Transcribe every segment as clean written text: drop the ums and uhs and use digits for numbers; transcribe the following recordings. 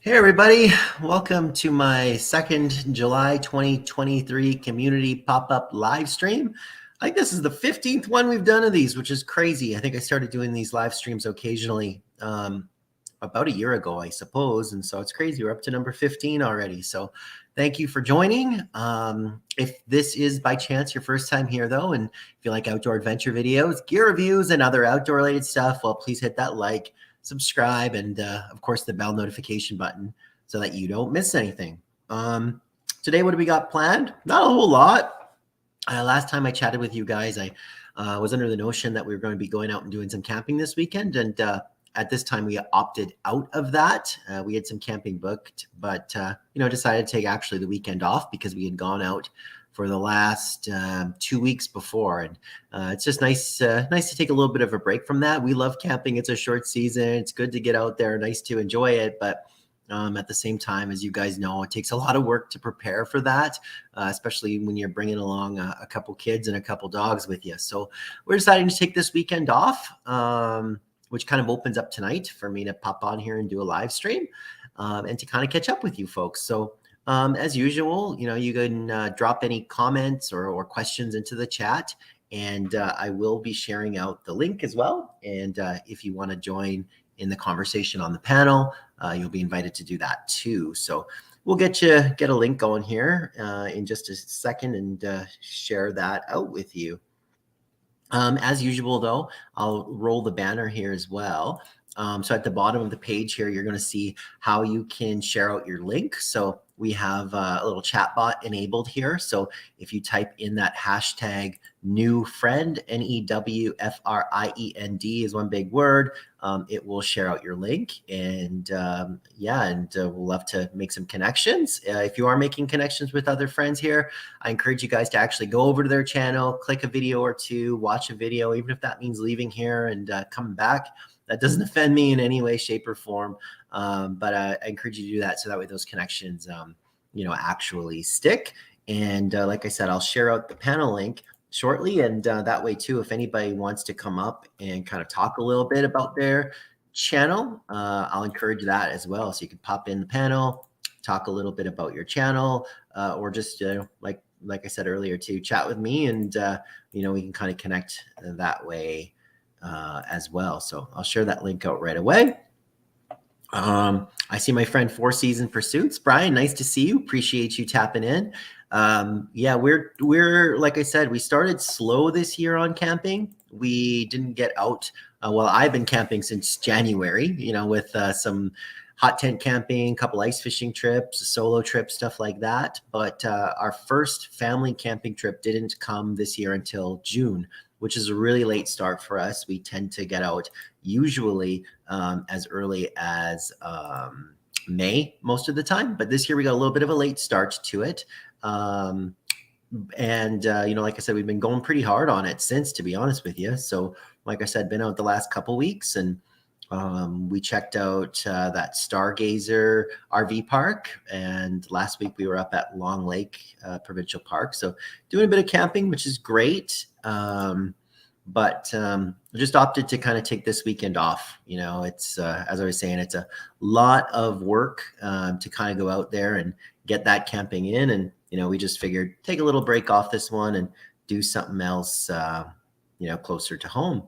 Hey everybody, welcome to my second July 2023 community pop-up live stream. I think this is the 15th one we've done of these, which is crazy. I think I started doing these live streams occasionally about a year ago, I suppose. And so it's crazy. We're up to number 15 already. So thank you for joining. If this is by chance your first time here though, and if you like outdoor adventure videos, gear reviews, and other outdoor related stuff, well, please hit that like, subscribe, and of course the bell notification button so that you don't miss anything. Today, what do we got planned? Not a whole lot. Last time I chatted with you guys, I was under the notion that we were going to be going out and doing some camping this weekend, and at this time we opted out of that. We had some camping booked, but decided to take actually the weekend off because we had gone out for the last 2 weeks before, and it's just nice to take a little bit of a break from that. We love camping. It's a short season. It's good to get out there, nice to enjoy it, but at the same time, as you guys know, it takes a lot of work to prepare for that, especially when you're bringing along a couple kids and a couple dogs with you. So we're deciding to take this weekend off, which kind of opens up tonight for me to pop on here and do a live stream and to kind of catch up with you folks. So as usual, you can drop any comments or questions into the chat, and I will be sharing out the link as well. And if you want to join in the conversation on the panel, you'll be invited to do that too. So we'll get a link going here in just a second and share that out with you. As usual, though, I'll roll the banner here as well. So at the bottom of the page here, you're going to see how you can share out your link. So we have a little chat bot enabled here. So if you type in that hashtag new friend, NEWFRIEND is one big word, it will share out your link. And we'll love to make some connections. If you are making connections with other friends here, I encourage you guys to actually go over to their channel, click a video or two, watch a video, even if that means leaving here and coming back. That doesn't offend me in any way, shape, or form. But I encourage you to do that so that way those connections, actually stick. And like I said, I'll share out the panel link shortly. And that way, too, if anybody wants to come up and kind of talk a little bit about their channel, I'll encourage that as well. So you can pop in the panel, talk a little bit about your channel, or just, like I said earlier, to chat with me. And, we can kind of connect that way as well. So I'll share that link out right away. I see my friend Four Season Pursuits. Brian, nice to see you. Appreciate you tapping in. We're like I said, we started slow this year on camping. We didn't get out. I've been camping since January, with some hot tent camping, a couple ice fishing trips, a solo trip, stuff like that. But our first family camping trip didn't come this year until June, which is a really late start for us. We tend to get out usually as early as May most of the time. But this year we got a little bit of a late start to it. Like I said, we've been going pretty hard on it since, to be honest with you. So like I said, been out the last couple weeks, and we checked out that Stargazer RV park. And last week we were up at Long Lake Provincial Park. So doing a bit of camping, which is great. But just opted to kind of take this weekend off. It's as I was saying, it's a lot of work to kind of go out there and get that camping in. And, we just figured take a little break off this one and do something else, closer to home.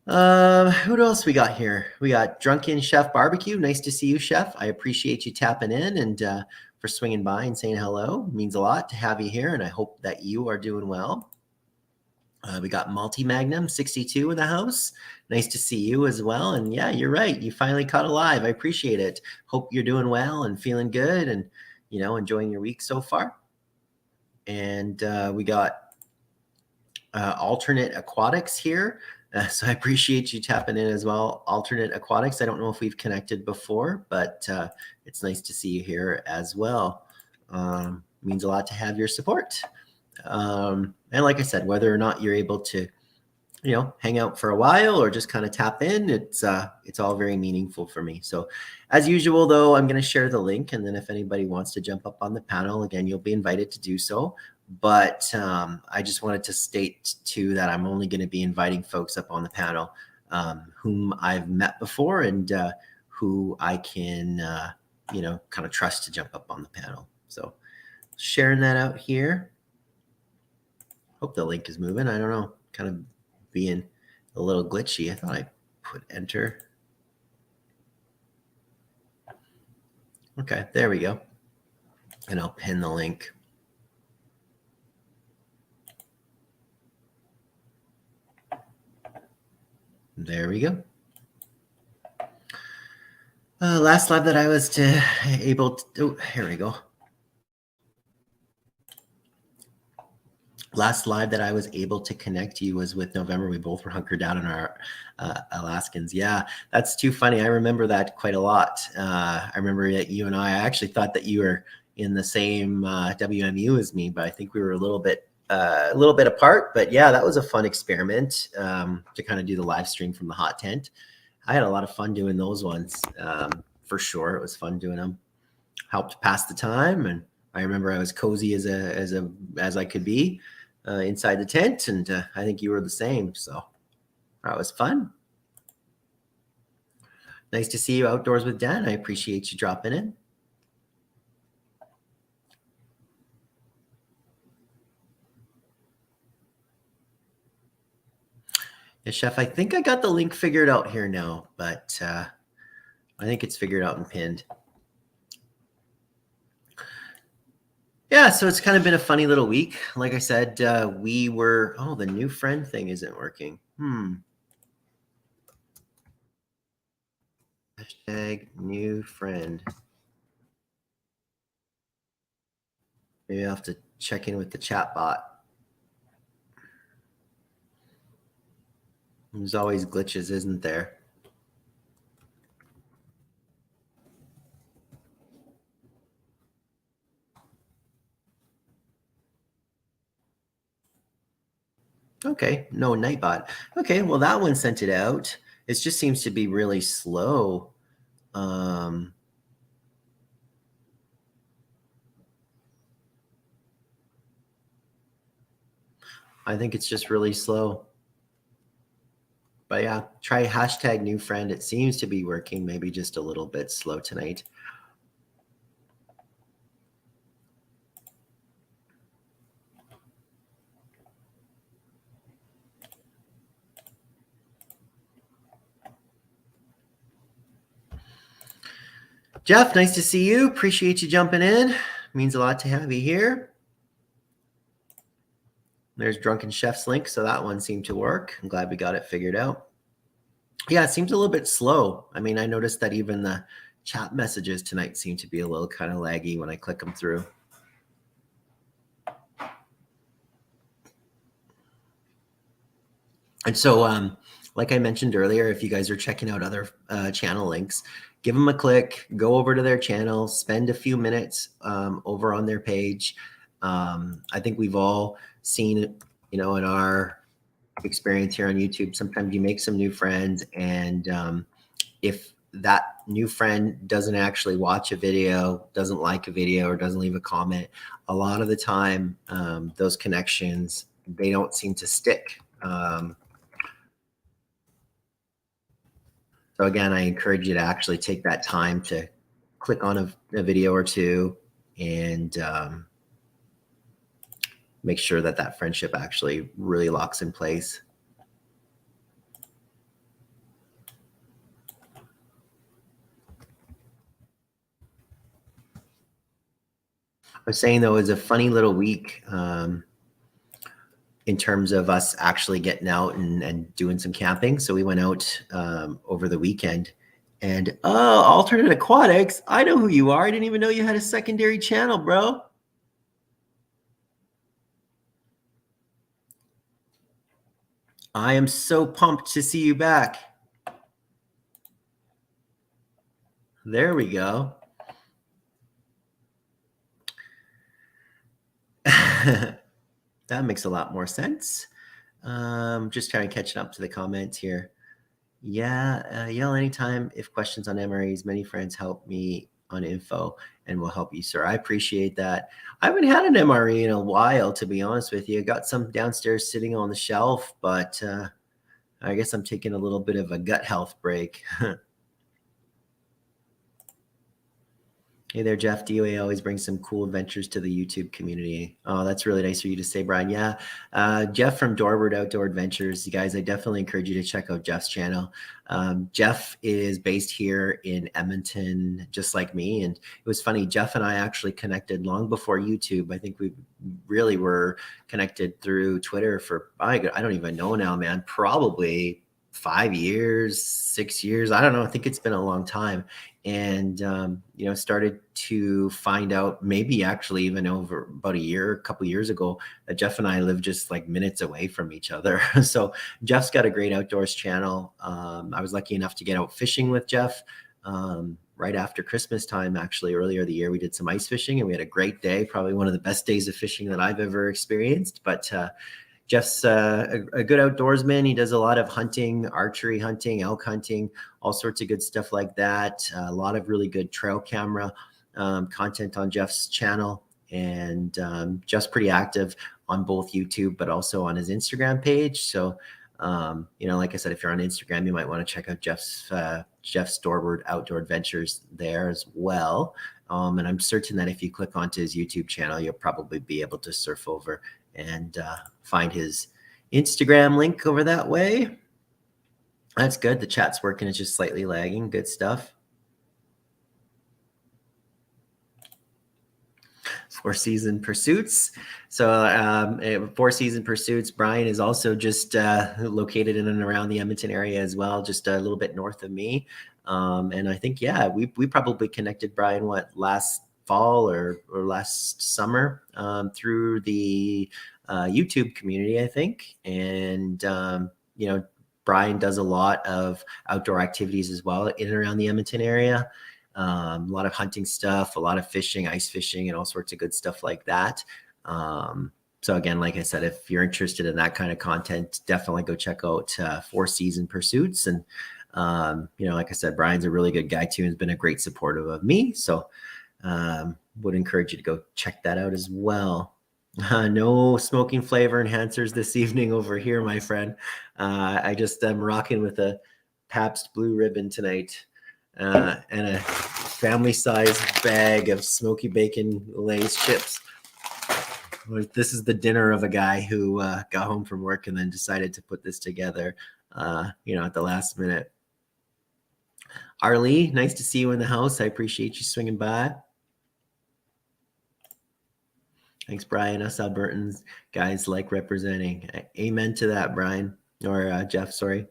Who else we got here? We got Drunken Chef Barbecue. Nice to see you, Chef. I appreciate you tapping in and for swinging by and saying hello. It means a lot to have you here, and I hope that you are doing well. We got Multi Magnum 62 in the house. Nice to see you as well. And yeah, you're right. You finally caught alive. I appreciate it. Hope you're doing well and feeling good and, enjoying your week so far. And we got Alternate Aquatics here. So I appreciate you tapping in as well. Alternate Aquatics. I don't know if we've connected before, but it's nice to see you here as well. Means a lot to have your support. And like I said, whether or not you're able to, hang out for a while or just kind of tap in, it's all very meaningful for me. So as usual, though, I'm going to share the link. And then if anybody wants to jump up on the panel, again, you'll be invited to do so. But I just wanted to state, too, that I'm only going to be inviting folks up on the panel whom I've met before and who I can kind of trust to jump up on the panel. So sharing that out here. Hope the link is moving. I don't know, kind of being a little glitchy. I thought I put enter. Okay, there we go. And I'll pin the link. There we go. Last live that I was able to, oh, here we go. Last live that I was able to connect to you was with November. We both were hunkered down in our Alaskans. Yeah, that's too funny. I remember that quite a lot. I remember that you and I actually thought that you were in the same WMU as me, but I think we were a little bit apart. But yeah, that was a fun experiment to kind of do the live stream from the hot tent. I had a lot of fun doing those ones for sure. It was fun doing them. Helped pass the time, and I remember I was cozy as I could be inside the tent, and I think you were the same. So that was fun. Nice to see you outdoors with Dan. I appreciate you dropping in. Yeah, Chef, I think I got the link figured out here now, but I think it's figured out and pinned. Yeah, so it's kind of been a funny little week. Like I said, we were, oh, the new friend thing isn't working. Hashtag new friend. Maybe I'll have to check in with the chat bot. There's always glitches, isn't there? Okay, no Nightbot. Okay, well, that one sent it out. It just seems to be really slow. I think it's just really slow. But yeah, try hashtag new friend. It seems to be working, maybe just a little bit slow tonight. Jeff, nice to see you. Appreciate you jumping in. Means a lot to have you here. There's Drunken Chef's link, so that one seemed to work. I'm glad we got it figured out. Yeah, it seems a little bit slow. I mean, I noticed that even the chat messages tonight seem to be a little kind of laggy when I click them through. And so, like I mentioned earlier, if you guys are checking out other channel links, give them a click, go over to their channel, spend a few minutes over on their page. I think we've all seen, in our experience here on YouTube, sometimes you make some new friends, and if that new friend doesn't actually watch a video, doesn't like a video, or doesn't leave a comment, a lot of the time, those connections, they don't seem to stick. So again, I encourage you to actually take that time to click on a video or two and make sure that that friendship actually really locks in place. I was saying, though, it was a funny little week in terms of us actually getting out and doing some camping. So we went out over the weekend. And Alternate Aquatics, I know who you are. I didn't even know you had a secondary channel, bro. I am so pumped to see you back. There we go. That makes a lot more sense. Just kind of catching up to the comments here. Yeah, yell anytime if questions on MREs. Many friends help me on info and will help you, sir. I appreciate that. I haven't had an MRE in a while, to be honest with you. I got some downstairs sitting on the shelf, but I guess I'm taking a little bit of a gut health break. Hey there, Jeff. DOA always brings some cool adventures to the YouTube community. Oh, that's really nice for you to say, Brian. Yeah. Jeff from Doorward Outdoor Adventures. You guys, I definitely encourage you to check out Jeff's channel. Jeff is based here in Edmonton, just like me. And it was funny, Jeff and I actually connected long before YouTube. I think we really were connected through Twitter for, I don't even know now, man, probably 5 years, 6 years. I don't know. I think it's been a long time. And started to find out, maybe actually even over about a couple years ago, that Jeff and I live just like minutes away from each other. So Jeff's got a great outdoors channel. I was lucky enough to get out fishing with Jeff right after Christmas time. Actually, earlier the year, we did some ice fishing and we had a great day, probably one of the best days of fishing that I've ever experienced. But Jeff's a good outdoorsman. He does a lot of hunting, archery hunting, elk hunting, all sorts of good stuff like that. A lot of really good trail camera content on Jeff's channel. And Jeff's pretty active on both YouTube, but also on his Instagram page. So, like I said, if you're on Instagram, you might want to check out Jeff's Doorward Outdoor Adventures there as well. And I'm certain that if you click onto his YouTube channel, you'll probably be able to surf over and find his Instagram link over that way. That's good. The chat's working. It's just slightly lagging. Good stuff. Four Season Pursuits. So Four Season Pursuits, Brian is also just located in and around the Edmonton area as well, just a little bit north of me. And I think, yeah, we probably connected, Brian, last fall or last summer through the YouTube community, I think. And, Brian does a lot of outdoor activities as well in and around the Edmonton area. A lot of hunting stuff, a lot of fishing, ice fishing, and all sorts of good stuff like that. So again, like I said, if you're interested in that kind of content, definitely go check out Four Season Pursuits. And, like I said, Brian's a really good guy too, and has been a great supportive of me. So would encourage you to go check that out as well. No smoking flavor enhancers this evening over here, my friend. I just am rocking with a Pabst Blue Ribbon tonight and a family-sized bag of smoky bacon Lay's chips. This is the dinner of a guy who got home from work and then decided to put this together, at the last minute. Arlie, nice to see you in the house. I appreciate you swinging by. Thanks, Brian. Us Albertans guys like representing. Amen to that, Brian, or Jeff, sorry.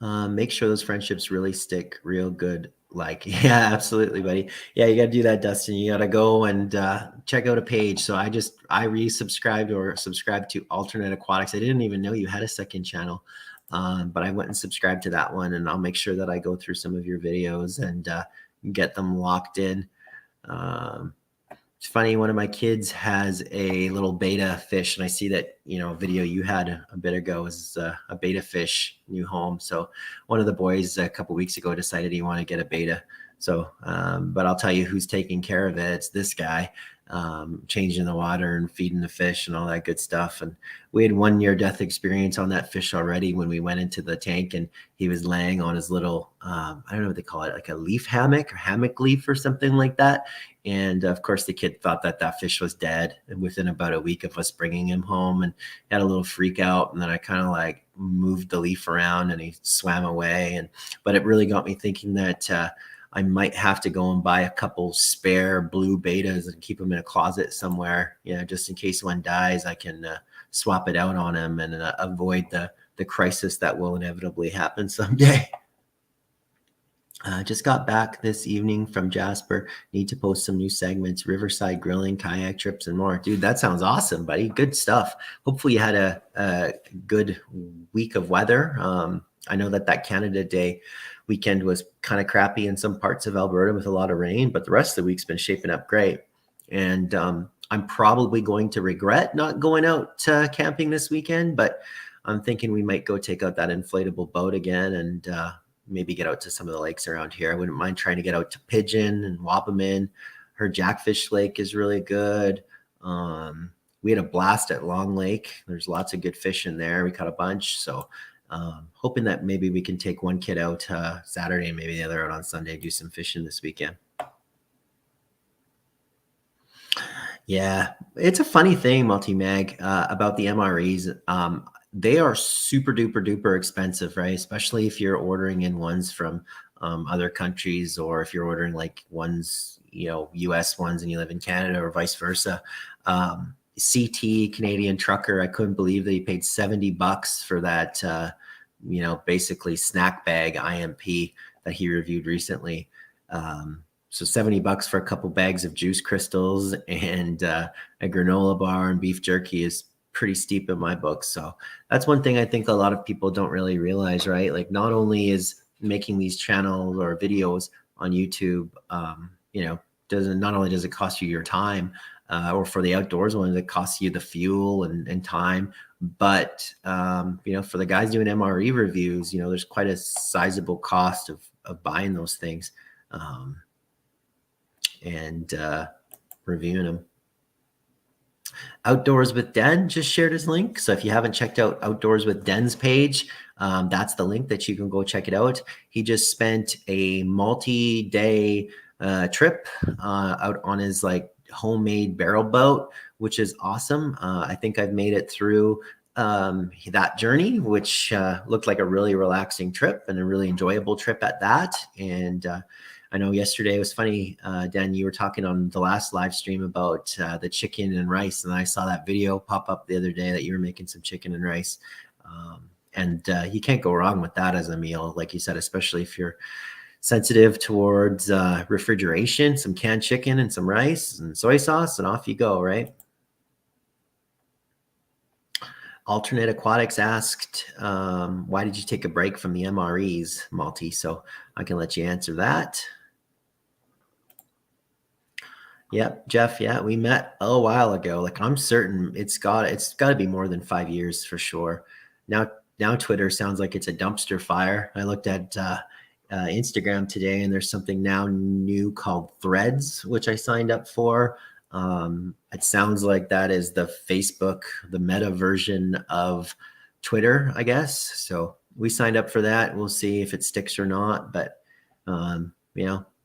Make sure those friendships really stick real good. Like, yeah, absolutely, buddy. Yeah, you got to do that, Dustin. You got to go and check out a page. So I resubscribed or subscribed to Alternate Aquatics. I didn't even know you had a second channel, but I went and subscribed to that one, and I'll make sure that I go through some of your videos and get them locked in. It's funny, one of my kids has a little beta fish, and I see that, a video you had a bit ago is a beta fish new home. So one of the boys a couple weeks ago decided he wanted to get a beta. So, but I'll tell you who's taking care of it. It's this guy, changing the water and feeding the fish and all that good stuff. And we had 1 near death experience on that fish already when we went into the tank, and he was laying on his little, I don't know what they call it, like a leaf hammock or hammock leaf or something like that. And of course the kid thought that fish was dead. And within about a week of us bringing him home, and he had a little freak out. And then I kind of like moved the leaf around and he swam away. But it really got me thinking that, I might have to go and buy a couple spare blue betas and keep them in a closet somewhere, just in case one dies, I can swap it out on him and avoid the crisis that will inevitably happen someday. Just got back this evening from Jasper. Need to post some new segments, riverside grilling, kayak trips, and more. Dude, that sounds awesome, buddy. Good stuff. Hopefully you had a good week of weather. I know that Canada Day weekend was kind of crappy in some parts of Alberta with a lot of rain, but the rest of the week's been shaping up great. And I'm probably going to regret not going out camping this weekend, but I'm thinking we might go take out that inflatable boat again and maybe get out to some of the lakes around here. I wouldn't mind trying to get out to Pigeon and Wabamun. Heard Jackfish Lake is really good. We had a blast at Long Lake. There's lots of good fish in there. We caught a bunch. So Hoping that maybe we can take one kid out Saturday and maybe the other out on Sunday, do some fishing this weekend. Yeah, it's a funny thing, Multi-Mag, about the MREs. They are super duper duper expensive, right? Especially if you're ordering in ones from other countries, or if you're ordering like ones, US ones, and you live in Canada, or vice versa. CT, Canadian Trucker, I couldn't believe that he paid $70 for that, basically snack bag IMP that he reviewed recently. So $70 for a couple bags of juice crystals and a granola bar and beef jerky is pretty steep in my book. So that's one thing I think a lot of people don't really realize, right? Like, not only is making these channels or videos on YouTube, not only does it cost you your time, or for the outdoors ones, it costs you the fuel and time. But for the guys doing MRE reviews, there's quite a sizable cost of buying those things. And reviewing them. Outdoors with Den just shared his link. So if you haven't checked out Outdoors with Den's page, that's the link that you can go check it out. He just spent a multi-day trip out on his homemade barrel boat, which is awesome. I think I've made it through that journey, which looked like a really relaxing trip and a really enjoyable trip at that. And I know yesterday it was funny, Dan, you were talking on the last live stream about the chicken and rice, and I saw that video pop up the other day that you were making some chicken and rice. And you can't go wrong with that as a meal, like you said, especially if you're sensitive towards refrigeration, some canned chicken and some rice and soy sauce, and off you go, right? Alternate Aquatics asked, why did you take a break from the MREs, Malty? So I can let you answer that. Yep, Jeff. Yeah, we met a while ago. Like, I'm certain it's got to be more than 5 years for sure. Now Twitter sounds like it's a dumpster fire. I looked at Instagram today, and there's something now new called Threads, which I signed up for. It sounds like that is the Facebook, the meta version of Twitter, I guess. So we signed up for that. We'll see if it sticks or not. But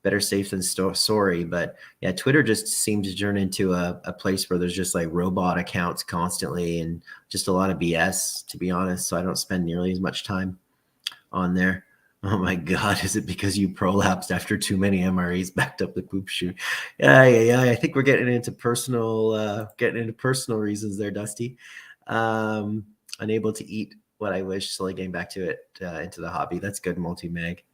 better safe than sorry. But yeah, Twitter just seemed to turn into a place where there's just like robot accounts constantly and just a lot of BS, to be honest. So I don't spend nearly as much time on there. Oh my God, is it because you prolapsed after too many MREs backed up the poop chute? Yeah. I think we're getting into personal reasons there, Dusty. Unable to eat what I wish, slowly getting back to it, into the hobby. That's good, Multi-Mag.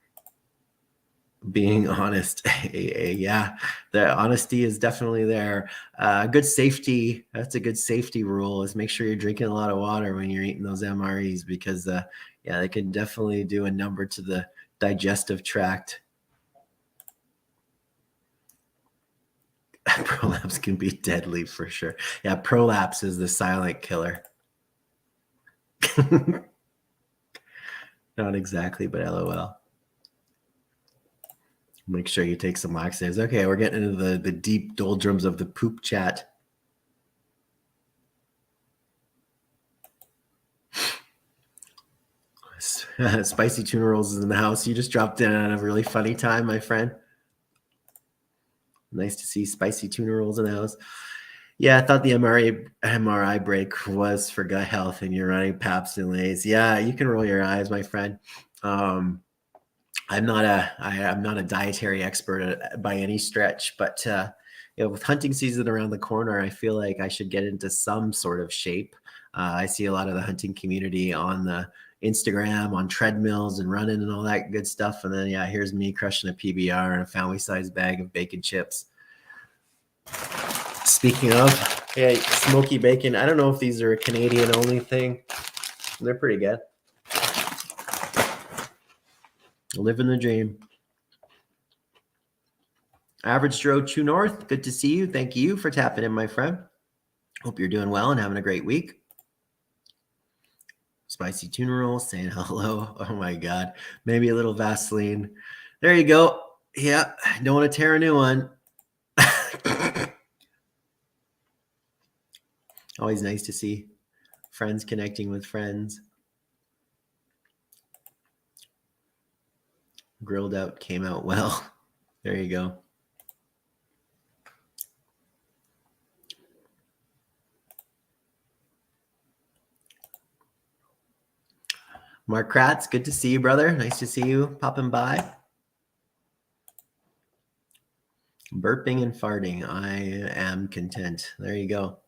Being honest. Yeah, the honesty is definitely there. Good safety. That's a good safety rule, is make sure you're drinking a lot of water when you're eating those MREs, because they can definitely do a number to the digestive tract. Prolapse can be deadly for sure. Yeah, prolapse is the silent killer. Not exactly, but LOL. Make sure you take some laxatives. Okay, we're getting into the deep doldrums of the poop chat. Spicy tuna rolls is in the house. You just dropped in at a really funny time, my friend. Nice to see spicy tuna rolls in the house. Yeah, I thought the MRI break was for gut health, and you're running Paps and Lays. Yeah, you can roll your eyes, my friend. I'm not a dietary expert by any stretch, but with hunting season around the corner, I feel like I should get into some sort of shape. I see a lot of the hunting community on the Instagram, on treadmills and running and all that good stuff. And then, yeah, here's me crushing a PBR and a family-sized bag of bacon chips. Speaking of, yeah, smoky bacon. I don't know if these are a Canadian-only thing. They're pretty good. Living the dream. Average Joe True North, good to see you. Thank you for tapping in, my friend. Hope you're doing well and having a great week. Spicy tuna roll, saying hello. Oh my God. Maybe a little Vaseline. There you go. Yeah, don't want to tear a new one. Always nice to see friends connecting with friends. Grilled out came out well. There you go. Mark Kratz, good to see you, brother. Nice to see you popping by. Burping and farting. I am content. There you go.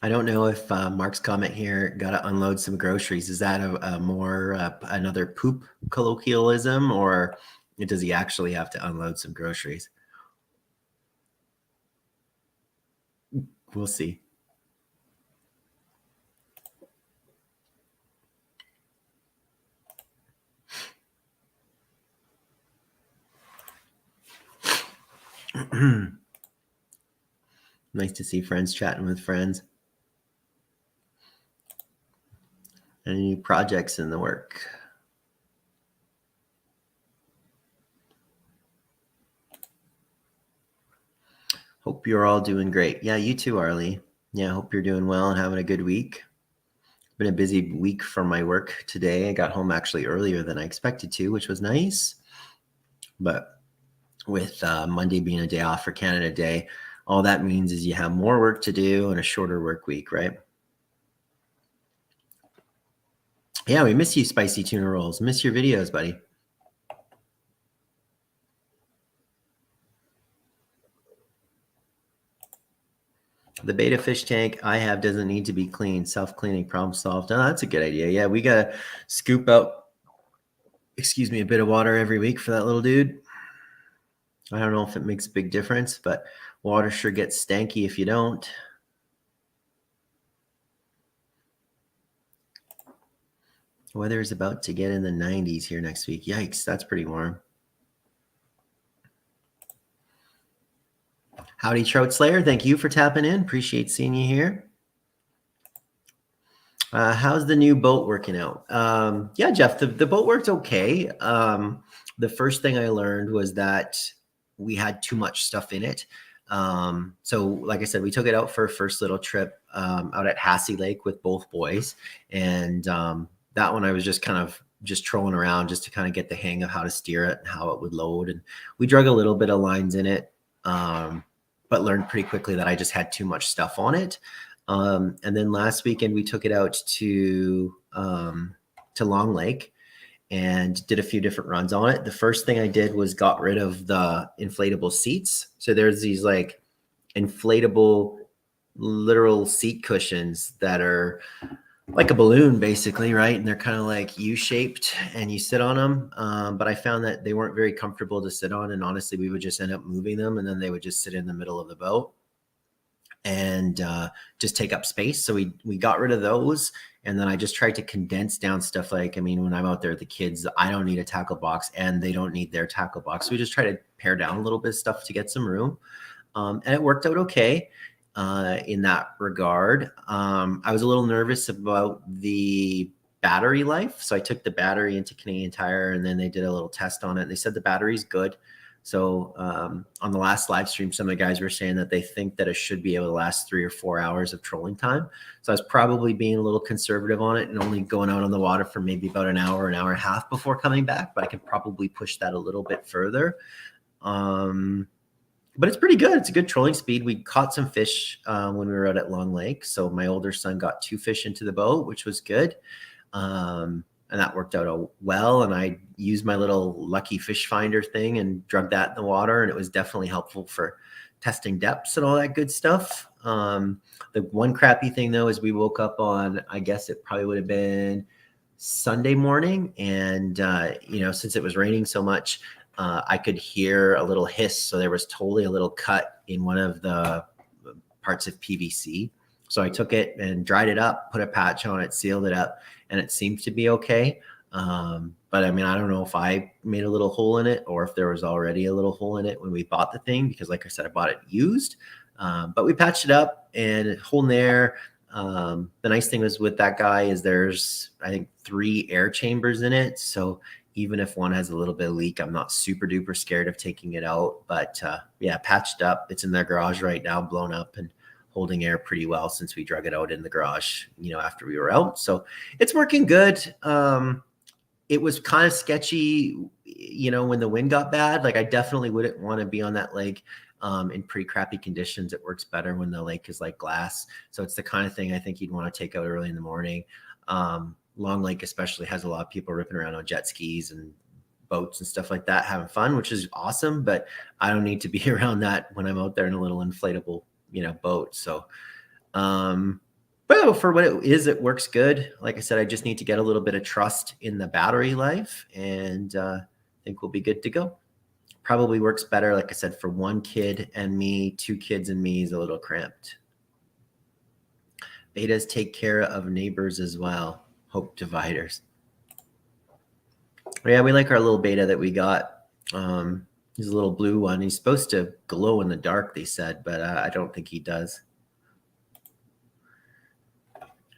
I don't know if Mark's comment here, got to unload some groceries. Is that a more another poop colloquialism, or does he actually have to unload some groceries? We'll see. Nice to see friends chatting with friends. Any new projects in the work? Hope you're all doing great. Yeah, you too, Arlie. Yeah, hope you're doing well and having a good week. Been a busy week for my work today. I got home actually earlier than I expected to, which was nice. But with Monday being a day off for Canada Day, all that means is you have more work to do and a shorter work week, right? Yeah, we miss you, Spicy Tuna Rolls. Miss your videos, buddy. The beta fish tank I have doesn't need to be cleaned. Self-cleaning, problem solved. Oh, that's a good idea. Yeah, we got to scoop out, excuse me, a bit of water every week for that little dude. I don't know if it makes a big difference, but water sure gets stanky if you don't. Weather is about to get in the 90s here next week. Yikes, that's pretty warm. Howdy, Trout Slayer. Thank you for tapping in. Appreciate seeing you here. How's the new boat working out? Yeah, Jeff, the boat worked okay. The first thing I learned was that we had too much stuff in it. So like I said, we took it out for a first little trip out at Hassey Lake with both boys. And that one I was just kind of just trolling around just to kind of get the hang of how to steer it and how it would load. And we drug a little bit of lines in it, but learned pretty quickly that I just had too much stuff on it. And then last weekend we took it out to Long Lake and did a few different runs on it. The first thing I did was got rid of the inflatable seats. So there's these like inflatable literal seat cushions that are like a balloon basically, right? And they're kind of like U-shaped and you sit on them. But I found that they weren't very comfortable to sit on. And honestly, we would just end up moving them and then they would just sit in the middle of the boat and just take up space. So we got rid of those. And then I just tried to condense down stuff like, I mean, when I'm out there with the kids, I don't need a tackle box and they don't need their tackle box. So we just try to pare down a little bit of stuff to get some room. And it worked out okay in that regard. I was a little nervous about the battery life. So I took the battery into Canadian Tire and then they did a little test on it. They said the battery's good. So on the last live stream, some of the guys were saying that they think that it should be able to last 3 or 4 hours of trolling time. So I was probably being a little conservative on it and only going out on the water for maybe about an hour and a half before coming back. But I could probably push that a little bit further. But it's pretty good. It's a good trolling speed. We caught some fish when we were out at Long Lake. So my older son got 2 fish into the boat, which was good. And that worked out well. And I used my little lucky fish finder thing and drug that in the water. And it was definitely helpful for testing depths and all that good stuff. The one crappy thing, though, is we woke up on, I guess it probably would have been Sunday morning. And, since it was raining so much, I could hear a little hiss. So there was totally a little cut in one of the parts of PVC. So I took it and dried it up, put a patch on it, sealed it up, and it seemed to be okay. But I mean, I don't know if I made a little hole in it or if there was already a little hole in it when we bought the thing, because like I said, I bought it used. But we patched it up and hole in there. The nice thing was with that guy is there's, I think, 3 air chambers in it. So even if one has a little bit of leak, I'm not super duper scared of taking it out. But yeah, patched up. It's in their garage right now, blown up and holding air pretty well since we drug it out in the garage, after we were out. So it's working good. It was kind of sketchy, when the wind got bad. Like I definitely wouldn't want to be on that lake in pretty crappy conditions. It works better when the lake is like glass. So it's the kind of thing I think you'd want to take out early in the morning. Long Lake especially has a lot of people ripping around on jet skis and boats and stuff like that, having fun, which is awesome. But I don't need to be around that when I'm out there in a little inflatable, boat. So, but for what it is, it works good. Like I said, I just need to get a little bit of trust in the battery life, and I think we'll be good to go. Probably works better, like I said, for one kid and me. 2 kids and me is a little cramped. Betas take care of neighbors as well. Hope dividers. Yeah, we like our little beta that we got. He's a little blue one. He's supposed to glow in the dark, they said, but I don't think he does.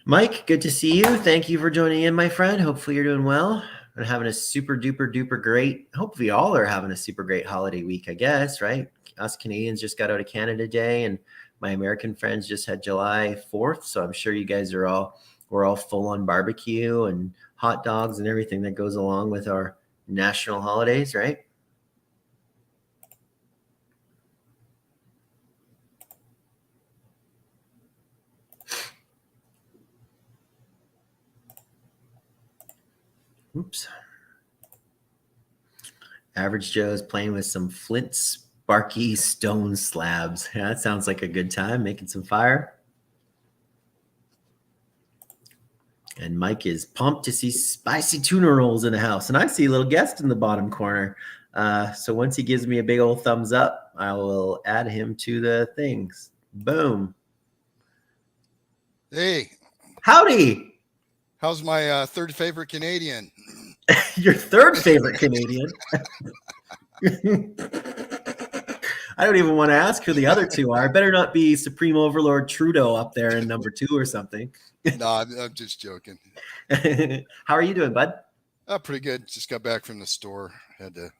Mike, good to see you. Thank you for joining in, my friend. Hopefully you're doing well and having a super duper duper great. Hopefully all are having a super great holiday week, I guess, right? Us Canadians just got out of Canada Day, and my American friends just had July 4th. So I'm sure you guys we're all full on barbecue and hot dogs and everything that goes along with our national holidays, right? Oops. Average Joe is playing with some flint sparky stone slabs. Yeah, that sounds like a good time, making some fire. And Mike is pumped to see spicy tuna rolls in the house. And I see a little guest in the bottom corner. So once he gives me a big old thumbs up, I will add him to the things. Boom. Hey. Howdy. How's my third favorite Canadian? Your third favorite Canadian? I don't even want to ask who the other 2 are. Better not be Supreme Overlord Trudeau up there in number 2 or something. No, I'm just joking. How are you doing, bud? Pretty good. Just got back from the store. Had to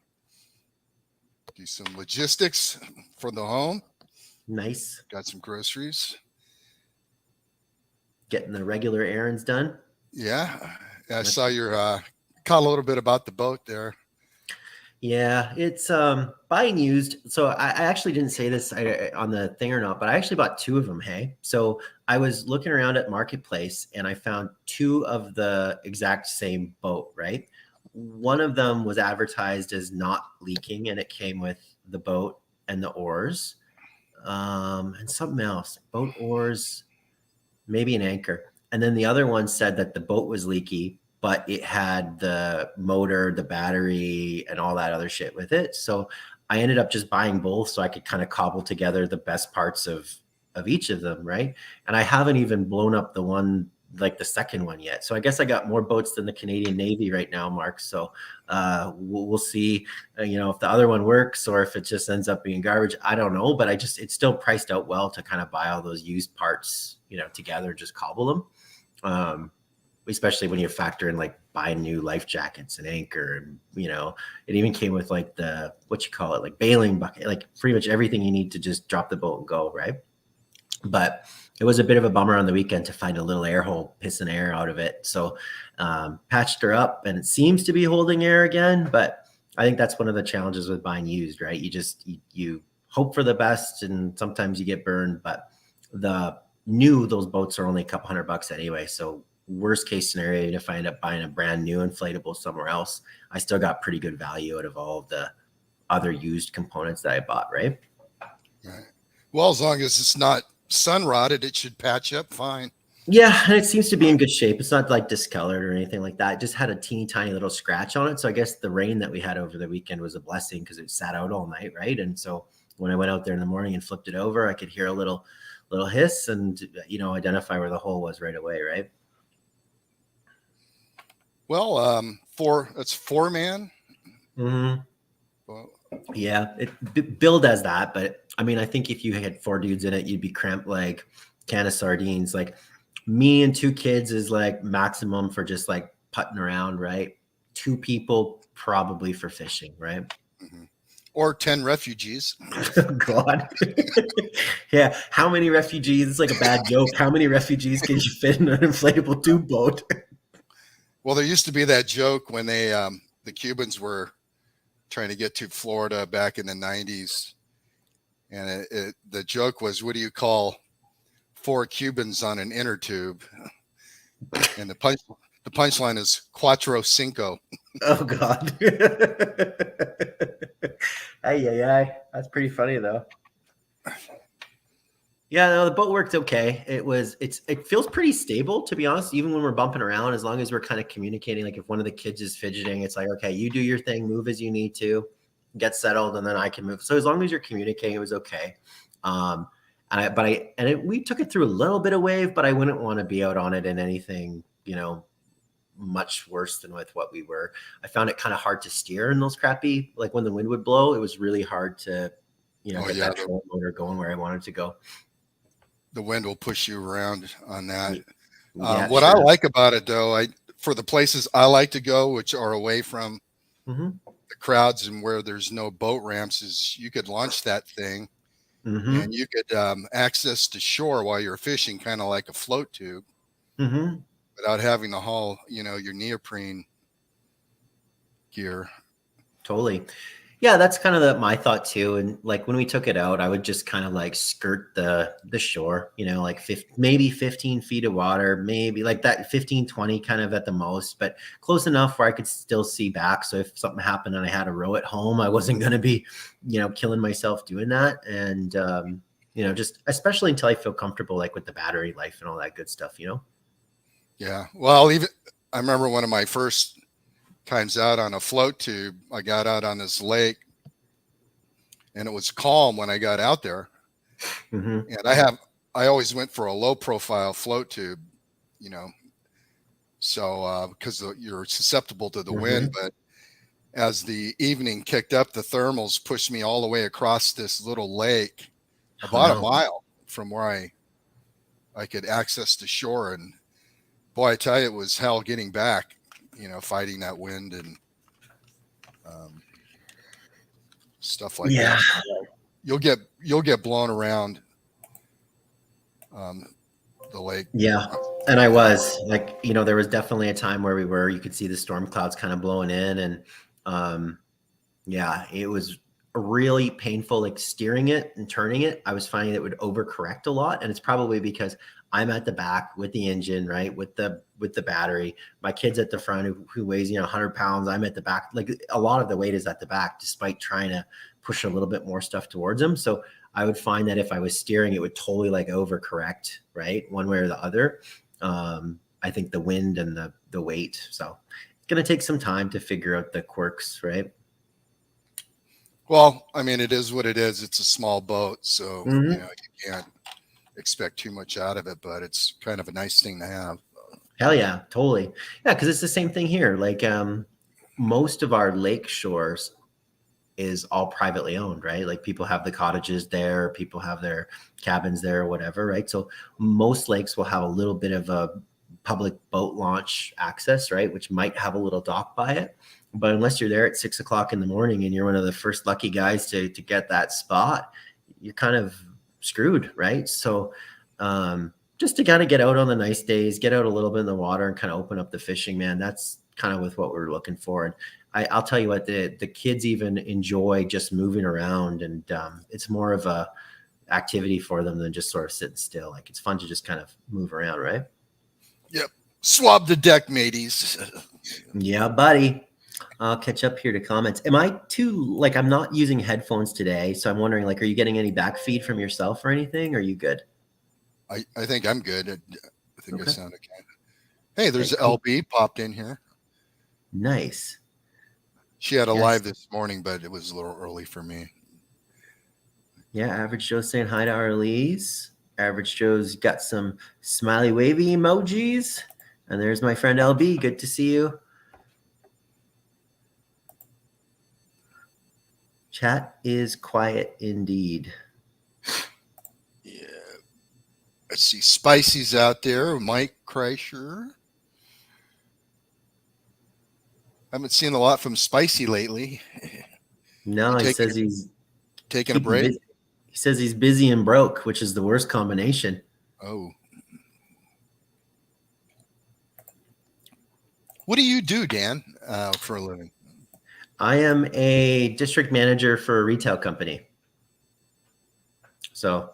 do some logistics for the home. Nice. Got some groceries. Getting the regular errands done. Yeah. I saw your caught a little bit about the boat there. Yeah, it's buying used. So I actually didn't say this on the thing or not, but I actually bought 2 of them. Hey, so I was looking around at Marketplace and I found 2 of the exact same boat, right? One of them was advertised as not leaking and it came with the boat and the oars and something else, boat oars, maybe an anchor. And then the other one said that the boat was leaky, but it had the motor, the battery, and all that other shit with it. So I ended up just buying both so I could kind of cobble together the best parts of each of them, right? And I haven't even blown up the one, like the second one yet. So I guess I got more boats than the Canadian Navy right now, Mark. So we'll see, if the other one works or if it just ends up being garbage. I don't know, but it's still priced out well to kind of buy all those used parts, together, just cobble them. Especially when you factor in like buying new life jackets and anchor, and it even came with like the like bailing bucket, like pretty much everything you need to just drop the boat and go, right? But it was a bit of a bummer on the weekend to find a little air hole pissing air out of it. So patched her up and it seems to be holding air again, but I think that's one of the challenges with buying used, right? You hope for the best and sometimes you get burned, but those boats are only a couple $100 anyway. So worst case scenario, if I end up buying a brand new inflatable somewhere else, I still got pretty good value out of all of the other used components that I bought, right? Right. Well, as long as it's not sun rotted, it should patch up fine. Yeah, and it seems to be in good shape. It's not like discolored or anything like that. It just had a teeny tiny little scratch on it. So I guess the rain that we had over the weekend was a blessing because it sat out all night, right? And so when I went out there in the morning and flipped it over, I could hear a little hiss and identify where the hole was right away, right? Well, it's 4-man. Mm-hmm. Well, yeah, it billed as that, but I mean, I think if you had 4 dudes in it, you'd be cramped like can of sardines. Like me and 2 kids is like maximum for just like putting around, right? 2 people probably for fishing, right? Mm-hmm. Or 10 refugees. Oh, God. Yeah. How many refugees? It's like a bad joke. How many refugees can you fit in an inflatable tube boat? Well, there used to be that joke when the Cubans were trying to get to Florida back in the 90s. And the joke was, what do you call 4 Cubans on an inner tube? And the punchline is cuatro cinco. Oh, God. Ay, ay, ay. That's pretty funny, though. Yeah, no, the boat worked okay. It feels pretty stable, to be honest, even when we're bumping around, as long as we're kind of communicating. Like if one of the kids is fidgeting, it's like, okay, you do your thing, move as you need to, get settled, and then I can move. So as long as you're communicating, it was okay. Um, we took it through a little bit of wave, but I wouldn't want to be out on it in anything, much worse than with what we were. I found it kind of hard to steer in those crappy, like when the wind would blow, it was really hard to, get that trolling motor going where I wanted to go. The wind will push you around on that. Yeah, what sure. I like about it, though, for the places I like to go, which are away from Mm-hmm. the crowds and where there's no boat ramps, is you could launch that thing Mm-hmm. and you could access the shore while you're fishing, kind of like a float tube, Mm-hmm. without having to haul, your neoprene gear. Totally. Yeah, that's kind of my thought too. And like when we took it out, I would just kind of like skirt the shore, like maybe 15 feet of water, maybe like that 15, 20 kind of at the most, but close enough where I could still see back. So if something happened and I had a row at home, I wasn't going to be, killing myself doing that. And, just especially until I feel comfortable, like with the battery life and all that good stuff, Yeah. Well, I remember one of my first times out on a float tube, I got out on this lake and it was calm when I got out there. Mm-hmm. And I always went for a low profile float tube, so because you're susceptible to the Mm-hmm. wind. But as the evening kicked up, the thermals pushed me all the way across this little lake, about a mile from where I could access the shore. And boy, I tell you, it was hell getting back, fighting that wind and stuff like that. You'll get blown around the lake. Yeah. And I was like, there was definitely a time where you could see the storm clouds kind of blowing in. And yeah, it was really painful, like steering it and turning it. I was finding it would overcorrect a lot. And it's probably because I'm at the back with the engine, right? With the battery. My kid's at the front who weighs, 100 pounds. I'm at the back. Like a lot of the weight is at the back, despite trying to push a little bit more stuff towards him. So I would find that if I was steering, it would totally like overcorrect, right? One way or the other. I think the wind and the weight. So it's going to take some time to figure out the quirks, right? Well, I mean, it is what it is. It's a small boat, so Mm-hmm. you can't expect too much out of it, but it's kind of a nice thing to have. Hell yeah, totally. Yeah, because it's the same thing here. Like most of our lake shores is all privately owned, right? Like people have the cottages there, people have their cabins there or whatever, right? So most lakes will have a little bit of a public boat launch access, right? Which might have a little dock by it. But unless you're there at 6 o'clock in the morning and you're one of the first lucky guys to get that spot, you're kind of screwed, right? So just to kind of get out on the nice days, get out a little bit in the water and kind of open up the fishing, man, that's kind of with what we're looking for. And I'll tell you what, the kids even enjoy just moving around, and it's more of a activity for them than just sort of sitting still. Like it's fun to just kind of move around, right? Yep. Swab the deck, mateys. Yeah, buddy. I'll catch up here to comments. Am I I'm not using headphones today, so I'm wondering, like, are you getting any back feed from yourself or anything? Or are you good? I think I'm good. I think Okay. I sound okay. Hey, there's Okay, cool. LB popped in here. Nice. She had a Yes. live this morning, but it was a little early for me. Yeah, Average Joe's saying hi to Arlise. Average Joe's got some smiley wavy emojis. And there's my friend LB. Good to see you. Chat is quiet indeed. Yeah. Let's see. Spicy's out there. Mike Kreischer. Haven't seen a lot from Spicy lately. You No, he taking says he's taking a keeping break? busy. He says he's busy and broke, which is the worst combination. Oh, what do you do, Dan, for a living? I am a district manager for a retail company. So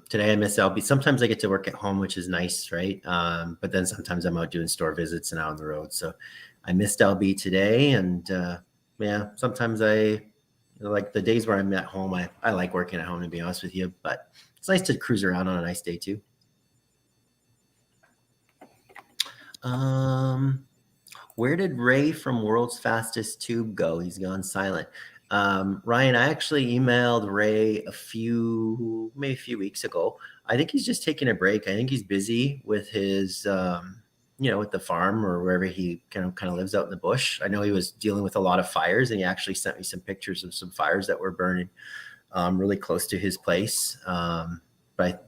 today I miss LB. Sometimes I get to work at home, which is nice, right? But then sometimes I'm out doing store visits and out on the road. So I missed LB today, and yeah, sometimes like the days where I'm at home. I like working at home, to be honest with you. But it's nice to cruise around on a nice day too. Where did Ray from World's Fastest Tube go? He's gone silent. Ryan, I actually emailed Ray maybe a few weeks ago. I think he's just taking a break. I think he's busy with his, with the farm or wherever he kind of lives out in the bush. I know he was dealing with a lot of fires, and he actually sent me some pictures of some fires that were burning really close to his place. But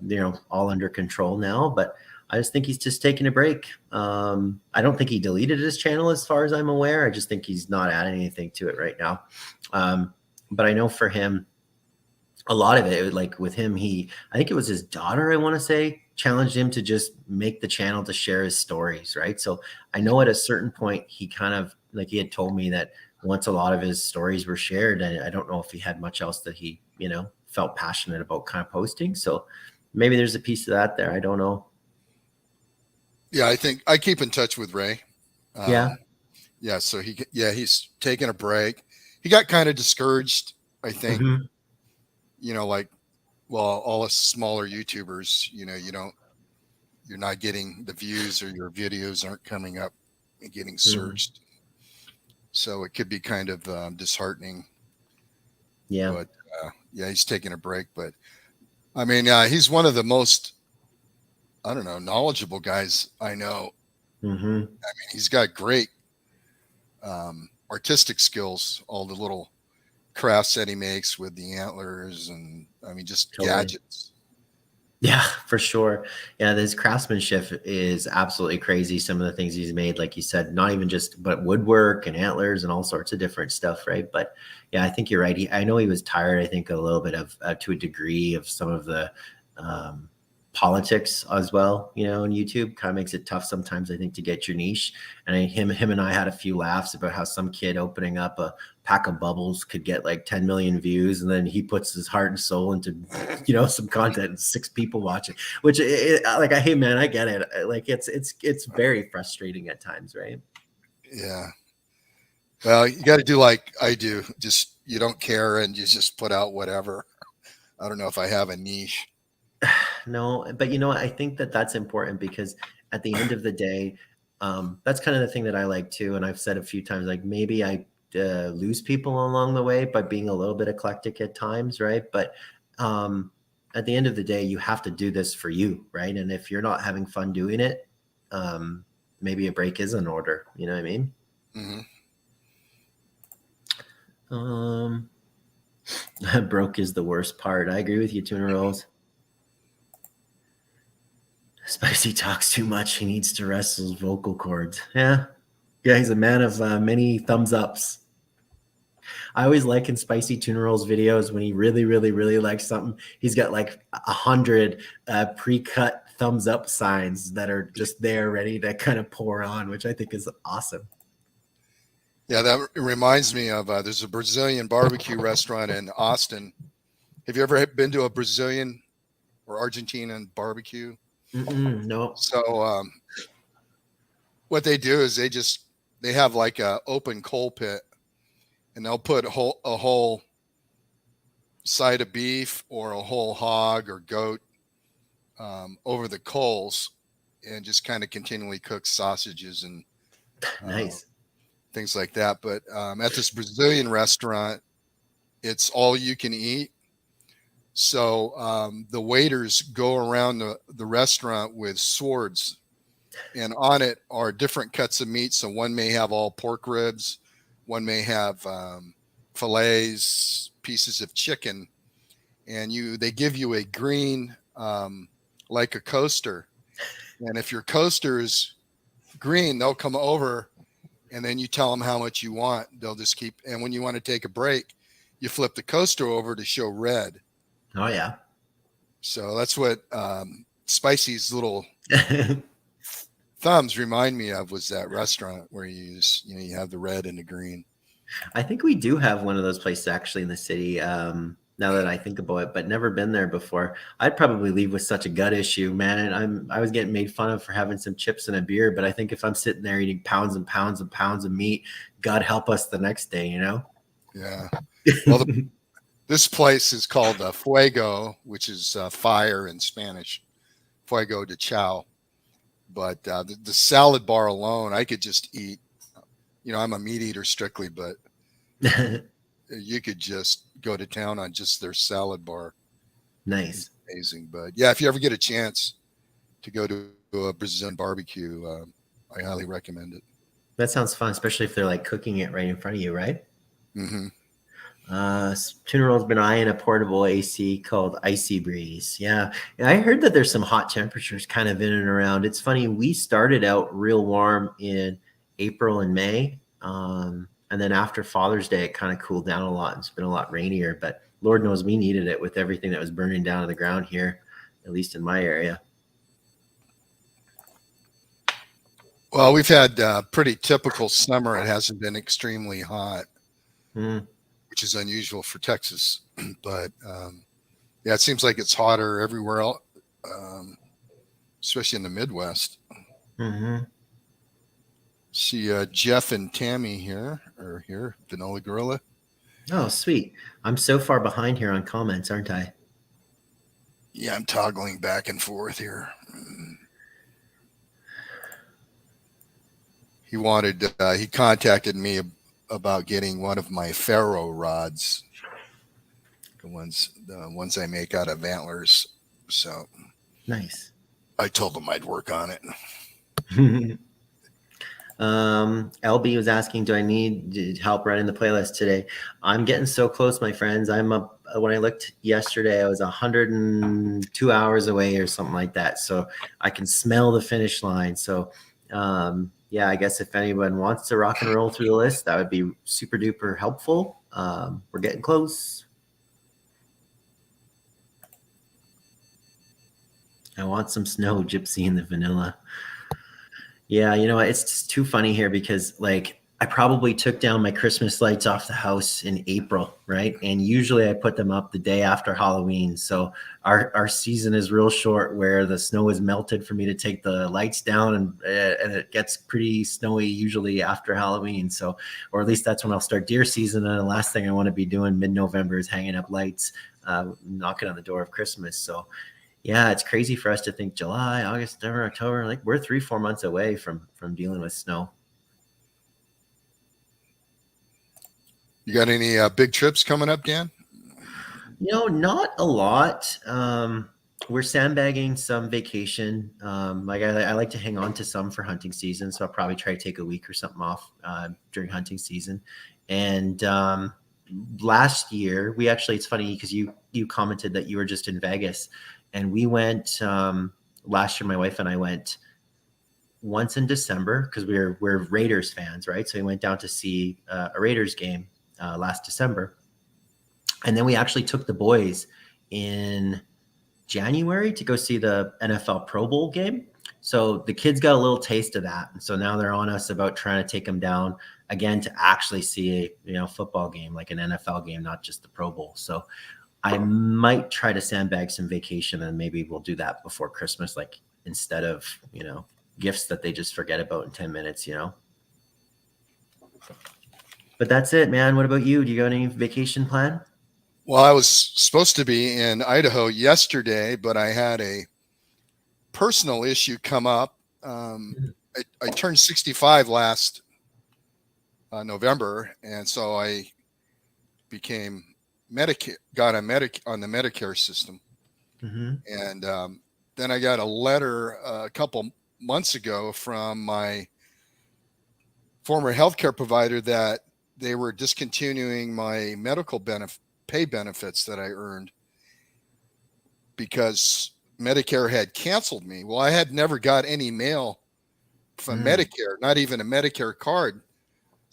all under control now. But I just think he's just taking a break. I don't think he deleted his channel as far as I'm aware. I just think he's not adding anything to it right now. But I know for him, a lot of it, like with him, I think it was his daughter, I want to say, challenged him to just make the channel to share his stories, right? So I know at a certain point, he kind of, like he had told me that once a lot of his stories were shared, and I don't know if he had much else that he, felt passionate about kind of posting. So maybe there's a piece of that there. I don't know. Yeah, I think I keep in touch with Ray. Yeah. Yeah, so he's taking a break. He got kind of discouraged, I think. Mm-hmm. Like, well, all us smaller YouTubers, you're not getting the views, or your videos aren't coming up and getting Mm-hmm. searched. So it could be kind of disheartening. Yeah. But yeah, he's taking a break. But I mean, he's one of the most, I don't know, knowledgeable guys I know. Mm-hmm. I mean, he's got great artistic skills, all the little crafts that he makes with the antlers, and I mean, just Totally. gadgets. Yeah, for sure. Yeah, this craftsmanship is absolutely crazy. Some of the things he's made, like you said, not even just, but woodwork and antlers and all sorts of different stuff, right? But yeah, I think you're right. I know he was tired, I think, a little bit of, to a degree, of some of the um, politics as well, on YouTube. Kind of makes it tough sometimes, I think, to get your niche. And him and I had a few laughs about how some kid opening up a pack of bubbles could get like 10 million views, and then he puts his heart and soul into some content and 6 people watch it, which like, hey man, I get it. Like it's very frustrating at times, right? Yeah. Well, you got to do like I do. Just you don't care, and you just put out whatever. I don't know if I have a niche. No, but I think that that's important, because at the end of the day, that's kind of the thing that I like too. And I've said a few times, like maybe I lose people along the way by being a little bit eclectic at times, right? But at the end of the day, you have to do this for you, right? And if you're not having fun doing it, maybe a break is in order. You know what I mean? Mm-hmm. Broke is the worst part. I agree with you, Tuna Rolls. Spicy talks too much. He needs to rest his vocal cords. Yeah. Yeah, he's a man of many thumbs ups. I always like in Spicy Tuna Rolls videos when he really, really, really likes something. He's got like 100 pre-cut thumbs up signs that are just there ready to kind of pour on, which I think is awesome. Yeah, that reminds me of there's a Brazilian barbecue restaurant in Austin. Have you ever been to a Brazilian or Argentinian barbecue? No. So what they do is they have like a open coal pit, and they'll put a whole side of beef or a whole hog or goat over the coals, and just kind of continually cook sausages and Nice. things like that. But at this Brazilian restaurant, it's all you can eat. So the waiters go around the restaurant with swords, and on it are different cuts of meat. So one may have all pork ribs, one may have fillets, pieces of chicken, and they give you a green like a coaster. And if your coaster is green, they'll come over and then you tell them how much you want. They'll just keep. And when you want to take a break, you flip the coaster over to show red. Oh yeah. So that's what Spicy's little thumbs remind me of, was that restaurant where you have the red and the green. I think we do have one of those places actually in the city. Now that I think about it, but never been there before. I'd probably leave with such a gut issue, man. And I was getting made fun of for having some chips and a beer, but I think if I'm sitting there eating pounds and pounds and pounds of meat, God help us the next day, you know? Yeah. Well, this place is called Fuego, which is fire in Spanish. Fuego de Chao. But the salad bar alone, I could just eat. I'm a meat eater strictly, but you could just go to town on just their salad bar. Nice. It's amazing. But yeah, if you ever get a chance to go to a Brazilian barbecue, I highly recommend it. That sounds fun, especially if they're like cooking it right in front of you, right? Mm-hmm. Tuna Roll's been eyeing a portable AC called Icy Breeze. Yeah. I heard that there's some hot temperatures kind of in and around. It's funny. We started out real warm in April and May. And then after Father's Day, it kind of cooled down a lot. It's been a lot rainier, but Lord knows we needed it with everything that was burning down to the ground here, at least in my area. Well, we've had pretty typical summer. It hasn't been extremely hot. Which is unusual for Texas, but yeah, it seems like it's hotter everywhere else, especially in the Midwest. Mm-hmm. See Jeff and Tammy are here, Vanilla Gorilla. Oh, sweet. I'm so far behind here on comments, aren't I? Yeah, I'm toggling back and forth here. He contacted me about getting one of my ferro rods, the ones I make out of antlers. So nice. I told him I'd work on it. LB was asking, do I need help writing the playlist today? I'm getting so close, my friends. I'm up. When I looked yesterday, I was 102 hours away or something like that. So I can smell the finish line. So, yeah, I guess if anyone wants to rock and roll through the list, that would be super duper helpful. We're getting close. I want some snow, Gypsy and the Vanilla. Yeah, you know what? It's just too funny here because like I probably took down my Christmas lights off the house in April, right? And usually I put them up the day after Halloween. So our season is real short where the snow is melted for me to take the lights down and it gets pretty snowy usually after Halloween. So, or at least that's when I'll start deer season. And the last thing I want to be doing mid-November is hanging up lights, knocking on the door of Christmas. So yeah, it's crazy for us to think July, August, September, October, like we're 3-4 months away from dealing with snow. You got any big trips coming up, Dan? Not a lot. We're sandbagging some vacation. Like I like to hang on to some for hunting season, so I'll probably try to take a week or something off during hunting season. And last year, we actually, it's funny because you commented that you were just in Vegas, and we went last year. My wife and I went once in December because we're Raiders fans, right? So we went down to see a Raiders game last December. And then we actually took the boys in January to go see the NFL Pro Bowl game. So the kids got a little taste of that. And so now they're on us about trying to take them down again to actually see a football game, like an NFL game, not just the Pro Bowl. So I might try to sandbag some vacation and maybe we'll do that before Christmas, like instead of, gifts that they just forget about in 10 minutes, But that's it, man. What about you? Do you got any vacation plan? Well, I was supposed to be in Idaho yesterday, but I had a personal issue come up. I turned 65 last November, and so I became got on the Medicare system. Mm-hmm. And then I got a letter a couple months ago from my former healthcare provider that they were discontinuing my medical pay benefits that I earned because Medicare had canceled me. Well, I had never got any mail from Medicare, not even a Medicare card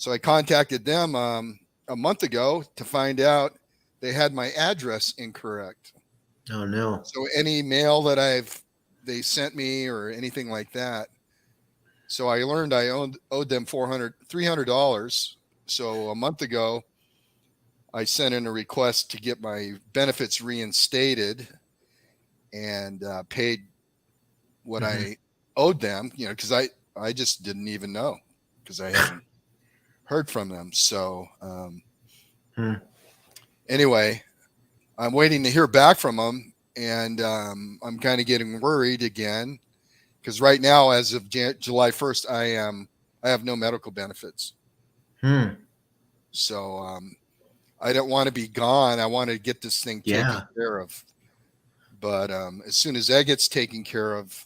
So I contacted them a month ago to find out they had my address incorrect. Oh no. So any mail that they sent me or anything like that. So I learned I owed them $300. So a month ago, I sent in a request to get my benefits reinstated and paid what I owed them, because I just didn't even know because I hadn't heard from them. So anyway, I'm waiting to hear back from them, and I'm kind of getting worried again because right now, as of July 1st, I have no medical benefits. So I don't want to be gone. I want to get this thing taken care of. But as soon as that gets taken care of,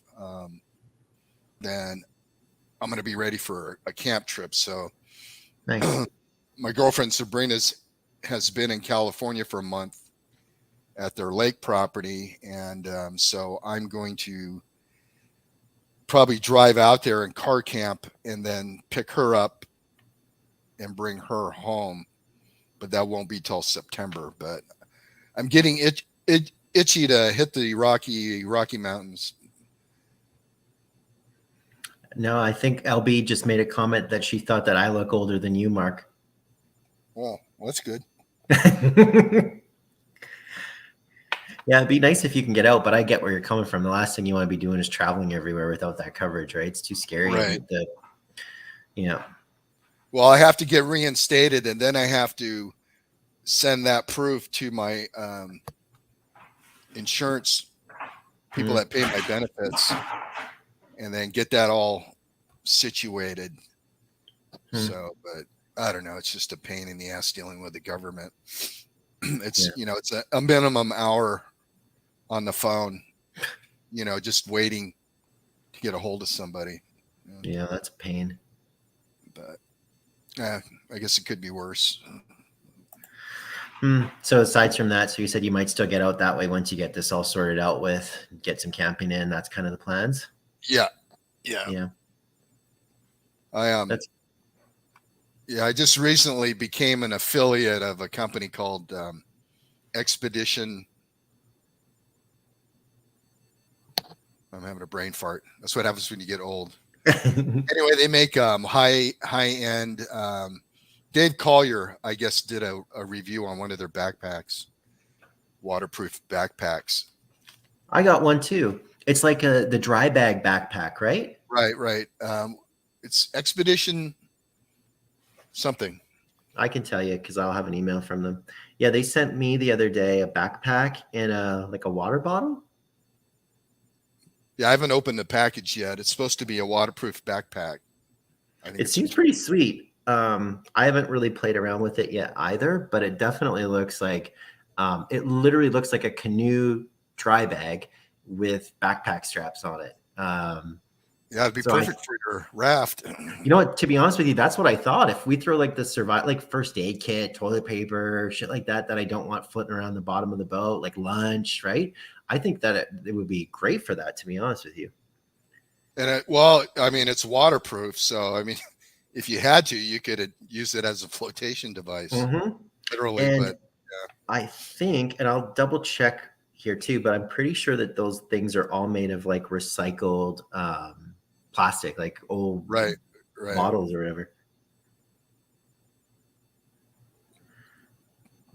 then I'm going to be ready for a camp trip. So Nice. My girlfriend Sabrina has been in California for a month at their lake property. And so I'm going to probably drive out there and car camp and then pick her up and bring her home. But that won't be till September. But I'm getting itchy to hit the Rocky Mountains. No, I think LB just made a comment that she thought that I look older than you, Mark. Well, that's good. Yeah, it'd be nice if you can get out, but I get where you're coming from. The last thing you want to be doing is traveling everywhere without that coverage, right? It's too scary. Right. Well, I have to get reinstated, and then I have to send that proof to my insurance people that pay my benefits, and then get that all situated. So, but I don't know. It's just a pain in the ass dealing with the government. It's it's a minimum hour on the phone, just waiting to get a hold of somebody. Yeah, that's a pain. But I guess it could be worse. So aside from that, so you said you might still get out that way once you get this all sorted out with, get some camping in. That's kind of the plans. Yeah. I just recently became an affiliate of a company called Expedition. I'm having a brain fart. That's what happens when you get old. Anyway, they make high end. Dave Collier, I guess, did a review on one of their backpacks, waterproof backpacks. I got one too. It's like the dry bag backpack, right? Right. It's Expedition something. I can tell you because I'll have an email from them. Yeah, they sent me the other day a backpack and a water bottle. Yeah, I haven't opened the package yet. It's supposed to be a waterproof backpack. It seems pretty sweet. I haven't really played around with it yet either, but it definitely looks like it literally looks like a canoe dry bag with backpack straps on it. Yeah, it'd be perfect for your raft. You know what? To be honest with you, that's what I thought. If we throw like the first aid kit, toilet paper, shit like that I don't want floating around the bottom of the boat, like lunch, right? I think that it would be great for that, to be honest with you. And it's waterproof, so if you had to, you could use it as a flotation device, literally. And but I think, and I'll double check here too, but I'm pretty sure that those things are all made of like recycled plastic, like old bottles or whatever.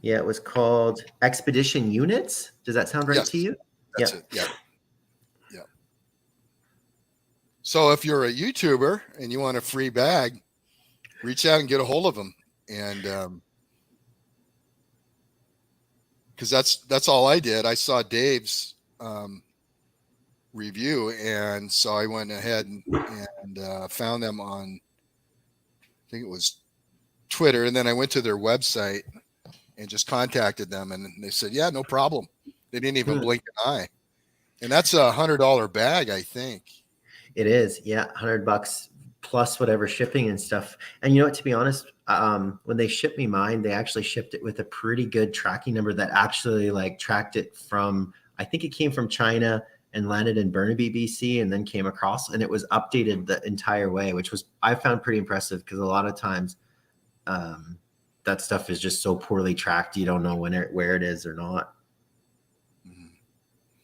Yeah, it was called Expedition Units. Does that sound right to you? That's it. Yeah. So if you're a YouTuber and you want a free bag, reach out and get a hold of them. And because that's all I did. I saw Dave's review, and so I went ahead and found them on, I think it was Twitter, and then I went to their website and just contacted them, and they said, yeah, no problem. They didn't even blink an eye. And that's $100 bag, I think. It is. Yeah. $100 plus whatever shipping and stuff. And you know what, to be honest, when they shipped me mine, they actually shipped it with a pretty good tracking number that actually like tracked it from, I think it came from China and landed in Burnaby, BC, and then came across, and it was updated the entire way, which was, I found pretty impressive because a lot of times that stuff is just so poorly tracked. You don't know where it is or not. Mhm.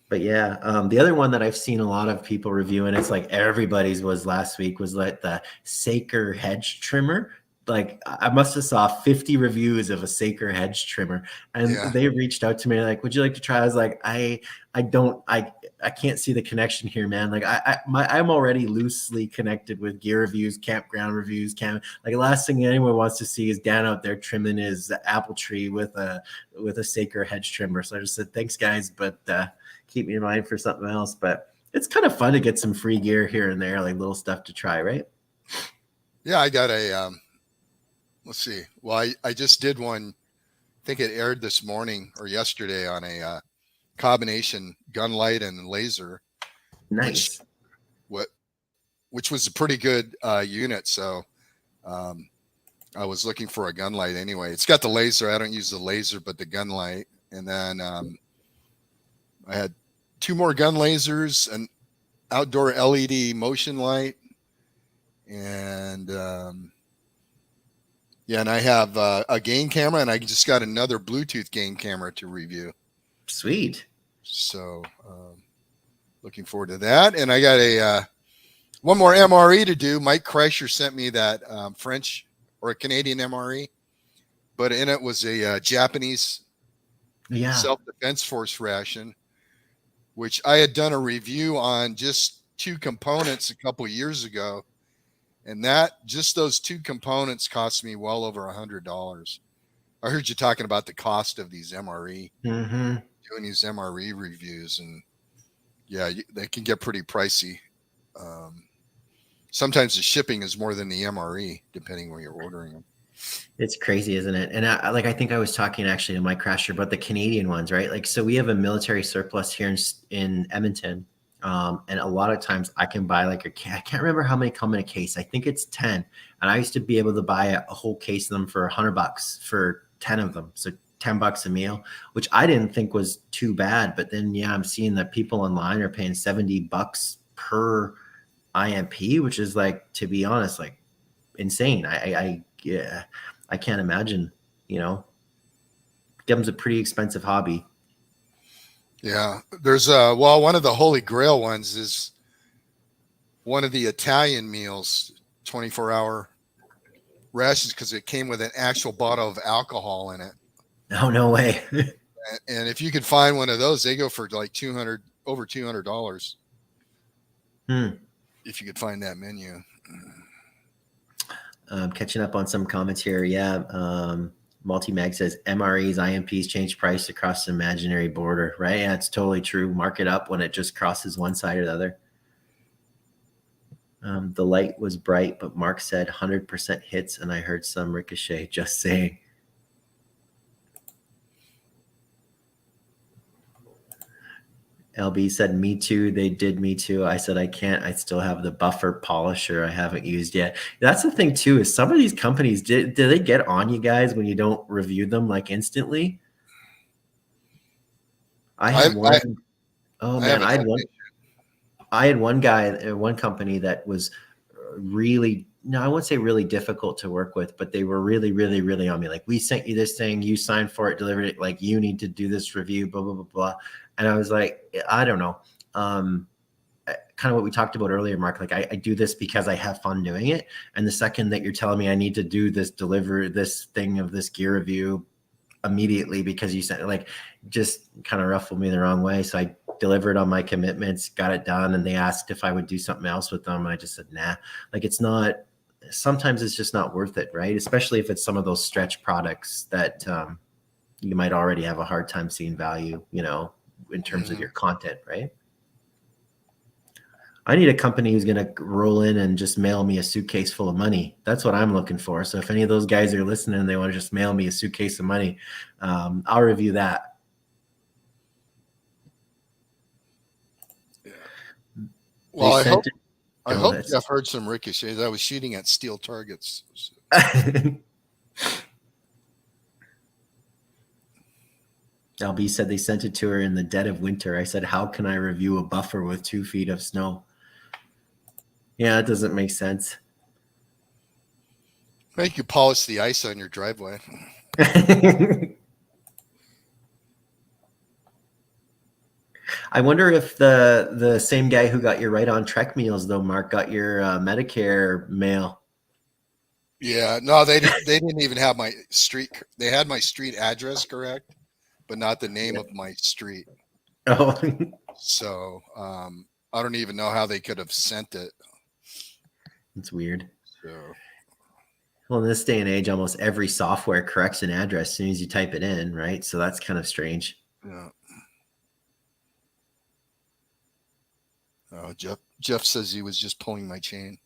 But yeah, the other one that I've seen a lot of people reviewing, it's like everybody's was last week, was like the Saker hedge trimmer. Like I must have saw 50 reviews of a Saker hedge trimmer, and Yeah. they reached out to me like, "Would you like to try?" I was like, I can't see the connection here, man. Like I'm already loosely connected with gear reviews, campground reviews, like the last thing anyone wants to see is Dan out there trimming his apple tree with a Saker hedge trimmer. So I just said, "Thanks, guys," but keep me in mind for something else. But it's kind of fun to get some free gear here and there, like little stuff to try, right? Yeah, I got a let's see. Well, I just did one. I think it aired this morning or yesterday on a combination gun light and laser, which Nice. what which was a pretty good unit. So um, I was looking for a gun light anyway. It's got the laser. I don't use the laser, but the gun light. And then I had two more gun lasers, an outdoor LED motion light, and yeah, and I have a game camera, and I just got another Bluetooth game camera to review. Sweet. So looking forward to that. And I got a one more MRE to do. Mike Kreischer sent me that French or a Canadian MRE, but in it was a Japanese Yeah. self-defense force ration, which I had done a review on just two components a couple years ago. And that just those two components cost me well over $100. I heard you talking about the cost of these MRE, Mm-hmm. doing these MRE reviews, and yeah, they can get pretty pricey. Sometimes the shipping is more than the MRE, depending where you're ordering them. It's crazy, isn't it? And I think I was talking actually to Mike Crasher about the Canadian ones, right? Like, so we have a military surplus here in Edmonton. And a lot of times I can buy like I can't remember how many come in a case. I think it's 10. And I used to be able to buy a whole case of them for $100 for 10 of them. So $10 a meal, which I didn't think was too bad. But then, yeah, I'm seeing that people online are paying $70 per IMP, which is like, to be honest, like insane. Yeah, I can't imagine, you know, becomes a pretty expensive hobby. Yeah, there's well, one of the holy grail ones is one of the Italian meals, 24-hour rations, because it came with an actual bottle of alcohol in it. Oh, no way. And if you could find one of those, they go for like over $200. If you could find that menu. Catching up on some comments here. Yeah. Multi-Mag says MREs, IMPs change price across the imaginary border, right? Yeah, it's totally true. Mark it up when it just crosses one side or the other. The light was bright, but Mark said 100% hits, and I heard some ricochet. Just saying. LB said, "Me too. They did me too." I said, "I can't. I still have the buffer polisher I haven't used yet." That's the thing too, is some of these companies, do they get on you guys when you don't review them like instantly? I I had one. Oh I man, haven't had I had one guy, one company that was really, no, I wouldn't say really difficult to work with, but they were really, really, really on me. Like, we sent you this thing, you signed for it, delivered it. Like, you need to do this review, blah, blah, blah, blah. And I was like, I don't know. Kind of what we talked about earlier, Mark. Like, I do this because I have fun doing it. And the second that you're telling me I need to do this, deliver this thing of this gear review immediately because you said, like, just kind of ruffled me the wrong way. So I delivered on my commitments, got it done, and they asked if I would do something else with them. And I just said, nah. Like, it's not, sometimes it's just not worth it, right? Especially if it's some of those stretch products that you might already have a hard time seeing value, you know, in terms of your content, right? I need a company who's going to roll in and just mail me a suitcase full of money. That's what I'm looking for. So if any of those guys are listening and they want to just mail me a suitcase of money, I'll review that. Yeah. Well, I hope ahead. Jeff heard some ricochets. I was shooting at steel targets. So. LB said they sent it to her in the dead of winter. I said, how can I review a buffer with 2 feet of snow? Yeah, it doesn't make sense. Make you polish the ice on your driveway. I wonder if the same guy who got your right on Trek meals though, Mark, got your Medicare mail. Yeah, no, they didn't even have my street. They had my street address correct, but not the name Yeah. of my street. Oh, So I don't even know how they could have sent it. it's weird. So Well, in this day and age, almost every software corrects an address as soon as you type it in, right? So that's kind of strange. yeah. Jeff says he was just pulling my chain.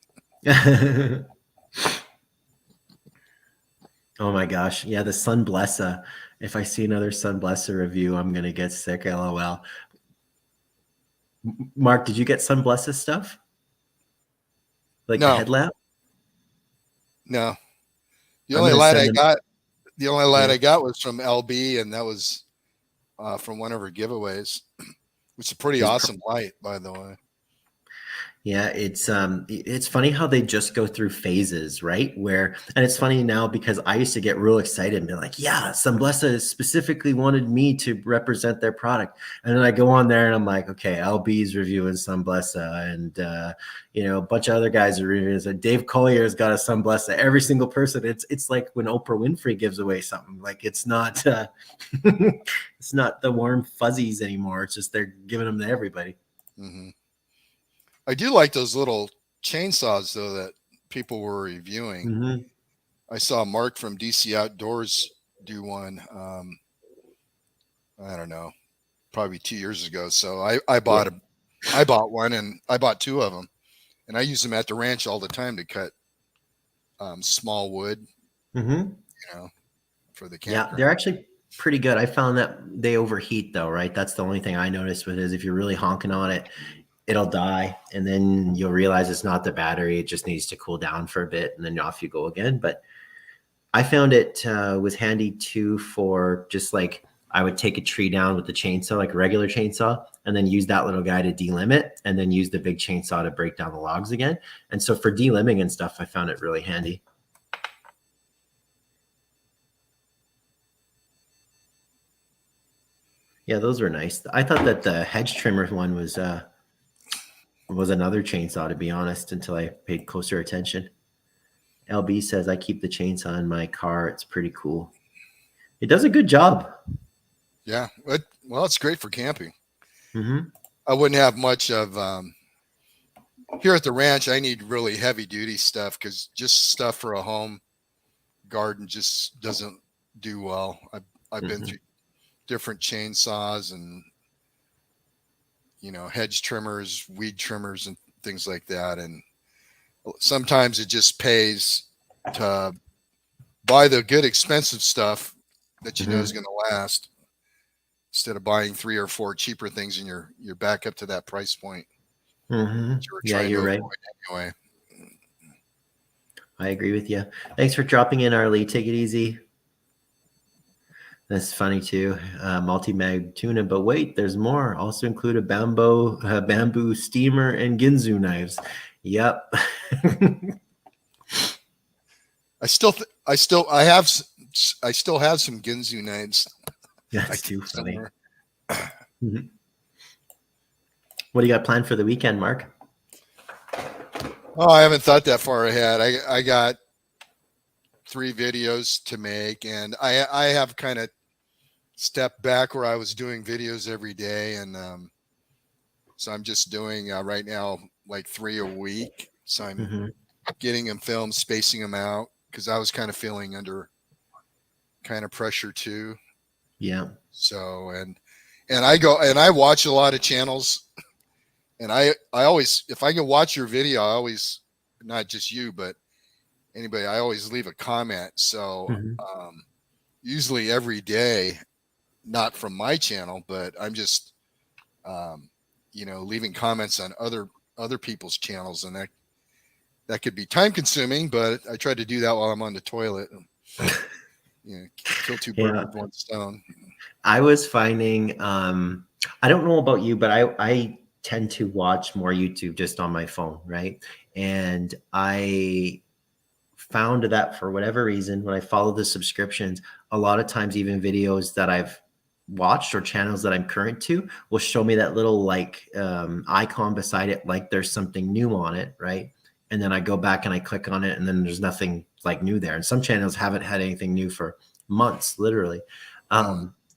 Oh my gosh. Yeah, the Sun Blessa. If I see another Sun Blessa review, I'm gonna get sick. LOL. Mark, did you get Sun Blessa stuff? Like the No, headlamp? no. The I'm only gonna light send I them. got, the only light Yeah. I got was from LB, and that was from one of her giveaways, which is a pretty She's awesome light, by the way. Yeah, it's funny how they just go through phases, right? Where and it's funny now because I used to get real excited and be like, yeah, Sunblessa specifically wanted me to represent their product. And then I go on there and I'm like, okay, LB's reviewing Sunblessa and a bunch of other guys are reviewing it. Dave Collier's got a Sunblessa. Every single person, it's like when Oprah Winfrey gives away something. Like it's not it's not the warm fuzzies anymore. It's just they're giving them to everybody. Mm-hmm. I do like those little chainsaws though that people were reviewing. Mm-hmm. I saw Mark from DC Outdoors do one. I don't know, probably 2 years ago. So I Yeah. bought one, and I bought two of them, and I use them at the ranch all the time to cut small wood, Mm-hmm. for the Yeah, campground. they're actually pretty good. I found that they overheat though, right? That's the only thing I noticed with it is if you're really honking on it, it'll die. And then you'll realize it's not the battery. It just needs to cool down for a bit and then off you go again. But I found it was handy too for just like I would take a tree down with the chainsaw, like a regular chainsaw, and then use that little guy to delimit and then use the big chainsaw to break down the logs again. And so for delimbing and stuff, I found it really handy. Yeah, those were nice. I thought that the hedge trimmer one was another chainsaw, to be honest, until I paid closer attention. LB says I keep the chainsaw in my car. It's pretty cool. It does a good job. Yeah, well, it's great for camping. Mm-hmm. I wouldn't have much of here at the ranch. I need really heavy duty stuff because just stuff for a home garden just doesn't do well. I've been Mm-hmm. through different chainsaws and hedge trimmers, weed trimmers, and things like that. And sometimes it just pays to buy the good expensive stuff that you know is Mm-hmm. going to last instead of buying 3 or 4 cheaper things and you're back up to that price point Mm-hmm. that you were Yeah, trying to you're right. avoid anyway. I agree with you. Thanks for dropping in, Arlie. Take it easy. That's funny too. Multi-mag tuna, but wait, there's more. Also include a bamboo steamer and Ginzu knives. Yep. I still have some Ginzu knives. That's too funny. Somewhere. Mhm. What do you got planned for the weekend, Mark? Oh, I haven't thought that far ahead. I got 3 videos to make, and I have kind of stepped back where I was doing videos every day, and so I'm just doing right now like 3 a week. So I'm Mm-hmm. getting them filmed, spacing them out because I was kind of feeling under kind of pressure too. Yeah. So and I go and I watch a lot of channels, and I always, if I can watch your video, I always, not just you but anybody, I always leave a comment. So Mm-hmm. usually every day, not from my channel, but I'm just leaving comments on other people's channels, and that could be time consuming, but I try to do that while I'm on the toilet. Kill 2 birds Yeah. with 1 stone. I was finding I don't know about you, but I tend to watch more YouTube just on my phone, right? And I found that for whatever reason, when I follow the subscriptions, a lot of times even videos that I've watched or channels that I'm current to will show me that little like icon beside it, like there's something new on it, right? And then I go back and I click on it, and then there's nothing like new there. And some channels haven't had anything new for months, literally.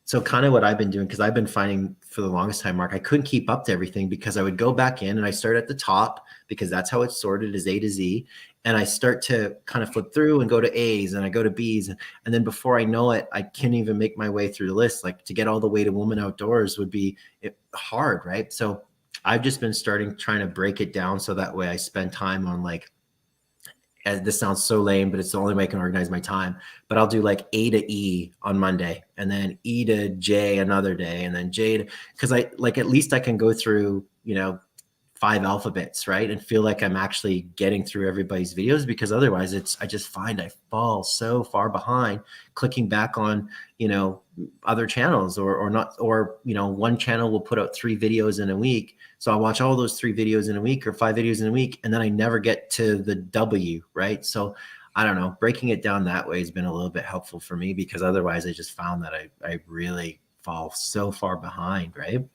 So kind of what I've been doing, because I've been finding for the longest time, Mark, I couldn't keep up to everything because I would go back in and I start at the top because that's how it's sorted, is A to Z. And I start to kind of flip through and go to A's and I go to B's. And then before I know it, I can't even make my way through the list. Like to get all the way to Woman Outdoors would be hard, right? So I've just been trying to break it down so that way I spend time on like, and this sounds so lame, but it's the only way I can organize my time. But I'll do like A to E on Monday, and then E to J another day, and then J to, because I like at least I can go through, 5 alphabets, right? And feel like I'm actually getting through everybody's videos, because otherwise I just find I fall so far behind clicking back on, other channels or not, or, one channel will put out 3 videos in a week. So I'll watch all those 3 videos in a week or 5 videos in a week. And then I never get to the W, right? So I don't know, breaking it down that way has been a little bit helpful for me, because otherwise I just found that I really fall so far behind, right?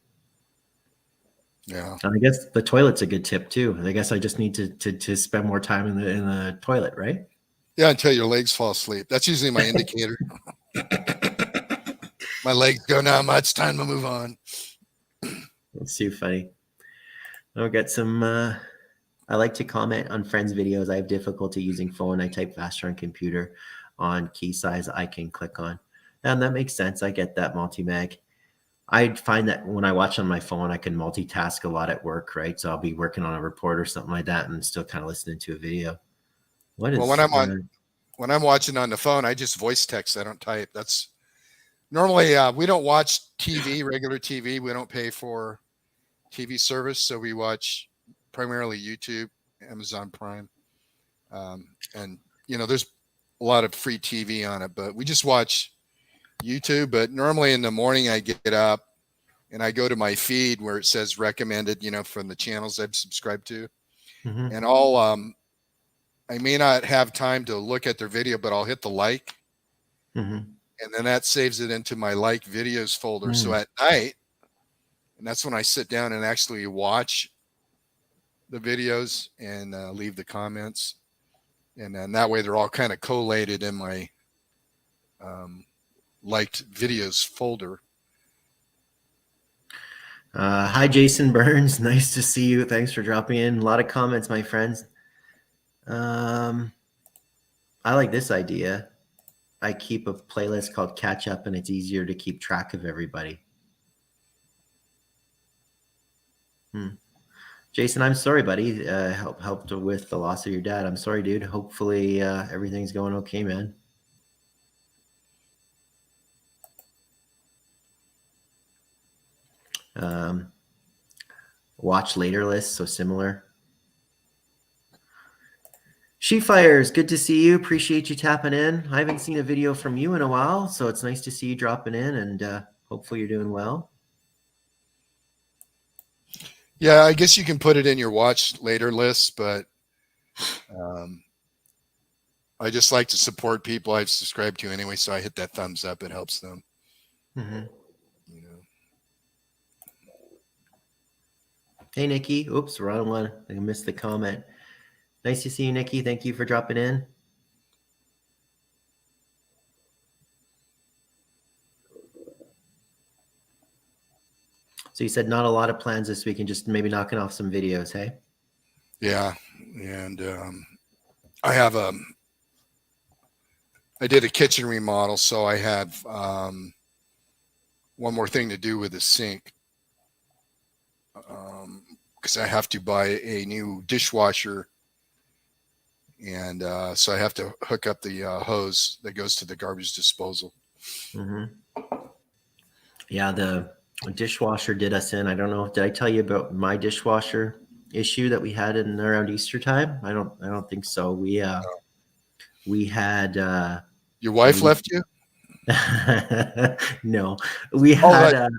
Yeah. And I guess the toilet's a good tip too. I guess I just need to spend more time in the toilet, right? Yeah, until your legs fall asleep. That's usually my indicator. My legs go, now it's time to move on. That's too funny. I'll get some. I like to comment on friends' videos. I have difficulty using phone. I type faster on computer. On key size, I can click on. And that makes sense. I get that, multi-mag. I find that when I watch on my phone, I can multitask a lot at work, right? So I'll be working on a report or something like that and still kind of listening to a video. What Well, is when I'm watching on the phone, I just voice text. I don't type. That's normally we don't watch TV, regular TV. We don't pay for TV service, so we watch primarily YouTube, Amazon Prime, and there's a lot of free TV on it, but we just watch YouTube. But normally in the morning, I get up and I go to my feed where it says recommended, from the channels I've subscribed to, Mhm. and I may not have time to look at their video, but I'll hit the like, Mhm. and then that saves it into my like videos folder. So Mm. at night, and that's when I sit down and actually watch the videos and leave the comments, and then that way they're all kind of collated in my liked videos folder. Hi, Jason Burns. Nice to see you. Thanks for dropping in. A lot of comments, my friends. I like this idea. I keep a playlist called Catch Up, and it's easier to keep track of everybody. Jason, I'm sorry, buddy. Helped with the loss of your dad. I'm sorry, dude. Hopefully everything's going okay, man. Watch later list, so similar. She Fires, good to see you. Appreciate you tapping in. I haven't seen a video from you in a while, so it's nice to see you dropping in, and hopefully you're doing well. Yeah, I guess you can put it in your watch later list, but I just like to support people I've subscribed to anyway, so I hit that thumbs up. It helps them. Mm-hmm. You know. Hey, Nikki. Oops, wrong one. I missed the comment. Nice to see you, Nikki. Thank you for dropping in. So you said not a lot of plans this week and just maybe knocking off some videos, hey? Yeah, and I did a kitchen remodel, so I have one more thing to do with the sink, because I have to buy a new dishwasher, and so I have to hook up the hose that goes to the garbage disposal. Mm-hmm. Yeah, the dishwasher did us in. I don't know. Did I tell you about my dishwasher issue that we had in around Easter time? I don't think so. We had Your wife left you? no, we Oh, had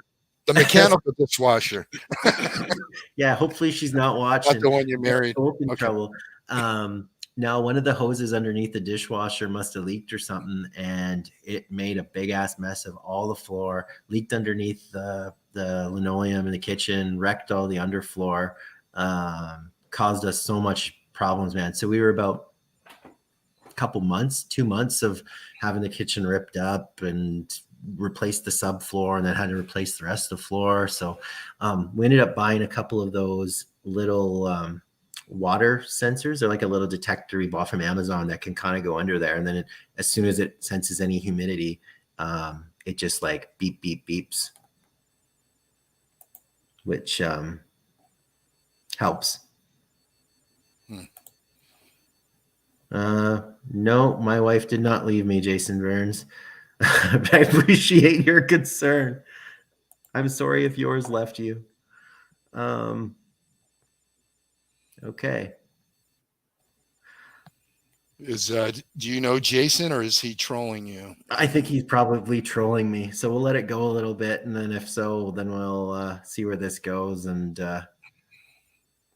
the mechanical dishwasher. yeah, hopefully she's not Not watching. the one you married. Both in Okay. trouble. Now, one of the hoses underneath the dishwasher must have leaked or something, and it made a big ass mess of all the floor. Leaked underneath the linoleum in the kitchen, wrecked all the underfloor, caused us so much problems, man. So we were about a couple months, 2 months of having the kitchen ripped up and replaced the subfloor, and then had to replace the rest of the floor. So we ended up buying a couple of those little water sensors. They're like a little detector we bought from Amazon that can kind of go under there, and then as soon as it senses any humidity, it just like beep beep beeps, which helps. Hmm. No, my wife did not leave me, Jason Burns. I appreciate your concern. I'm sorry if yours left you. Okay. Do you know Jason, or is he trolling you? I think he's probably trolling me. So we'll let it go a little bit. And then if so, then we'll see where this goes. And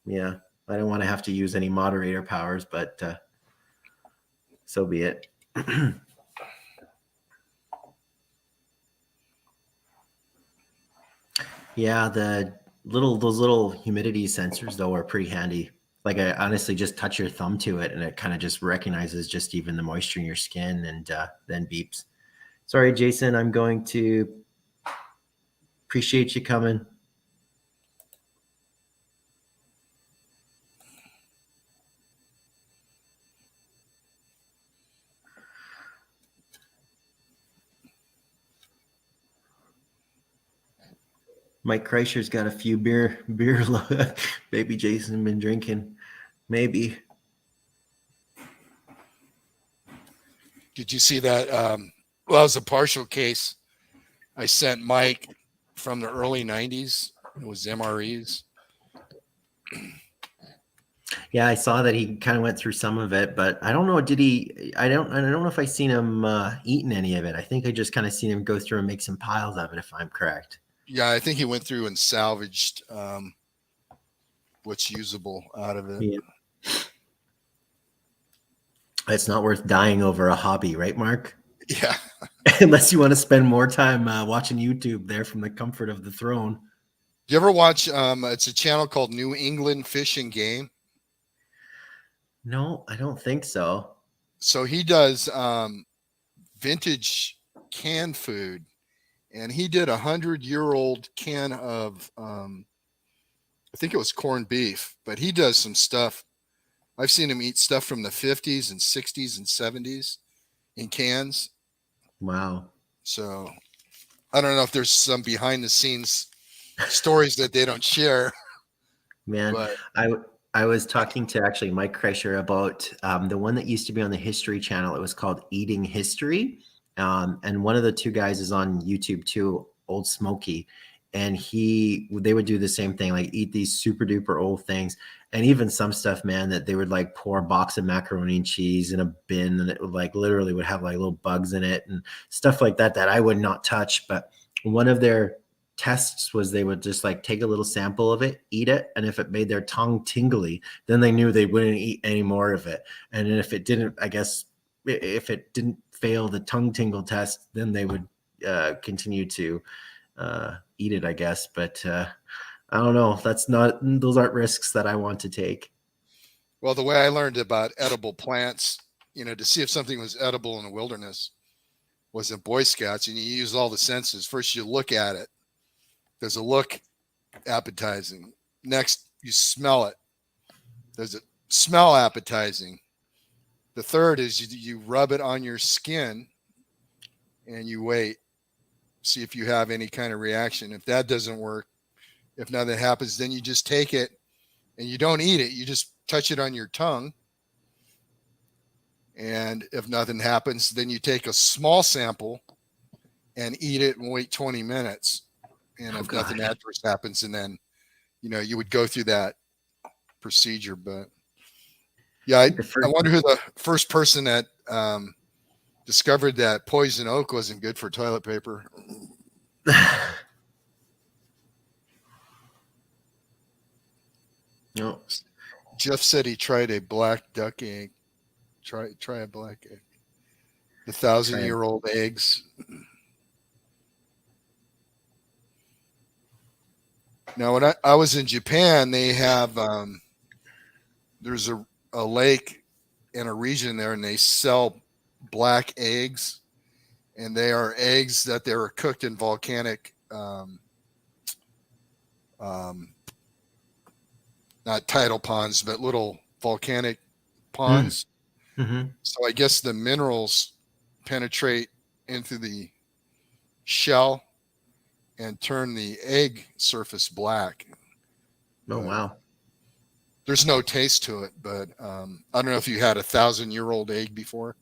yeah, I don't want to have to use any moderator powers, but so be it. Yeah, those little humidity sensors though are pretty handy. Like I honestly just touch your thumb to it and it kind of just recognizes just even the moisture in your skin and then beeps. Sorry, Jason, I'm going to appreciate you coming. Mike Kreischer's got a few beer. Baby Jason been drinking. Maybe. Did you see that? Well, it was a partial case. I sent Mike from the early 90s. It was MREs. Yeah, I saw that he kind of went through some of it, but I don't know. Did he? I don't know if I seen him eating any of it. I think I just kind of seen him go through and make some piles of it, if I'm correct. Yeah, I think he went through and salvaged what's usable out of it. Yeah. It's not worth dying over a hobby, right, Mark? Yeah. Unless you want to spend more time watching YouTube there from the comfort of the throne. Do you ever watch? It's a channel called New England Fish and Game. No, I don't think so. So he does vintage canned food, and he did 100-year-old can of I think it was corned beef, but he does some stuff. I've seen him eat stuff from the 50s and 60s and 70s in cans. Wow. So I don't know if there's some behind the scenes stories that they don't share. Man, But I was talking to actually Mike Kreischer about the one that used to be on the History Channel. It was called Eating History, and one of the two guys is on YouTube too, Old Smoky, and they would do the same thing, like eat these super duper old things, and even some stuff, man, that they would like pour a box of macaroni and cheese in a bin, and it would like literally would have like little bugs in it and stuff like that that I would not touch. But one of their tests was they would just like take a little sample of it, eat it, and if it made their tongue tingly, then they knew they wouldn't eat any more of it. And if it didn't, I guess if it didn't fail the tongue tingle test, then they would continue to eat it, I guess. But I don't know. Those aren't risks that I want to take. well, the way I learned about edible plants, to see if something was edible in the wilderness was in Boy Scouts, and you use all the senses. First, you look at it. Does it look appetizing? Next, you smell it. Does it smell appetizing? The third is you rub it on your skin and you wait, see if you have any kind of reaction. If that doesn't work, if nothing happens, then you just take it and you don't eat it. You just touch it on your tongue. And if nothing happens, then you take a small sample and eat it and wait 20 minutes. And if nothing adverse happens, and then, you would go through that procedure. But yeah, I wonder who the first person that discovered that poison oak wasn't good for toilet paper. No. Jeff said he tried a black duck egg. Try a black egg. The Try it. 1,000-year-old eggs. Now, when I was in Japan, they have there's a lake in a region there, and they sell black eggs, and they are eggs that they were cooked in volcanic, um, not tidal ponds, but little volcanic Mm. ponds. Hmm. So I guess the minerals penetrate into the shell and turn the egg surface black. Oh, But wow. there's no taste to it. But I don't know if you had 1,000-year-old egg before.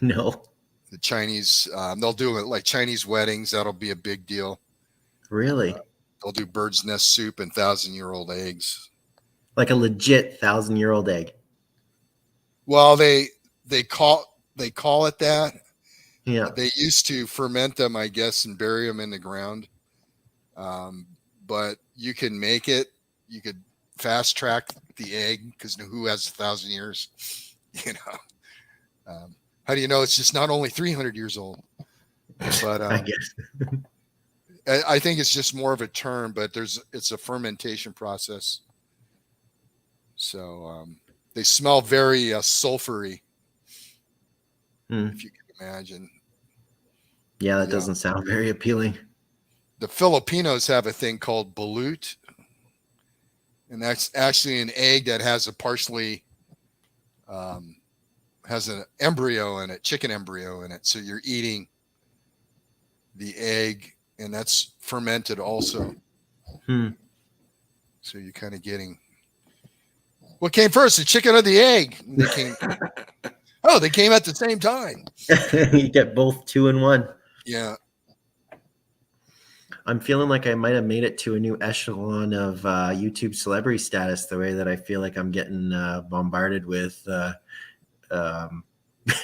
No, The Chinese, they'll do it like Chinese weddings. That'll be a big deal. really? They'll do bird's nest soup and 1,000-year-old eggs. Like a legit 1,000-year-old egg? Well, they call it that. Yeah. They used to ferment them, I guess, and bury them in the ground. Um, but you can make it. You could fast track the egg because who has 1,000 years? You know, how do you know it's just not only 300 years old? But I guess. I think it's just more of a term. But it's a fermentation process. So they smell very sulfury, Mm. if you can imagine. Yeah, that The doesn't sound very appealing. the Filipinos have a thing called balut, and that's actually an egg that has a partially has an embryo in it, chicken embryo in it. So you're eating the egg, and that's fermented also. Hmm. So you're kind of getting what came first, the chicken or the egg? And they came. Oh, they came at the same time. You get both 2 in 1. Yeah. I'm feeling like I might have made it to a new echelon of YouTube celebrity status, the way that I feel like I'm getting bombarded with um,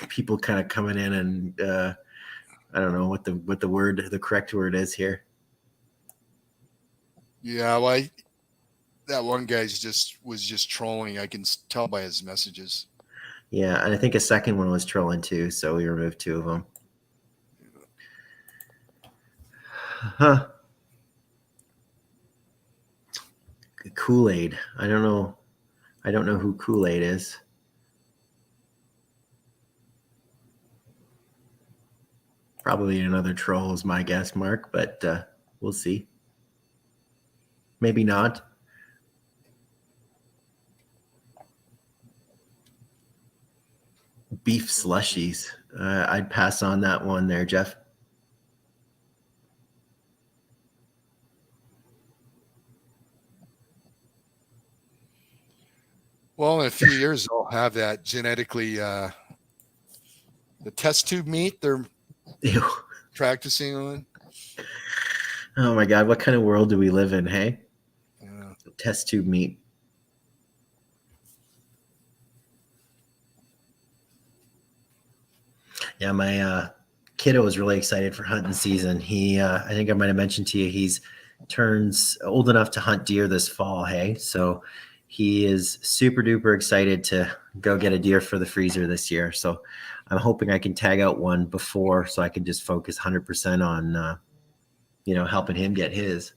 people kind of coming in and I don't know what the correct word is here. Yeah. Well, that one guy's was just trolling. I can tell by his messages. Yeah, and I think a second one was trolling too, so we removed 2 of them. Huh. Kool-Aid. I don't know. I don't know who Kool-Aid is. Probably another troll is my guess, Mark, but we'll see. Maybe not. Beef slushies. I'd pass on that one there, Jeff. Well, in a few years, they'll have that genetically, the test tube meat they're Ew. practicing on. Oh my God, what kind of world do we live in, hey? Yeah. Test tube meat. Yeah, my kiddo is really excited for hunting season. I think I might have mentioned to you, he's turns old enough to hunt deer this fall, hey? So he is super duper excited to go get a deer for the freezer this year. So I'm hoping I can tag out one before so I can just focus 100% on, helping him get his.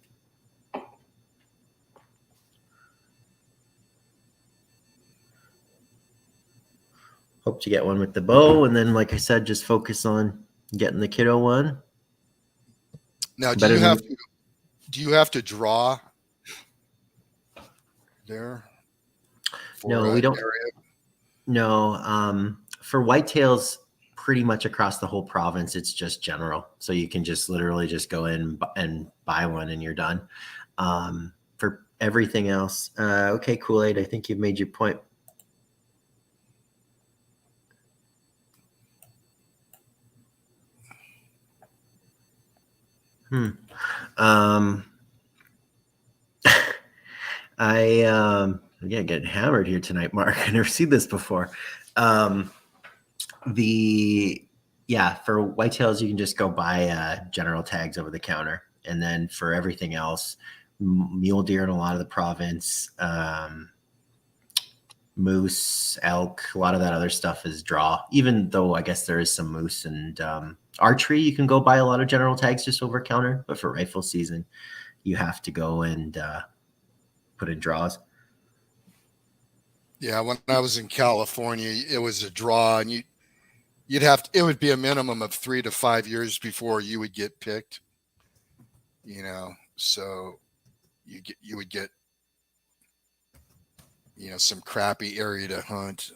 Hope to get one with the bow, and then, like I said, just focus on getting the kiddo one. Now, Better than do you have to draw there for no, we don't. area? No, for whitetails, pretty much across the whole province, it's just general. So you can just literally just go in and buy one, and you're done. For everything else, okay, Kool-Aid, I think you've made your point. Um, I'm getting hammered here tonight, Mark. I never seen this before. For whitetails, you can just go buy general tags over the counter, and then for everything else, mule deer in a lot of the province, moose, elk, a lot of that other stuff is draw, even though I guess there is some moose. And archery, you can go buy a lot of general tags just over counter, but for rifle season, you have to go and put in draws. Yeah, when I was in California, it was a draw, and you'd have to, it would be a minimum of 3 to 5 years before you would get picked. So you would get some crappy area to hunt.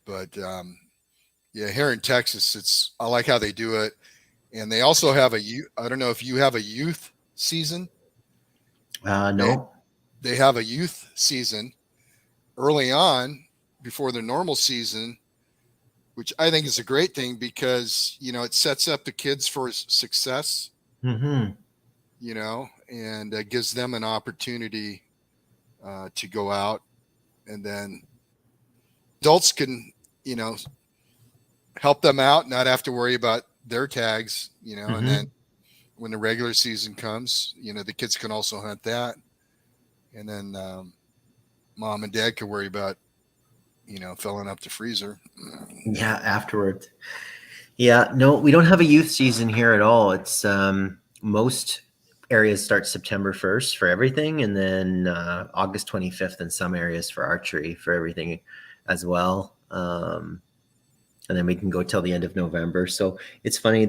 But yeah, here in Texas, I like how they do it, and they also have I don't know if you have a youth season. No. They have a youth season early on before the normal season, which I think is a great thing because it sets up the kids for success. Mm-hmm. And gives them an opportunity to go out, and then adults can help them out, not have to worry about their tags, Mm-hmm. And then when the regular season comes, the kids can also hunt that, and then mom and dad can worry about filling up the freezer. Yeah, afterwards. Yeah, no, we don't have a youth season here at all. It's most areas start September 1st for everything, and then August 25th in some areas for archery for everything as well. And then we can go till the end of November. So it's funny,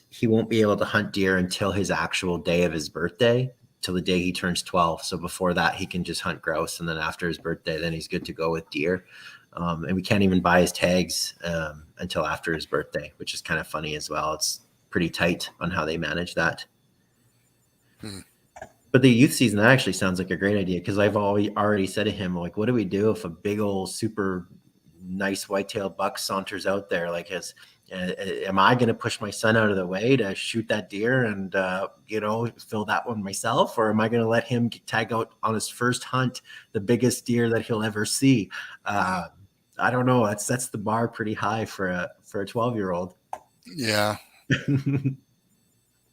he won't be able to hunt deer until his actual day of his birthday, till the day he turns 12. So before that, he can just hunt grouse, and then after his birthday, then he's good to go with deer. And we can't even buy his tags until after his birthday, which is kind of funny as well. It's pretty tight on how they manage that. But the youth season, that actually sounds like a great idea, because I've already said to him, like, what do we do if a big old super nice whitetail buck saunters out there? Like, am I going to push my son out of the way to shoot that deer and fill that one myself, or am I going to let him tag out on his first hunt the biggest deer that he'll ever see? I don't know. That sets the bar pretty high for a 12-year-old. Yeah.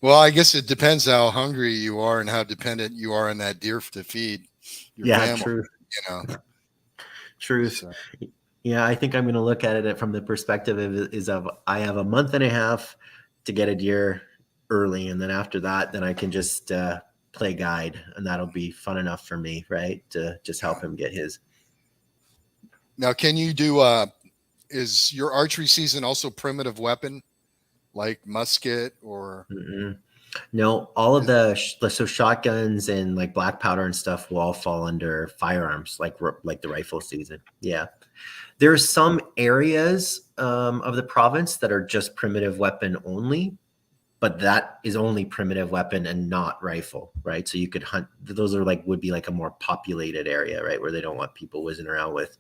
Well, I guess it depends how hungry you are and how dependent you are on that deer to feed your family. Truth. Truth. So. Yeah, I think I'm going to look at it from the perspective of I have a month and a half to get a deer early, and then after that, then I can just play guide, and that'll be fun enough for me, right? To just help him get his. Now, can you do? Is your archery season also primitive weapon, like musket or? Mm-mm. No, all of so shotguns and like black powder and stuff will all fall under firearms, like the rifle season. Yeah. There's some areas of the province that are just primitive weapon only, but that is only primitive weapon and not rifle, right? So you could hunt. Those would be like a more populated area, right, where they don't want people whizzing around with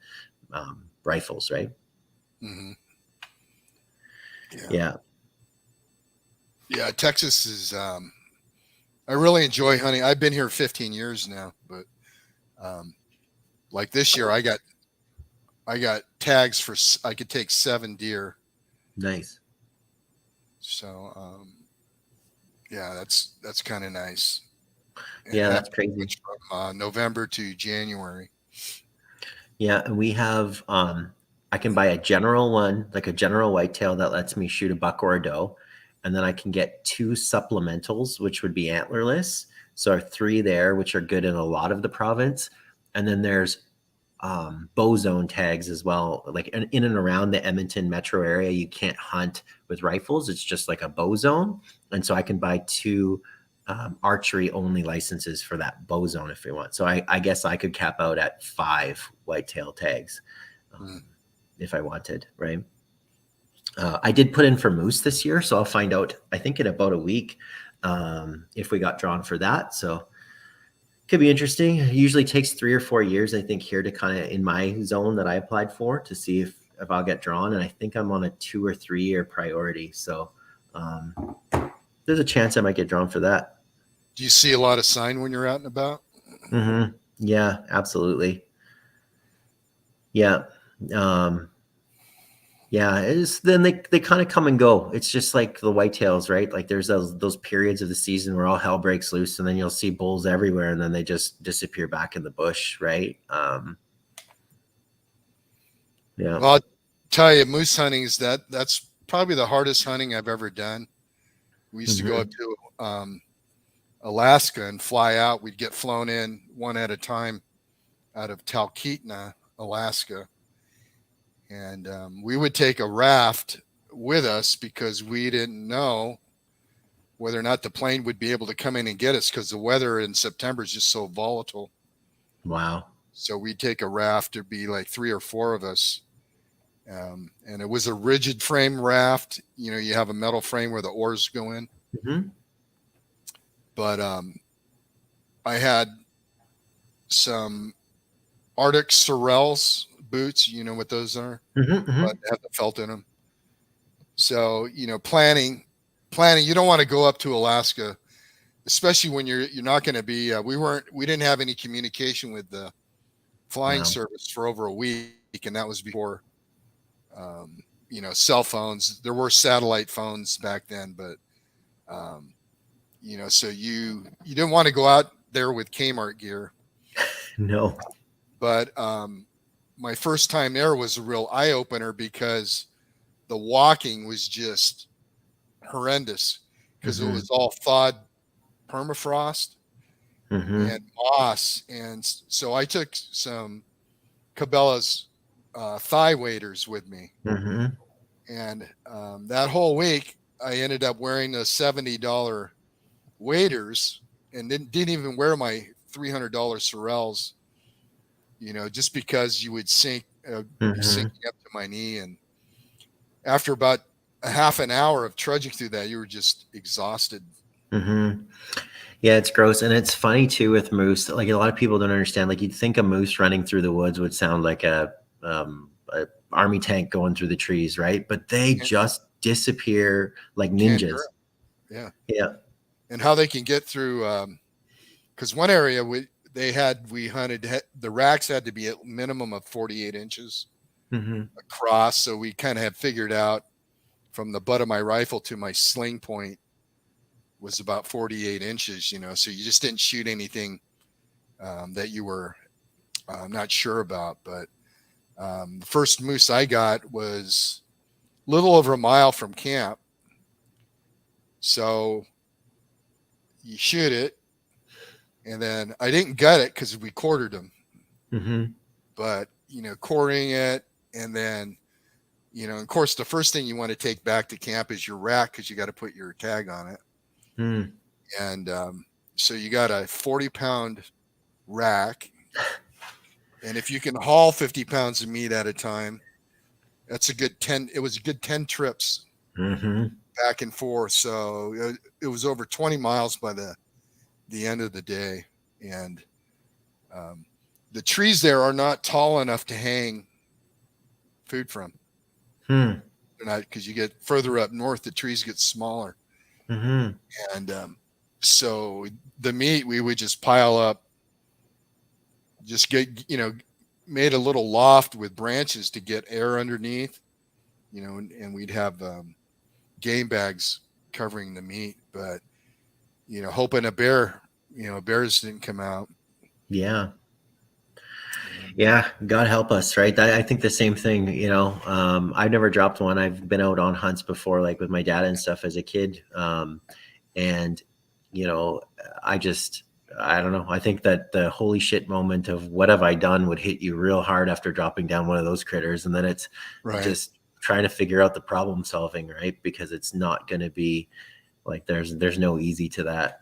rifles, right? Mm-hmm. Yeah. Yeah, Texas is. I really enjoy hunting. I've been here 15 years now, but like this year, I got tags for. I could take 7 deer. Nice. So, yeah, that's kind of nice. Yeah, that's crazy. From November to January. Yeah, and we have. I can buy a general one, like a general whitetail that lets me shoot a buck or a doe. And then I can get 2 supplementals, which would be antlerless. So 3 there, which are good in a lot of the province. And then there's bow zone tags as well. Like in and around the Edmonton metro area, you can't hunt with rifles. It's just like a bow zone. And so I can buy 2 archery only licenses for that bow zone if we want. So I guess I could cap out at 5 whitetail tags if I wanted, right? I did put in for moose this year, so I'll find out, I think, in about a week if we got drawn for that. So could be interesting. It usually takes 3 or 4 years, I think, here to kind of in my zone that I applied for to see if I'll get drawn. And I think I'm on a 2 or 3 year priority. So there's a chance I might get drawn for that. Do you see a lot of sign when you're out and about? Mm-hmm. Yeah, absolutely. Yeah. Yeah, then they kind of come and go. It's just like the whitetails, right? Like there's those periods of the season where all hell breaks loose, and then you'll see bulls everywhere, and then they just disappear back in the bush, right? Yeah. Well, I'll tell you, moose hunting that's probably the hardest hunting I've ever done. We used to go up to Alaska and fly out. We'd get flown in one at a time out of Talkeetna, Alaska, and we would take a raft with us because we didn't know whether or not the plane would be able to come in and get us because the weather in September is just so volatile. Wow. So we'd take a raft. There'd be like 3 or 4 of us. And it was a rigid frame raft. You know, you have a metal frame where the oars go in. Mm-hmm. But I had some Arctic Sorels boots. You know what those are? Mm-hmm. Mm-hmm. But they have the felt in them. So, you know, planning, you don't want to go up to Alaska, especially when you're not going to be, we didn't have any communication with the flying Wow. service for over a week. And that was before, you know, cell phones. There were satellite phones back then, but, you know, so you didn't want to go out there with Kmart gear. No. But my first time there was a real eye opener because the walking was just horrendous because it was all thawed permafrost and moss. And so I took some Cabela's thigh waders with me. Mm-hmm. And that whole week, I ended up wearing the $70 waders and didn't even wear my $300 Sorels, you know, just because you would sink, be sinking up to my knee. And after about a half an hour of trudging through that, you were just exhausted. Mm-hmm. Yeah, it's gross. And it's funny too with moose. Like a lot of people don't understand. Like you'd think a moose running through the woods would sound like a army tank going through the trees, right? But they just disappear like ninjas. Yeah. Yeah. And how they can get through, because one area we hunted, the racks had to be at minimum of 48 inches across. So we kind of had figured out from the butt of my rifle to my sling point was about 48 inches, you know, so you just didn't shoot anything that you were not sure about. But the first moose I got was a little over a mile from camp. So you shoot it, and then I didn't gut it because we quartered them. But, you know, quartering it, and then, you know, of course, the first thing you want to take back to camp is your rack because you got to put your tag on it. And so you got a 40-pound rack. And if you can haul 50 pounds of meat at a time, that's a good 10. It was a good 10 trips back and forth. So it was over 20 miles by the end of the day. And the trees there are not tall enough to hang food from. They're not, because you get further up north, the trees get smaller. And so the meat we would just pile up, just get, you know, made a little loft with branches to get air underneath, you know, and we'd have game bags covering the meat. But, you know, hoping bears didn't come out. Yeah. Yeah, God help us, right? I think the same thing, you know. I've never dropped one. I've been out on hunts before, like with my dad and stuff as a kid. And, you know, I don't know. I think that the holy shit moment of what have I done would hit you real hard after dropping down one of those critters. And then it's just trying to figure out the problem solving, right? Because it's not going to be like, there's no easy to that.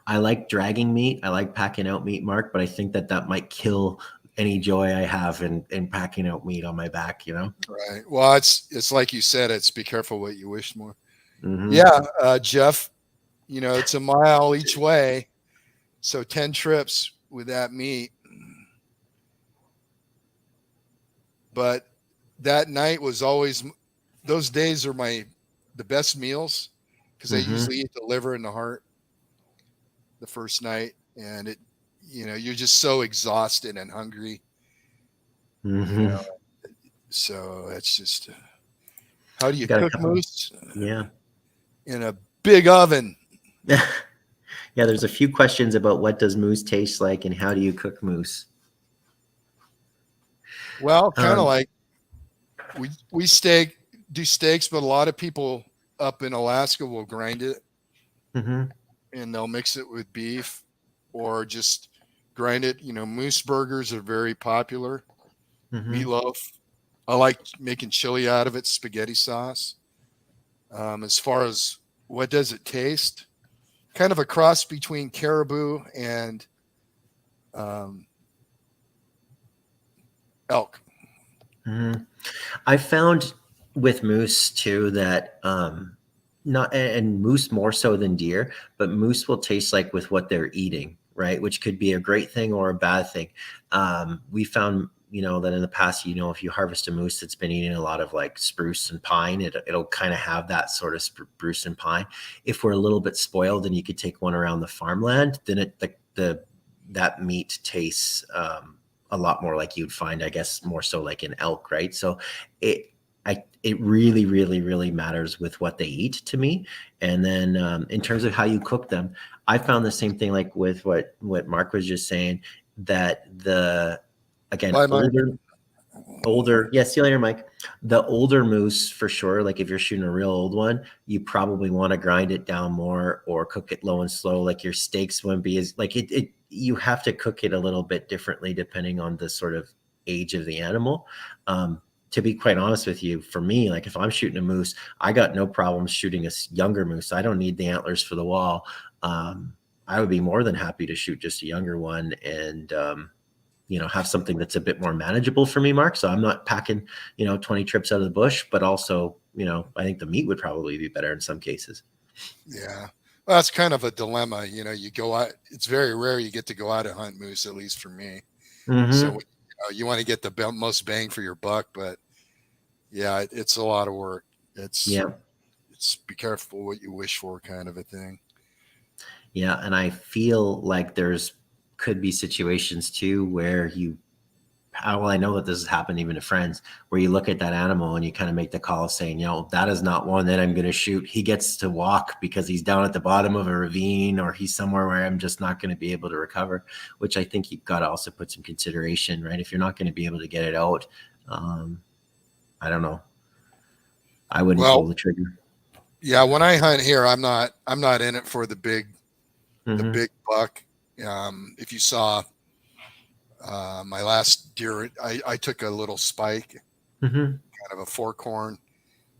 I like dragging meat. I like packing out meat, Mark, but I think that might kill any joy I have in packing out meat on my back, you know? Right. Well, it's like you said, it's be careful what you wish more. Yeah. Jeff, you know, it's a mile each way. So 10 trips with that meat. But that night was always, those days are the best meals because I usually eat the liver and the heart the first night. And it, you know, you're just so exhausted and hungry. You know? So it's just, how do you cook moose? Yeah. In a big oven. Yeah, there's a few questions about what does moose taste like and how do you cook moose? Well, kind of Um, like we do steaks, but a lot of people up in Alaska will grind it mhm, and they'll mix it with beef or just grind it. You know, moose burgers are very popular. mhm, Meatloaf. I like making chili out of it, spaghetti sauce. As far as what does it taste? Kind of a cross between caribou and um, elk. mhm. I found with moose too that not and moose more so than deer, but moose will taste like with what they're eating, right? Which could be a great thing or a bad thing. We found, that in the past, if you harvest a moose that's been eating a lot of like spruce and pine, it'll kind of have that sort of spruce and pine. If we're a little bit spoiled and you could take one around the farmland, then the that meat tastes a lot more like you'd find, I guess, more so like an elk, right? So it it really, really, really matters with what they eat to me. And then in terms of how you cook them, I found the same thing like with what Mark was just saying, that the again Bye, Mike. older, yeah, see you later, Mike. The older moose for sure, like if you're shooting a real old one, you probably want to grind it down more or cook it low and slow. Like your steaks wouldn't be as like it you have to cook it a little bit differently depending on the sort of age of the animal. To be quite honest with you, for me, like if I'm shooting a moose, I got no problems shooting a younger moose. I don't need the antlers for the wall. I would be more than happy to shoot just a younger one and have something that's a bit more manageable for me, Mark. So I'm not packing, 20 trips out of the bush, but also, I think the meat would probably be better in some cases. Yeah. Well, that's kind of a dilemma. You know, you go out, it's very rare you get to go out and hunt moose, at least for me. So Mm-hmm. you want to get the most bang for your buck, but yeah, it's a lot of work. It's, Yeah. it's be careful what you wish for kind of a thing. Yeah. And I feel like could be situations too where well, I know that this has happened even to friends where you look at that animal and you kind of make the call saying, that is not one that I'm going to shoot. He gets to walk because he's down at the bottom of a ravine or he's somewhere where I'm just not going to be able to recover, which I think you've got to also put some consideration, right? If you're not going to be able to get it out, um, I don't know. I wouldn't Well, pull the trigger. yeah, when I hunt here, I'm not in it for the Mm-hmm. big buck. If you saw my last deer, I took a little spike, Mm-hmm. kind of a fork horn,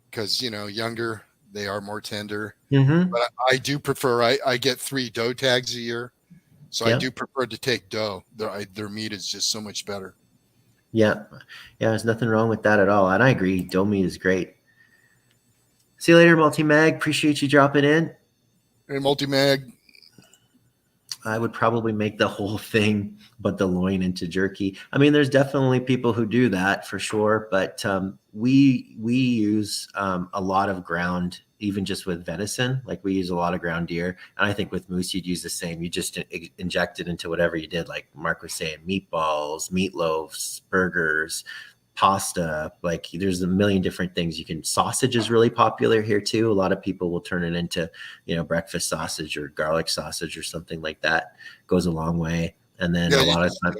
because younger, they are more tender. Mm-hmm. But I do prefer. I get 3 doe tags a year, so I Yeah. do prefer to take doe. Their meat is just so much better. Yeah. Yeah. There's nothing wrong with that at all. And I agree. Doe meat is great. See you later, Multi Mag. Appreciate you dropping in. And multi mag, I would probably make the whole thing, but the loin into jerky. I mean, there's definitely people who do that for sure, but we use a lot of ground, even just with venison. Like we use a lot of ground deer, and I think with moose you'd use the same. You just inject it into whatever you did, like Mark was saying, meatballs, meatloafs, burgers, pasta. Like there's a million different things you can. Sausage is really popular here too. A lot of people will turn it into breakfast sausage or garlic sausage or something like that. Goes a long way. And then yeah, a you lot of time.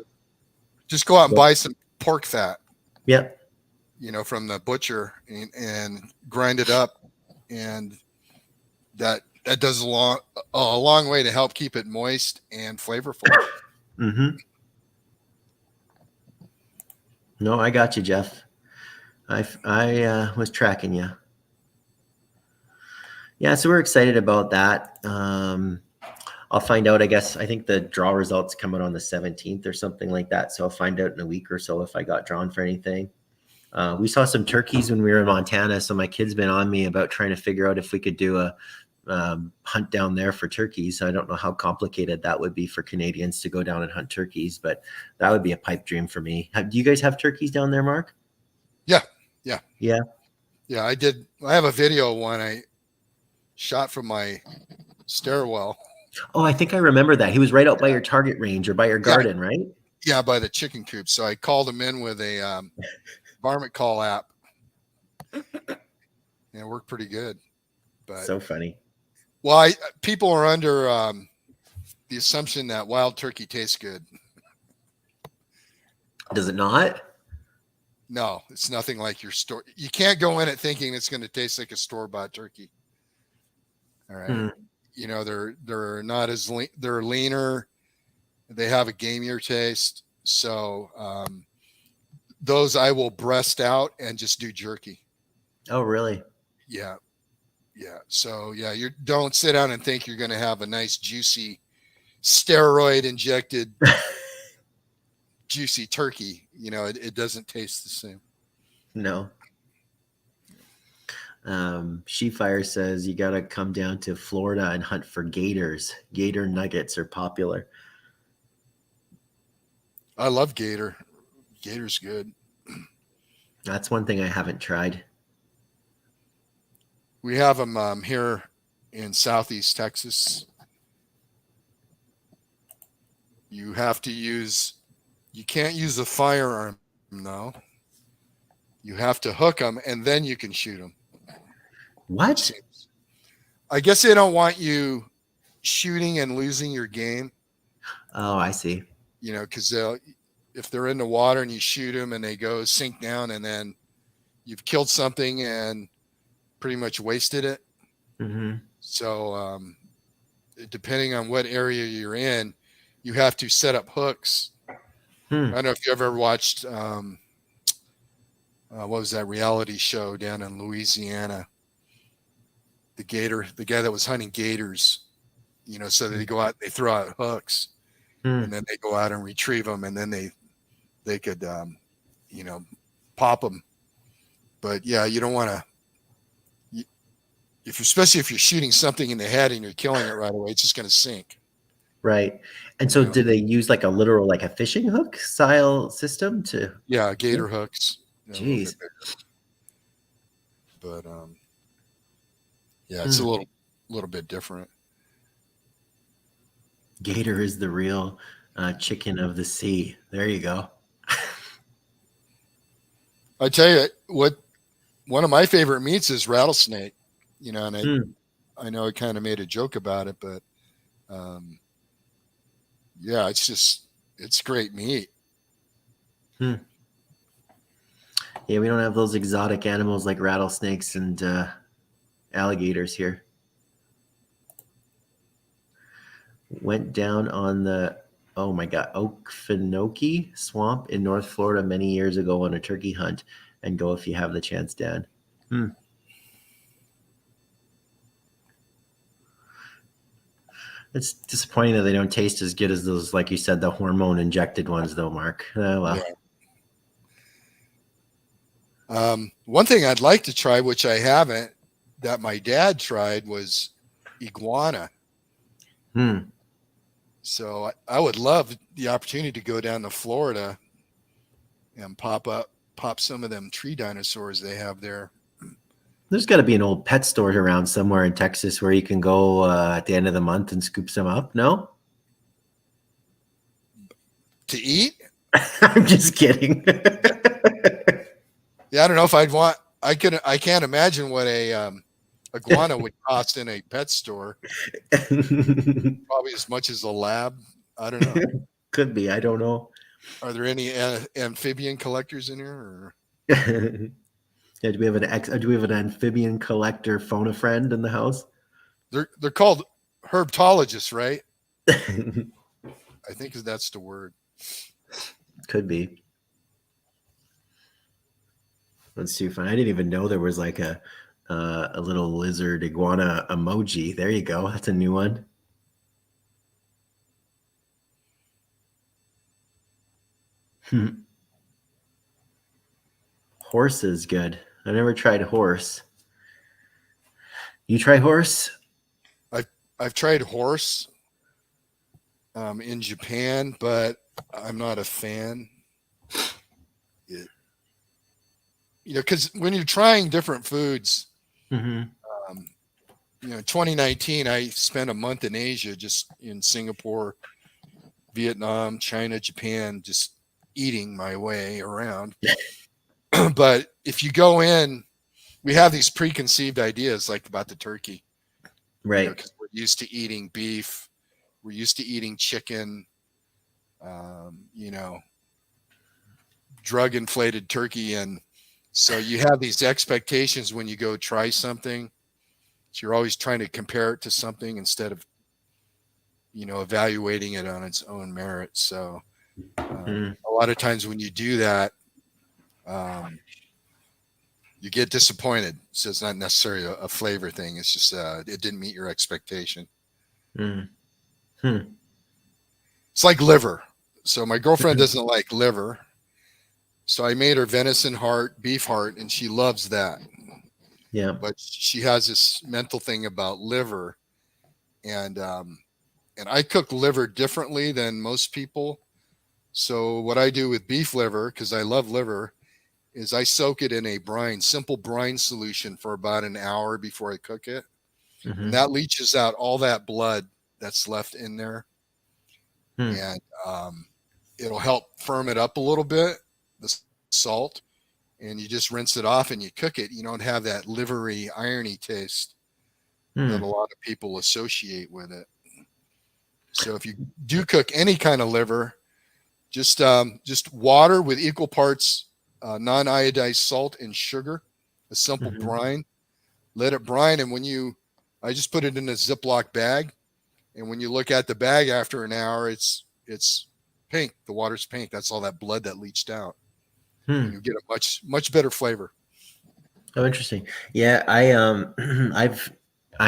just go out and buy some pork fat, Yep. from the butcher and grind it up, and that does a long way to help keep it moist and flavorful. Mm-hmm. No, I got you, Jeff. I was tracking you. Yeah, so we're excited about that. I'll find out. I think the draw results come out on the 17th or something like that. So I'll find out in a week or so if I got drawn for anything. We saw some turkeys when we were in Montana, so my kid's been on me about trying to figure out if we could do a hunt down there for turkeys. I don't know how complicated that would be for Canadians to go down and hunt turkeys, but that would be a pipe dream for me. Do you guys have turkeys down there, Mark? Yeah, yeah, Yeah. yeah. I did. I have a video one I shot from my stairwell. Oh, I think I remember that. He was right out by your target range or by your Yeah, garden, right? yeah, by the chicken coop. So I called him in with a varmint call app, and it worked pretty good. But So funny. well, people are under the assumption that wild turkey tastes good. Does it not? No, it's nothing like your store. You can't go in it thinking it's going to taste like a store-bought turkey. All right. Hmm. They're not as they're leaner. They have a gamier taste. So those I will breast out and just do jerky. Oh, really? Yeah. Yeah. So yeah, you don't sit down and think you're going to have a nice juicy steroid injected juicy turkey. It doesn't taste the same. No. Fire says you got to come down to Florida and hunt for gators. Gator nuggets are popular. I love gator. Gator's good. That's one thing I haven't tried. We have them here in Southeast Texas. You have to use, you can't use a firearm, no. You have to hook them and then you can shoot them. What? I guess they don't want you shooting and losing your game. Oh, I see. Because if they're in the water and you shoot them and they go sink down and then you've killed something and pretty much wasted it. Mm-hmm. So depending on what area you're in, you have to set up hooks. I don't know if you ever watched what was that reality show down in Louisiana? The guy that was hunting gators, so that they go out, they throw out hooks, and then they go out and retrieve them, and then they could, pop them. But yeah, you don't want to, especially if you're shooting something in the head and you're killing it right away, it's just going to sink. Right. And so do they use like a literal, like a fishing hook style system to? Yeah, gator hooks. Jeez. But yeah, it's a little bit different. Gator is the real chicken of the sea. There you go. I tell you what, one of my favorite meats is rattlesnake. And I know I kind of made a joke about it, but yeah, it's great meat. Yeah, we don't have those exotic animals like rattlesnakes and alligators here. Went down on the, oh my God, Okefenokee Swamp in North Florida many years ago on a turkey hunt. And go if you have the chance, Dan. It's disappointing that they don't taste as good as those, like you said, the hormone injected ones, though, Mark. Well. Yeah. One thing I'd like to try, which I haven't, that my dad tried, was iguana. So I would love the opportunity to go down to Florida and pop some of them tree dinosaurs they have there. There's got to be an old pet store around somewhere in Texas where you can go at the end of the month and scoop some up. No? To eat? I'm just kidding. Yeah, I don't know if I'd want. I can't imagine what a iguana would cost in a pet store. Probably as much as a lab. I don't know. Could be. I don't know. Are there any amphibian collectors in here? Or? Yeah, do we have an amphibian collector phone a friend in the house? They're called herpetologists, right? I think that's the word. Could be. That's too fun. I didn't even know there was like a little lizard iguana emoji. There you go. That's a new one. Horse is good. I never tried horse. You try horse? I've tried horse in Japan, but I'm not a fan. Because when you're trying different foods, 2019, I spent a month in Asia, just in Singapore, Vietnam, China, Japan, just eating my way around. But if you go in, we have these preconceived ideas like about the turkey, right? Because we're used to eating beef, we're used to eating chicken, drug inflated turkey. And so you have these expectations when you go try something. So you're always trying to compare it to something instead of, evaluating it on its own merit. So a lot of times when you do that, um, you get disappointed. So it's not necessarily a flavor thing. It's just it didn't meet your expectation. Mm. Hmm. It's like liver. So my girlfriend doesn't like liver. So I made her venison heart, beef heart, and she loves that. Yeah. But she has this mental thing about liver, and I cook liver differently than most people. So what I do with beef liver, because I love liver, is I soak it in a brine, simple brine solution for about an hour before I cook it, and Mm-hmm. that leaches out all that blood that's left in there, Hmm. and it'll help firm it up a little bit, the salt, and you just rinse it off and you cook it. You don't have that livery, irony taste that a Hmm. lot of people associate with it. So if you do cook any kind of liver, just water with equal parts non-iodized salt and sugar, a simple Mm-hmm. brine. Let it brine, and I just put it in a Ziploc bag, and when you look at the bag after an hour, it's pink. The water's pink. That's all that blood that leached out, and Hmm. you get a much better flavor. Oh, interesting. Yeah, I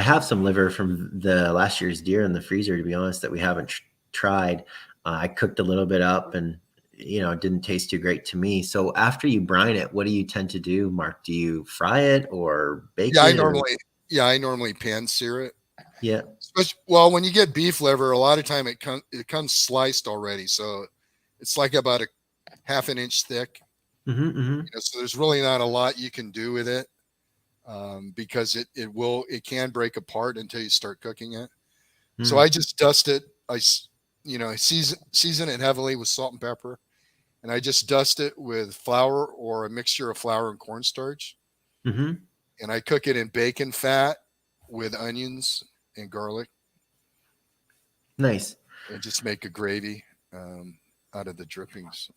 have some liver from the last year's deer in the freezer, to be honest, that we haven't tried. I cooked a little bit up, and it didn't taste too great to me. So after you brine it, what do you tend to do, Mark? Do you fry it or bake Yeah, I it, or normally yeah I normally pan sear it. yeah? Well, when you get beef liver, a lot of time it comes sliced already, so it's like about a half an inch thick. Mm-hmm, mm-hmm, So there's really not a lot you can do with it, because it can break apart until you start cooking it. So I mm, just dust it. I season it heavily with salt and pepper, and I just dust it with flour or a mixture of flour and cornstarch, mm-hmm. and I cook it in bacon fat with onions and garlic, Nice. and just make a gravy out of the drippings.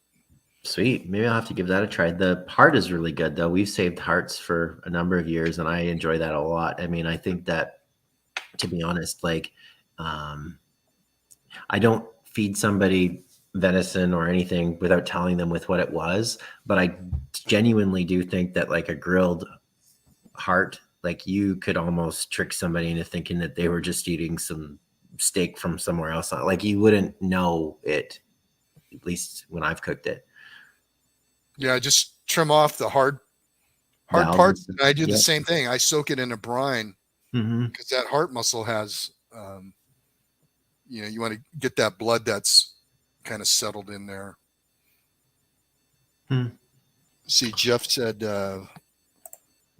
Sweet. Maybe I'll have to give that a try. The heart is really good, though. We've saved hearts for a number of years, and I enjoy that a lot. I mean, I think that, to be honest, like, um, I don't feed somebody venison or anything without telling them with what it was, but I genuinely do think that, like, a grilled heart, like, you could almost trick somebody into thinking that they were just eating some steak from somewhere else. Like, you wouldn't know it, at least when I've cooked it. Yeah, just trim off the hard Valves and parts, stuff. and I do the Yep. same thing. I soak it in a brine Mm-hmm. because that heart muscle has, you want to get that blood that's kind of settled in there. Hmm. See, Jeff said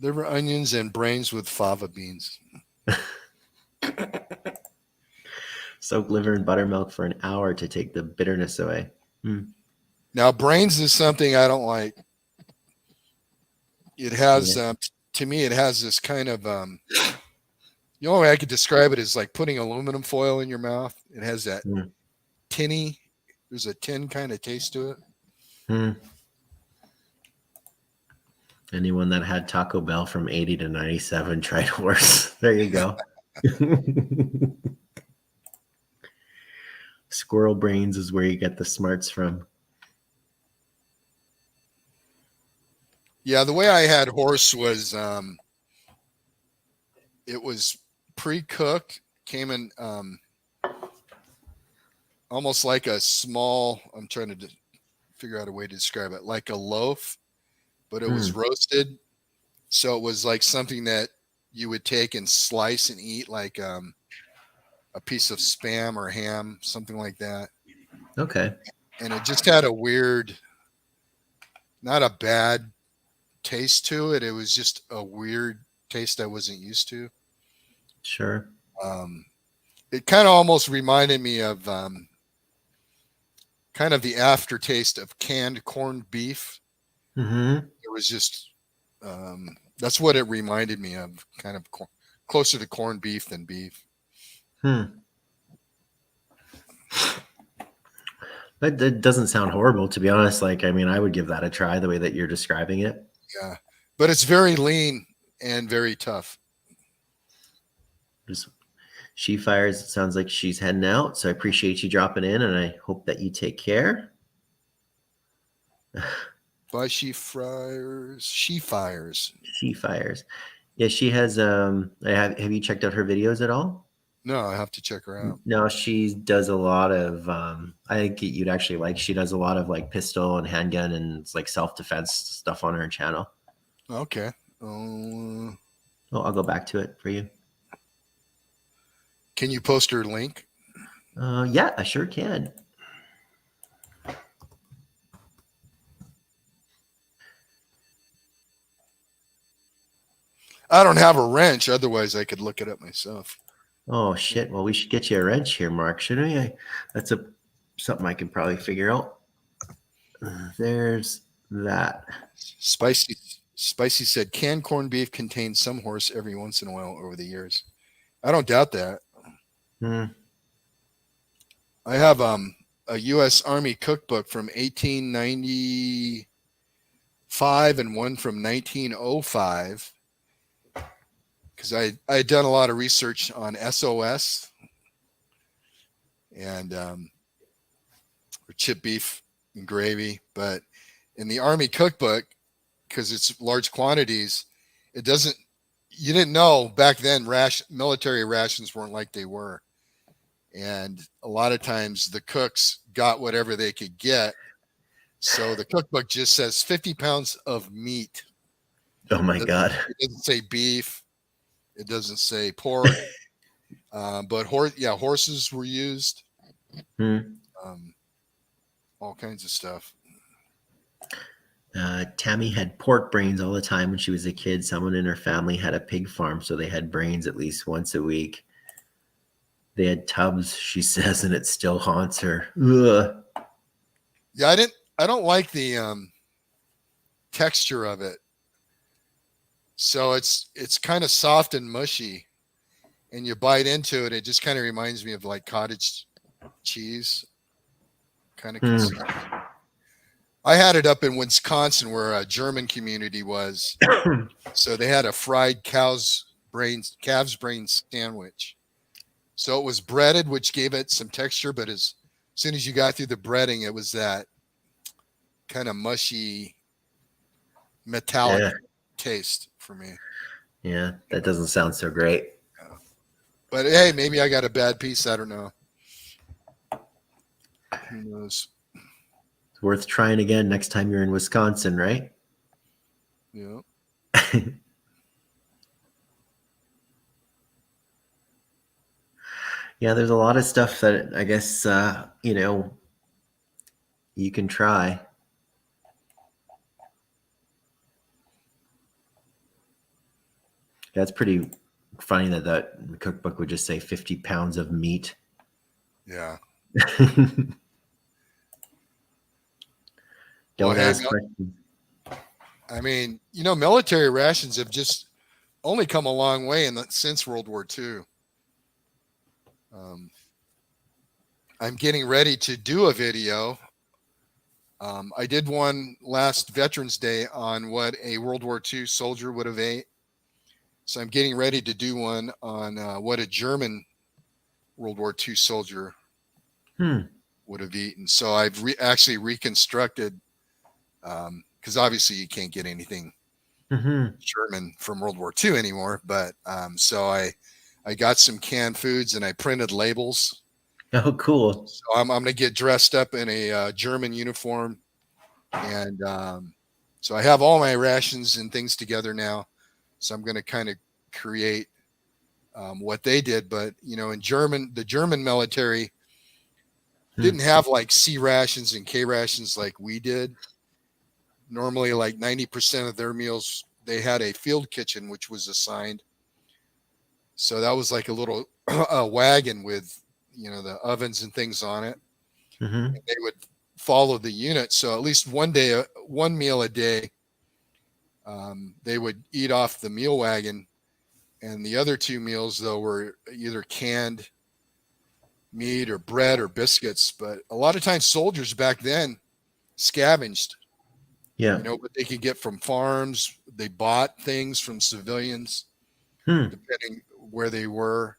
liver, onions, and brains with fava beans. Soak liver in buttermilk for an hour to take the bitterness away. Hmm. Now, brains is something I don't like. It Yeah. has, to me, it has this kind of, the only way I could describe it is like putting aluminum foil in your mouth. It has that Hmm. tinny, there's a tin kind of taste to it. Hmm. Anyone that had Taco Bell from 80 to 97 tried worse. There you go. Squirrel brains is where you get the smarts from. Yeah, the way I had horse was it was pre-cooked, came in almost like a small. I'm trying to figure out a way to describe it, like a loaf, but it was Hmm. roasted, so it was like something that you would take and slice and eat, like a piece of spam or ham, something like that. Okay. And it just had a weird, not a bad taste to it. It was just a weird taste I wasn't used to. Sure. Um, it kind of almost reminded me of kind of the aftertaste of canned corned beef. Mm-hmm. It was just that's what it reminded me of, kind of closer to corned beef than beef. Hmm. But it doesn't sound horrible, to be honest. Like, I mean, I would give that a try the way that you're describing it. Yeah, but it's very lean and very tough. Just she fires. It sounds like she's heading out. So I appreciate you dropping in, and I hope that you take care. By she fires, she fires. She fires. Yeah, she has. Have you checked out her videos at all? No, I have to check her out. No, she does a lot of. I think you'd actually like. She does a lot of like pistol and handgun and it's like self defense stuff on her channel. Okay. Oh, I'll go back to it for you. Can you post her link? Yeah, I sure can. I don't have a wrench. Otherwise, I could look it up myself. Oh shit! Well, we should get you a wrench here, Mark, shouldn't we? That's something I can probably figure out. There's that. Spicy said canned corned beef contains some horse every once in a while over the years. I don't doubt that. I have a U.S. Army cookbook from 1895 and one from 1905 because I had done a lot of research on SOS and chip beef and gravy, but in the Army cookbook, because it's large quantities, it doesn't. You didn't know back then. Military rations weren't like they were, and a lot of times the cooks got whatever they could get. So the cookbook just says 50 pounds of meat. Oh my God! It doesn't say beef. It doesn't say pork. But horses were used. All kinds of stuff. Tammy had pork brains all the time when she was a kid. Someone in her family had a pig farm, so they had brains at least once a week. They had tubs, she says, and it still haunts her. Ugh. Yeah, I don't like the texture of it. So it's kind of soft and mushy, and you bite into it. It just kind of reminds me of like cottage cheese, kind of. I had it up in Wisconsin where a German community was. So they had a fried calves brain sandwich. So it was breaded, which gave it some texture, but as soon as you got through the breading, it was that kind of mushy, metallic taste for me. Yeah, that doesn't sound so great. But hey, maybe I got a bad piece. I don't know. Who knows? It's worth trying again next time you're in Wisconsin, right? Yeah. Yeah, there's a lot of stuff that I guess, you can try. That's pretty funny that the cookbook would just say 50 pounds of meat. Yeah. Don't ask questions. I mean, military rations have just only come a long way since World War II. I'm getting ready to do a video. I did one last Veterans Day on what a World War II soldier would have ate. So I'm getting ready to do one on what a German World War II soldier would have eaten. So I've actually reconstructed, because obviously you can't get anything German from World War II anymore. But so I got some canned foods and I printed labels. Oh, cool. So I'm going to get dressed up in a German uniform. And so I have all my rations and things together now. So I'm going to kind of create what they did. But, in the German military didn't have like C rations and K rations like we did. Normally, like 90% of their meals, they had a field kitchen, which was assigned. So that was like a little wagon with, the ovens and things on it. And they would follow the unit. So at least one meal a day, they would eat off the meal wagon. And the other two meals, though, were either canned meat or bread or biscuits. But a lot of times soldiers back then scavenged, Yeah. what they could get from farms. They bought things from civilians, Hmm. depending where they were.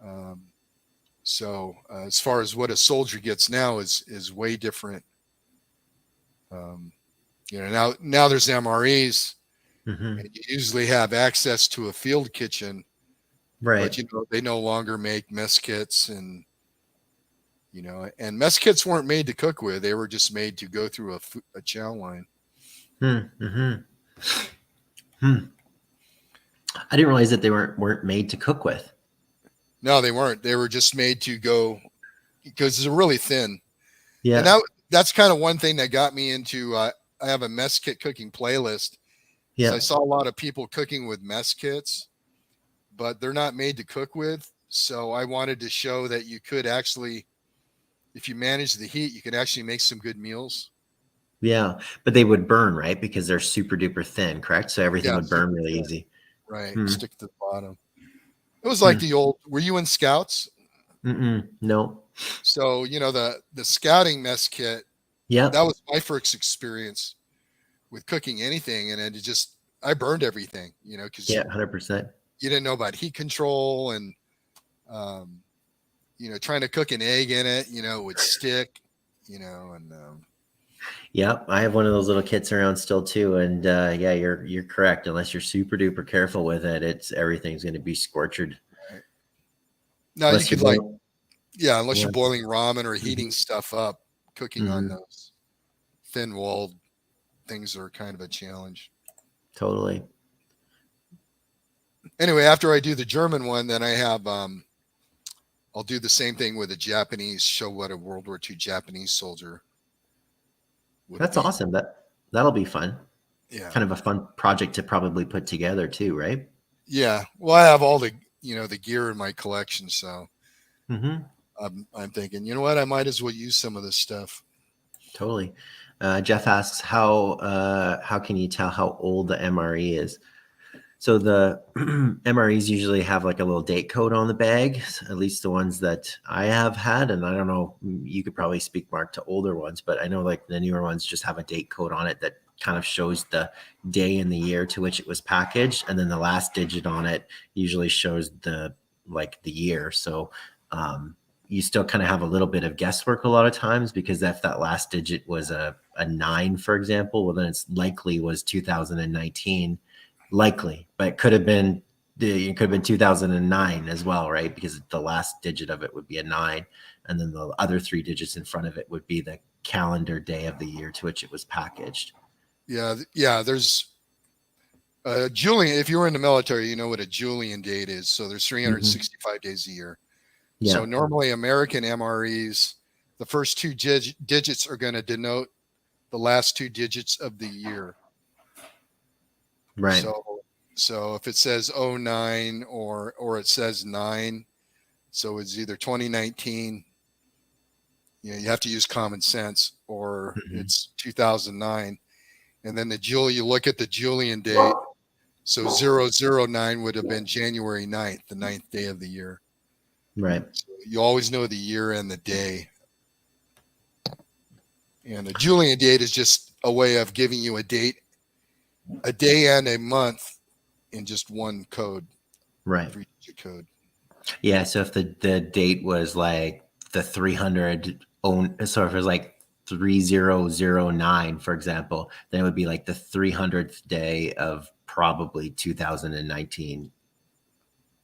Um, so as far as what a soldier gets now is way different. Um, now there's MREs, Hmm. and you usually have access to a field kitchen, but Right. they no longer make mess kits, and mess kits weren't made to cook with. They were just made to go through a chow line. Hmm. Hmm. Hmm. I didn't realize that they weren't made to cook with. No, they weren't. They were just made to go because they're really thin. And Yeah. that's kind of one thing that got me into. I have a mess kit cooking playlist. Is I Yeah. saw a lot of people cooking with mess kits, but they're not made to cook with. So I wanted to show that you could actually, if you manage the heat, you can actually make some good meals. Yeah. But they would burn, right? Because they're super duper thin, correct? So everything Yeah, would burn super really thin. easy. Right. Hmm. Stick to the bottom. It was like Hmm. the old. Were you in scouts? Mm-mm. No. So the scouting mess kit. Yeah. That was my first experience with cooking anything, and I burned everything. Because Yeah. 100%. you didn't know about heat control and um, trying to cook an egg in it, it would stick, and Yeah, I have one of those little kits around still too, and yeah, you're correct. Unless you're super duper careful with it, it's everything's going to be scorched. right. Now you Unless you could like, boil. yeah, unless Yeah. you're boiling ramen or heating Hmm. stuff up, cooking on Hmm. those thin walled things are kind of a challenge. Totally. Anyway, after I do the German one, then I'll do the same thing with a Japanese, show what a World War II Japanese soldier would have That's eaten. awesome. That'll be fun. Yeah. Kind of a fun project to probably put together too, right? Yeah. Well, I have all the gear in my collection. So Hmm. I'm thinking, you know what? I might as well use some of this stuff. Totally. Jeff asks how can you tell how old the MRE is? So the MREs usually have like a little date code on the bag, at least the ones that I have had. And I don't know, you could probably speak, Mark, to older ones, but I know like the newer ones just have a date code on it that kind of shows the day and the year to which it was packaged. And then the last digit on it usually shows the year. So you still kind of have a little bit of guesswork a lot of times, because if that last digit was a nine, for example, well, then it's likely was 2019, likely, but it could have been 2009 as well, right? Because the last digit of it would be a nine, and then the other three digits in front of it would be the calendar day of the year to which it was packaged. Yeah. Yeah. There's Julian. If you were in the military, you know what a Julian date is. So there's Hmm. 365 days a year. So Yeah. normally American MREs, the first two digits are going to denote the last two digits of the year. Right. So if it says '09 or it says 9, so it's either 2019, you have to use common sense, or Hmm. it's 2009. And then you look at the Julian date. So 009 would have been January 9th, the ninth day of the year. Right. So you always know the year and the day. And a Julian date is just a way of giving you a date, a day and a month in just one code, Right. 3-digit code. Yeah. So if the date was like the 300 own, so if it was like 3009, for example, then it would be like the 300th day of probably 2019.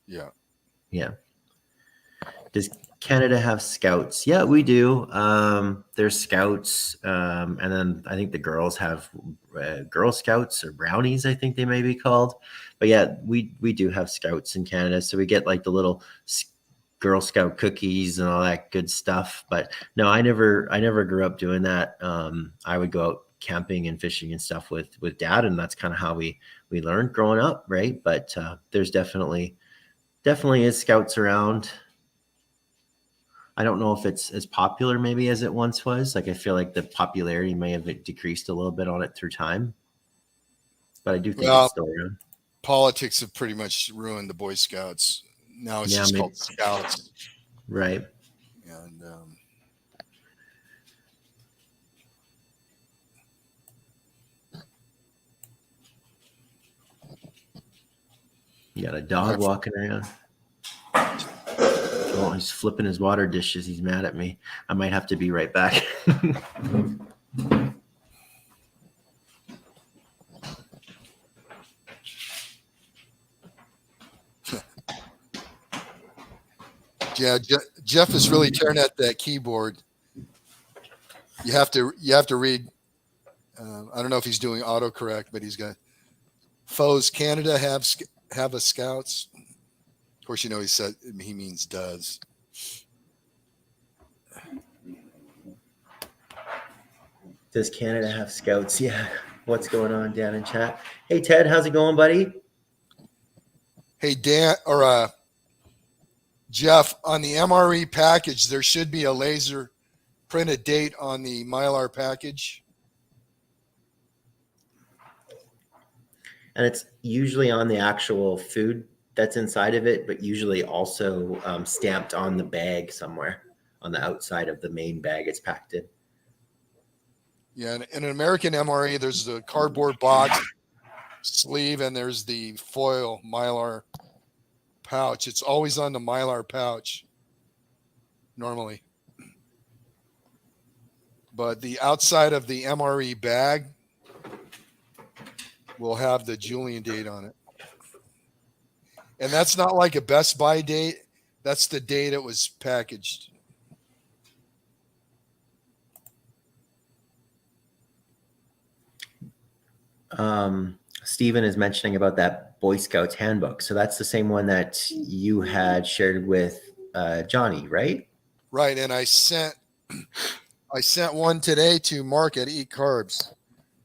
Yeah. Yeah. Does Canada have scouts? Yeah, we do. There's scouts, and then I think the girls have Girl Scouts or brownies, I think they may be called. But yeah, we do have scouts in Canada, so we get like the little Girl Scout cookies and all that good stuff. But no, I never grew up doing that. I would go out camping and fishing and stuff with dad, and that's kind of how we learned growing up, right? But there's definitely is scouts around. I don't know if it's as popular maybe as it once was. Like I feel like the popularity may have decreased a little bit on it through time, but I do think it's Well, still around. politics have pretty much ruined the Boy Scouts. Now it's Yeah, just maybe called Scouts. right. And You got a dog walking around. Oh, he's flipping his water dishes. He's mad at me. I might have to be right back. yeah, Jeff is really tearing at that keyboard. You have to read. I don't know if he's doing autocorrect, but he's got foes. Canada have a scouts. Of course, you know he means does. Does Canada have scouts? Yeah. What's going on down in chat? Hey, Ted, how's it going, buddy? Hey, Dan or Jeff, on the MRE package, there should be a laser printed date on the Mylar package. And it's usually on the actual food that's inside of it, but usually also stamped on the bag somewhere on the outside of the main bag it's packed in. Yeah, in an American MRE, there's the cardboard box sleeve and there's the foil Mylar pouch. It's always on the Mylar pouch normally. But the outside of the MRE bag will have the Julian date on it. And that's not like a Best Buy date. That's the date it was packaged. Stephen is mentioning about that Boy Scouts handbook. So that's the same one that you had shared with Johnny, right? Right. And I sent one today to Mark at Eat Carbs.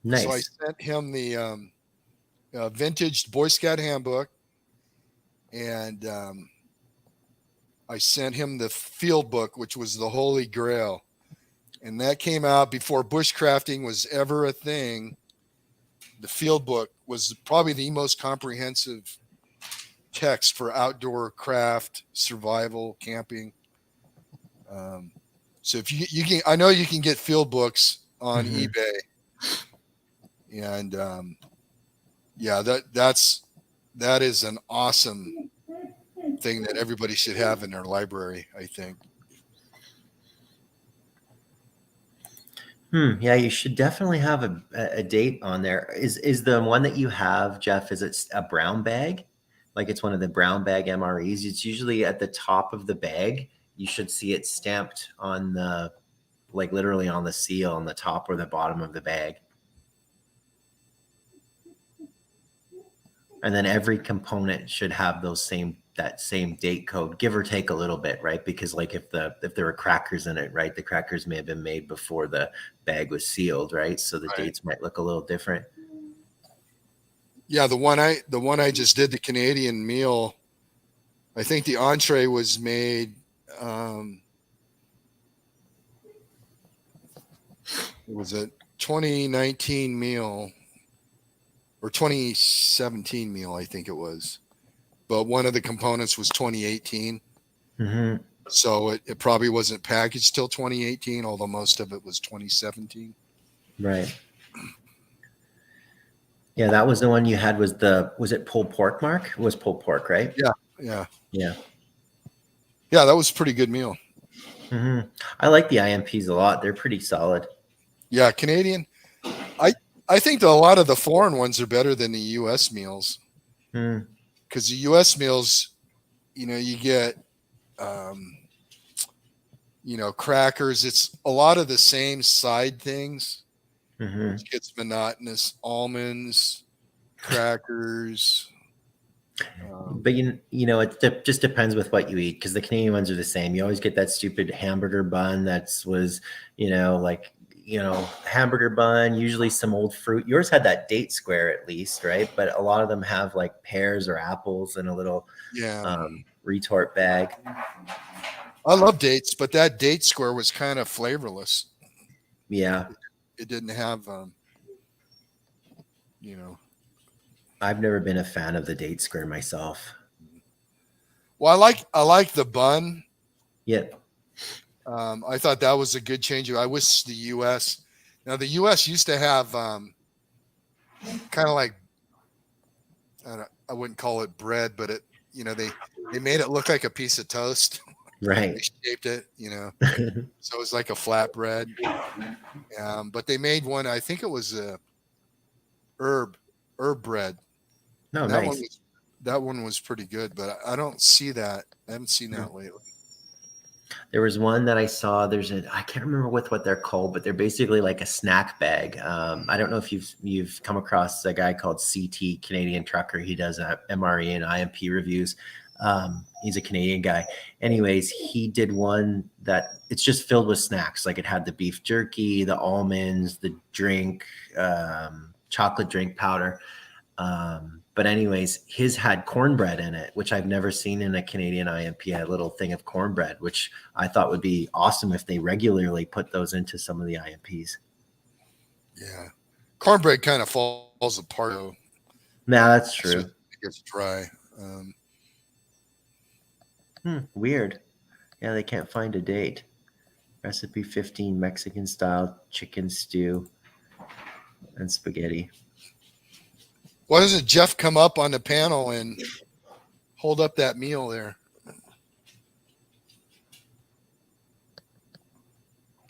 Nice. So I sent him the vintage Boy Scout handbook, and I sent him the field book, which was the Holy Grail. And that came out before bushcrafting was ever a thing. The field book was probably the most comprehensive text for outdoor craft, survival, camping. So if you can, I know you can get field books on eBay, and yeah, that is an awesome thing that everybody should have in their library, I think. Yeah, you should definitely have a date on there. Is the one that you have, Jeff, is it a brown bag? Like it's one of the brown bag MREs. It's usually at the top of the bag. You should see it stamped on the, like literally on the seal on the top or the bottom of the bag. And then every component should have that same date code, give or take a little bit, right? Because like if there were crackers in it, right, the crackers may have been made before the bag was sealed, right? So the dates might look a little different. Yeah, the one I just did, the Canadian meal, I think the entree was made it was a 2019 meal or 2017 meal, I think it was. But one of the components was 2018. So it probably wasn't packaged till 2018, although most of it was 2017. Right. Yeah, that was the one you had was it pulled pork, Mark? It was pulled pork, right? Yeah, that was a pretty good meal. I like the IMPs a lot. They're pretty solid. Yeah, Canadian. I think a lot of the foreign ones are better than the U.S. meals. Because the U.S. meals, you get, crackers. It's a lot of the same side things. Which gets monotonous. Almonds, crackers. But it just depends with what you eat, because the Canadian ones are the same. You always get that stupid hamburger bun hamburger bun, usually some old fruit. Yours had that date square at least, right? But a lot of them have like pears or apples in a little retort bag. I love dates, but that date square was kind of flavorless. Yeah. It didn't have, I've never been a fan of the date square myself. Well, I like the bun. Yep. I thought that was a good change. I wish the U.S. Now the U.S. used to have kind of like I wouldn't call it bread, but they made it look like a piece of toast. They Right. shaped it, so it was like a flatbread. But they made one. I think it was a herb herb bread, No, and that nice. one was pretty good. But I don't see that. I haven't seen that lately. There was one that I saw. I can't remember what they're called, but they're basically like a snack bag. I don't know if you've come across a guy called CT, Canadian Trucker. He does MRE and IMP reviews. He's a Canadian guy. Anyways, he did one that it's just filled with snacks. Like it had the beef jerky, the almonds, the drink, chocolate drink powder. But anyways, his had cornbread in it, which I've never seen in a Canadian IMP, a little thing of cornbread, which I thought would be awesome if they regularly put those into some of the IMPs. Yeah, cornbread kind of falls apart. Though. Nah, that's As soon as true. it gets dry. Weird. Yeah, they can't find a date. Recipe 15, Mexican style chicken stew and spaghetti. Why doesn't Jeff come up on the panel and hold up that meal there?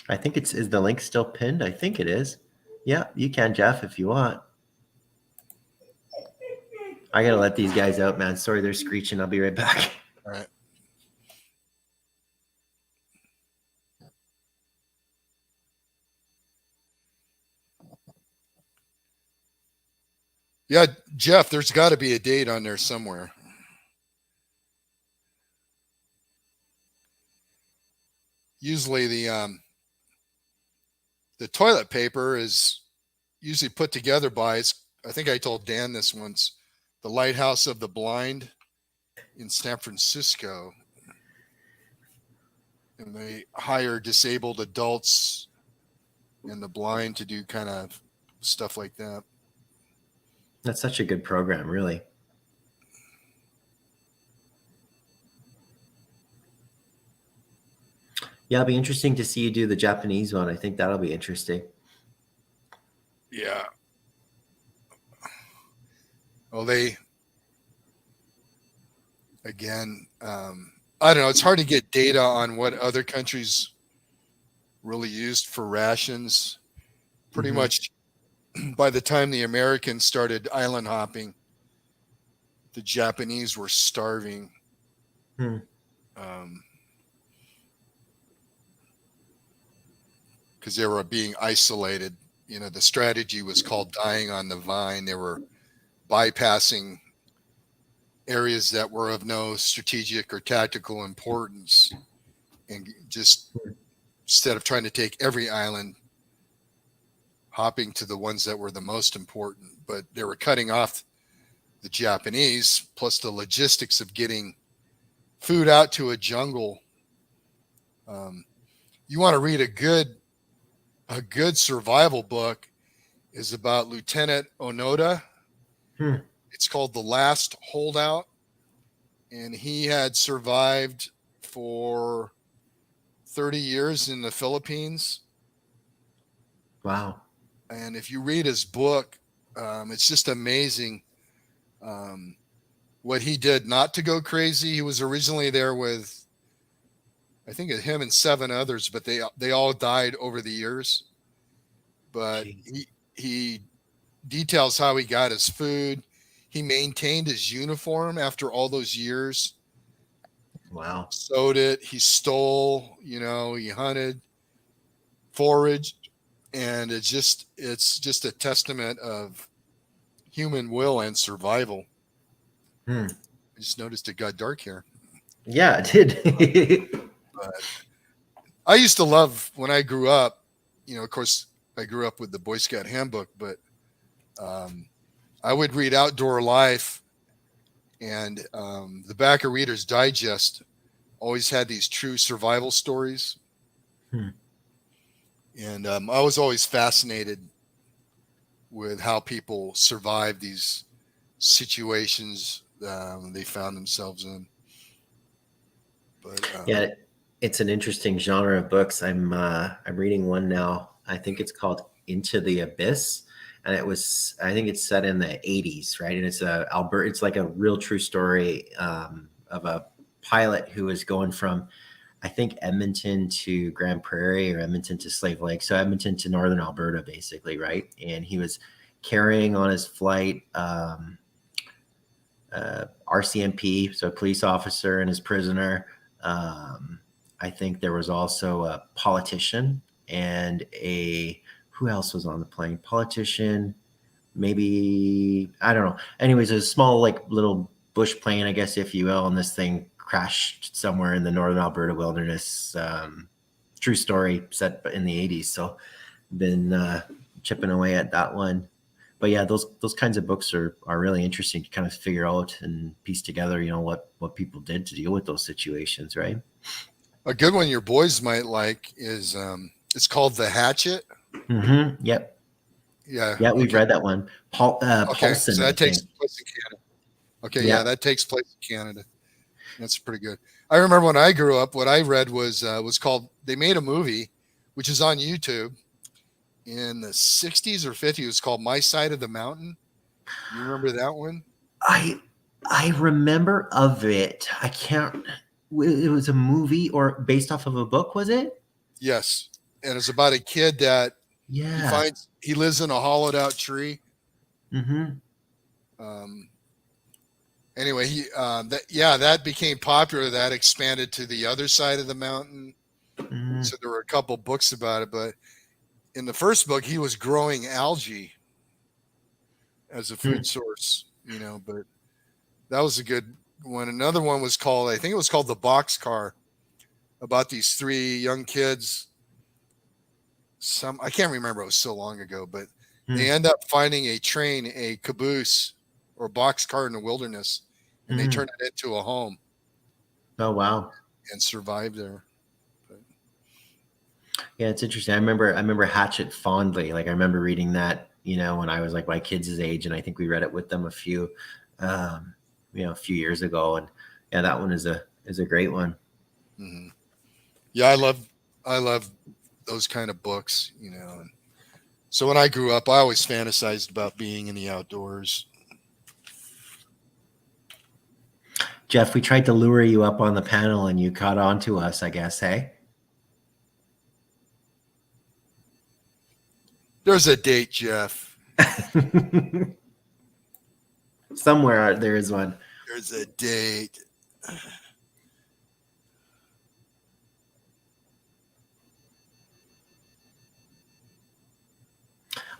I think is the link still pinned? I think it is. Yeah, you can, Jeff, if you want. I gotta let these guys out, man. Sorry, they're screeching. I'll be right back. All right. Yeah, Jeff, there's got to be a date on there somewhere. Usually the toilet paper is usually put together by I think I told Dan this once, the Lighthouse of the Blind in San Francisco. And they hire disabled adults and the blind to do kind of stuff like that. That's such a good program, really. Yeah, it'll be interesting to see you do the Japanese one. I think that'll be interesting. Yeah. Well, again, I don't know. It's hard to get data on what other countries really used for rations. Pretty much by the time the Americans started island hopping, the Japanese were starving. Because they were being isolated. The strategy was called dying on the vine. They were bypassing areas that were of no strategic or tactical importance, and just instead of trying to take every island, hopping to the ones that were the most important. But they were cutting off the Japanese, plus the logistics of getting food out to a jungle. You want to read a good survival book is about Lieutenant Onoda. It's called The Last Holdout, and he had survived for 30 years in the Philippines. Wow. And if you read his book, it's just amazing what he did not to go crazy. He was originally there with, I think, him and 7 others, but they all died over the years. But he details how he got his food. He maintained his uniform after all those years. Wow. Sewed it. He stole. He hunted, foraged, and it's just a testament of human will and survival. I just noticed it got dark here. Yeah, it did. But I used to love when I grew up. Of course, I grew up with the Boy Scout Handbook, but I would read Outdoor Life, and the back of Reader's Digest always had these true survival stories. And I was always fascinated with how people survive these situations they found themselves in. But Yeah, It's an interesting genre of books. I'm reading one now. I think it's called Into the Abyss, and I think it's set in the 80s, right? And it's like a real true story of a pilot who was going from, I think, Edmonton to Grand Prairie or Edmonton to Slave Lake. So Edmonton to northern Alberta, basically, right? And he was carrying on his flight RCMP, so a police officer and his prisoner. Um, I think there was also a politician and who else was on the plane? Politician, maybe, I don't know. Anyways, a small, like, little bush plane, I guess, if you will, and this thing crashed somewhere in the northern Alberta wilderness. True story, set in the 80s. So been chipping away at that one. But yeah, those kinds of books are really interesting to kind of figure out and piece together, what people did to deal with those situations, right? A good one your boys might like is it's called The Hatchet. Mm-hmm. Yep. Yeah. Yeah, we've Okay. read that one. Okay. Paulson, So I that takes think. place in Canada. Okay. Yeah, Yeah. that takes place in Canada. That's pretty good. I remember when I grew up, what I read was called. They made a movie, which is on YouTube in the '60s or '50s. It was called My Side of the Mountain. You remember that one? I I remember of it. I can't. It was a movie or based off of a book, was it? Yes. And it's about a kid that Yeah. he lives in a hollowed out tree. Mm-hmm. Um, anyway, that became popular. That expanded to the other side of the mountain. Mm-hmm. So there were a couple books about it, but in the first book, he was growing algae as a food source, but that was a good one. Another one was called, I think it was called The Boxcar, about these three young kids. I can't remember, it was so long ago, but they end up finding a train, a caboose or a boxcar in the wilderness, and they Mm-hmm. turn it into a home Oh, wow. and survive there. But, Yeah, it's interesting. I remember Hatchet fondly. Like, I remember reading that, when I was like my kids' age, and I think we read it with them a few years ago. And yeah, that one is a great one. mhm. Yeah, I love those kind of books. And so when I grew up, I always fantasized about being in the outdoors. Jeff, we tried to lure you up on the panel and you caught on to us, I guess, hey? There's a date, Jeff. Somewhere there is one. There's a date.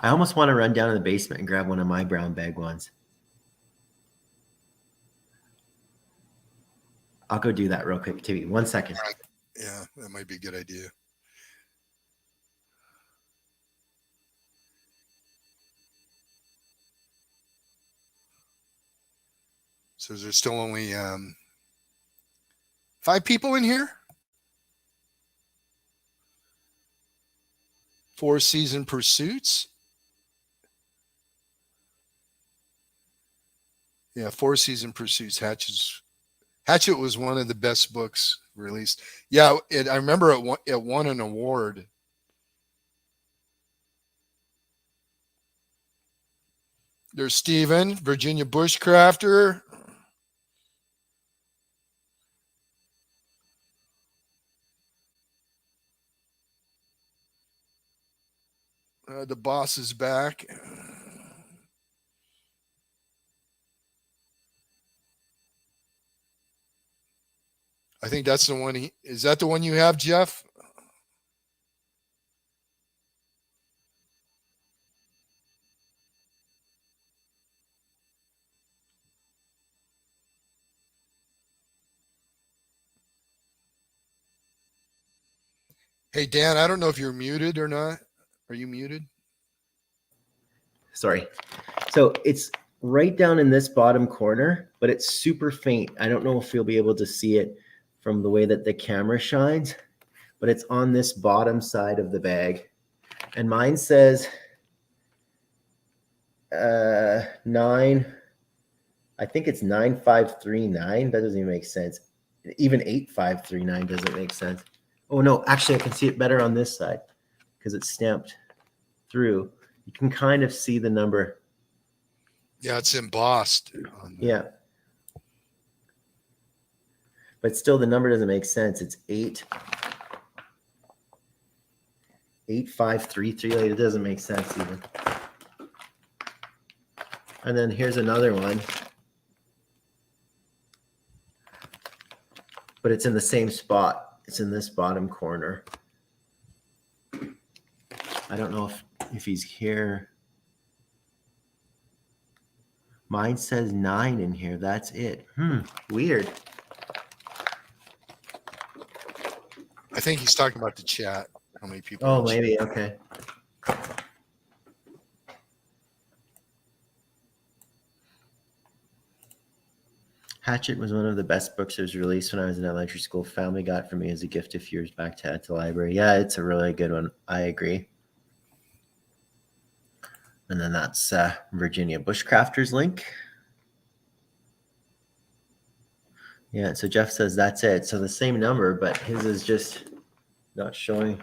I almost want to run down to the basement and grab one of my brown bag ones. I'll go do that real quick, too. 1 second. Yeah, that might be a good idea. So there's still only 5 people in here? 4 Season Pursuits? Yeah, 4 Season Pursuits. Hatchet was one of the best books released. Yeah, I remember it won an award. There's Steven, Virginia Bushcrafter. The boss is back. I think that's the one. Is that the one you have, Jeff? Hey, Dan, I don't know if you're muted or not. Are you muted? Sorry. So it's right down in this bottom corner, but it's super faint. I don't know if you'll be able to see it from the way that the camera shines, but it's on this bottom side of the bag. And mine says 9, I think it's 9539. That doesn't even make sense. Even 8539 doesn't make sense. Oh no, actually I can see it better on this side because it's stamped through. You can kind of see the number. Yeah, it's embossed. Yeah. But still the number doesn't make sense. It's 8533. Like, it doesn't make sense even. And then here's another one. But it's in the same spot. It's in this bottom corner. I don't know if he's here. Mine says 9 in here. That's it. Weird. I think he's talking about the chat. How many people? Oh, maybe. Okay. Hatchet was one of the best books that was released when I was in elementary school. Family got for me as a gift a few years back to add to the library. Yeah, it's a really good one. I agree. And then that's Virginia Bushcrafters link. Yeah, so Jeff says that's it. So the same number, but his is just not showing.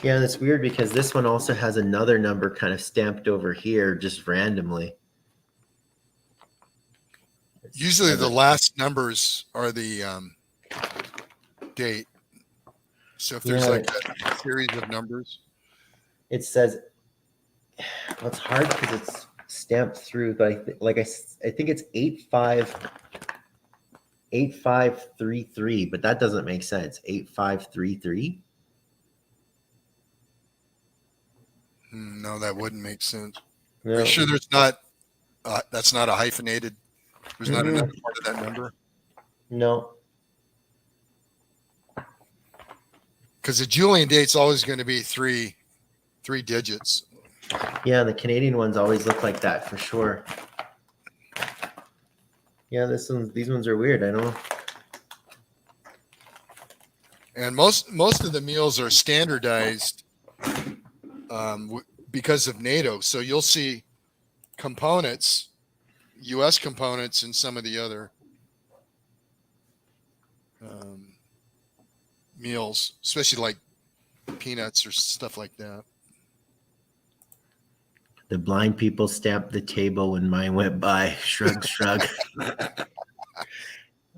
Yeah, that's weird because this one also has another number kind of stamped over here just randomly. Usually the last numbers are the date. So if there's like a series of numbers. It says, well, it's hard because it's stamped through, but I think it's 8533, but that doesn't make sense. 8533. No, that wouldn't make sense. No. Are you sure there's not? That's not a hyphenated. There's not another part of that number. No. Because the Julian date's always going to be three digits. Yeah, the Canadian ones always look like that for sure. Yeah, these ones are weird. I don't know. And most of the meals are standardized because of NATO. So you'll see components, U.S. components, in some of the other meals, especially like peanuts or stuff like that. The blind people stamped the table when mine went by. Shrug, shrug.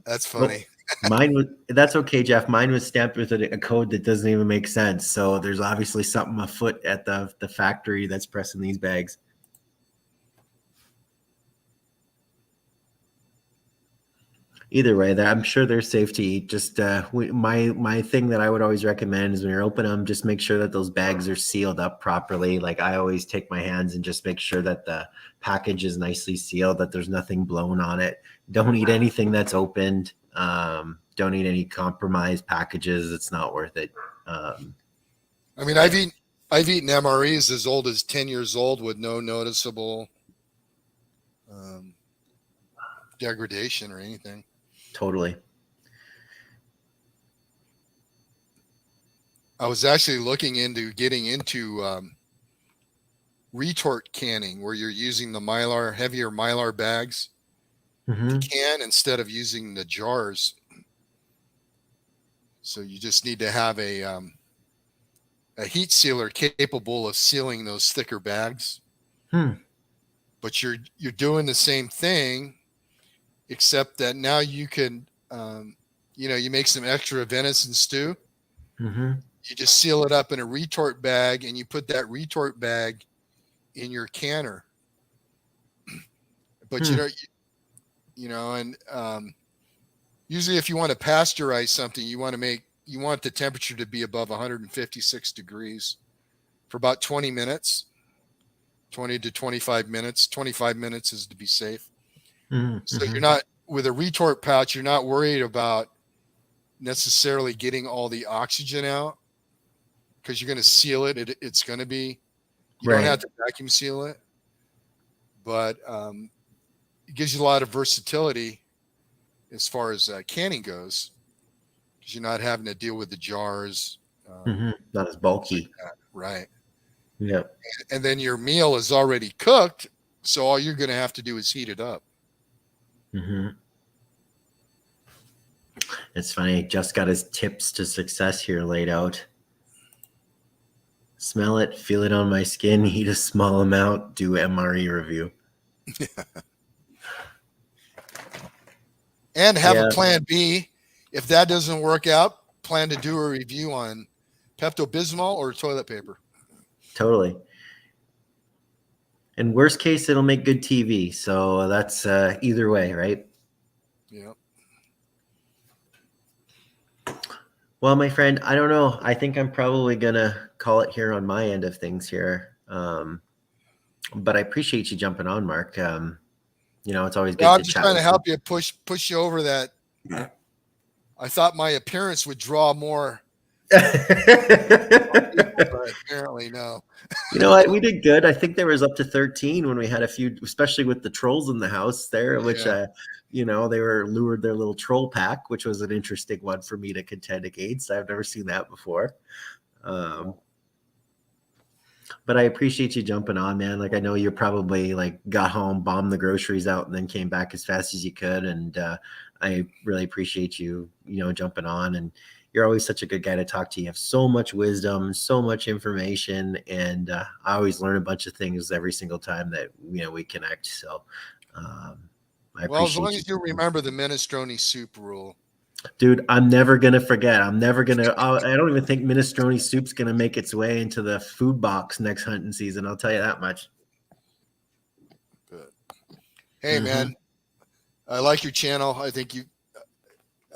That's funny. That's okay, Jeff. Mine was stamped with a code that doesn't even make sense. So there's obviously something afoot at the factory that's pressing these bags. Either way, I'm sure they're safe to eat. Just my thing that I would always recommend is when you're opening them, just make sure that those bags are sealed up properly. Like I always take my hands and just make sure that the package is nicely sealed, that there's nothing blown on it. Don't eat anything that's opened. Don't eat any compromised packages. It's not worth it. I mean, I've eaten MREs as old as 10 years old with no noticeable degradation or anything. Totally. I was actually looking into getting into retort canning, where you're using the heavier Mylar bags to can instead of using the jars. So you just need to have a heat sealer capable of sealing those thicker bags. But you're doing the same thing, except that now you can, you make some extra venison stew. You just seal it up in a retort bag, and you put that retort bag in your canner. But usually if you want to pasteurize something, you want the temperature to be above 156 degrees for about 20 minutes, 20 to 25 minutes. 25 minutes is to be safe. So you're not, with a retort pouch, you're not worried about necessarily getting all the oxygen out, because you're going to seal it. It's going to be, you don't have to vacuum seal it, but it gives you a lot of versatility as far as canning goes, because you're not having to deal with the jars. Not as bulky. Right. Yeah. and then your meal is already cooked. So all you're going to have to do is heat it up. Mm-hmm. It's funny. He just got his tips to success here laid out. Smell it, feel it on my skin, eat a small amount, do MRE review. And have a Yeah, plan B. If that doesn't work out, plan to do a review on Pepto-Bismol or toilet paper. totally. And worst case, it'll make good TV. So that's either way, right? Yeah. Well, my friend, I don't know. I think I'm probably gonna call it here on my end of things here. But I appreciate you jumping on, Mark. It's always Yeah, good I'm to just chat trying to with help you push you over that. I thought my appearance would draw more you. people, but apparently no. You know what? We did good. I think there was up to 13 when we had a few, especially with the trolls in the house there, which, Yeah. they were lured their little troll pack, which was an interesting one for me to contend against. I've never seen that before. Um, but I appreciate you jumping on, man. Like, I know you probably like got home, bombed the groceries out, and then came back as fast as you could. And I really appreciate you, jumping on. And you're always such a good guy to talk to. You have so much wisdom, so much information, and I always learn a bunch of things every single time that we connect. So I Well, as long appreciate you, as you remember the minestrone soup rule. dude. I'm never gonna forget. I'm never gonna. I don't even think minestrone soup's gonna make its way into the food box next hunting season. I'll tell you that much. But hey, Mm-hmm. man, I like your channel.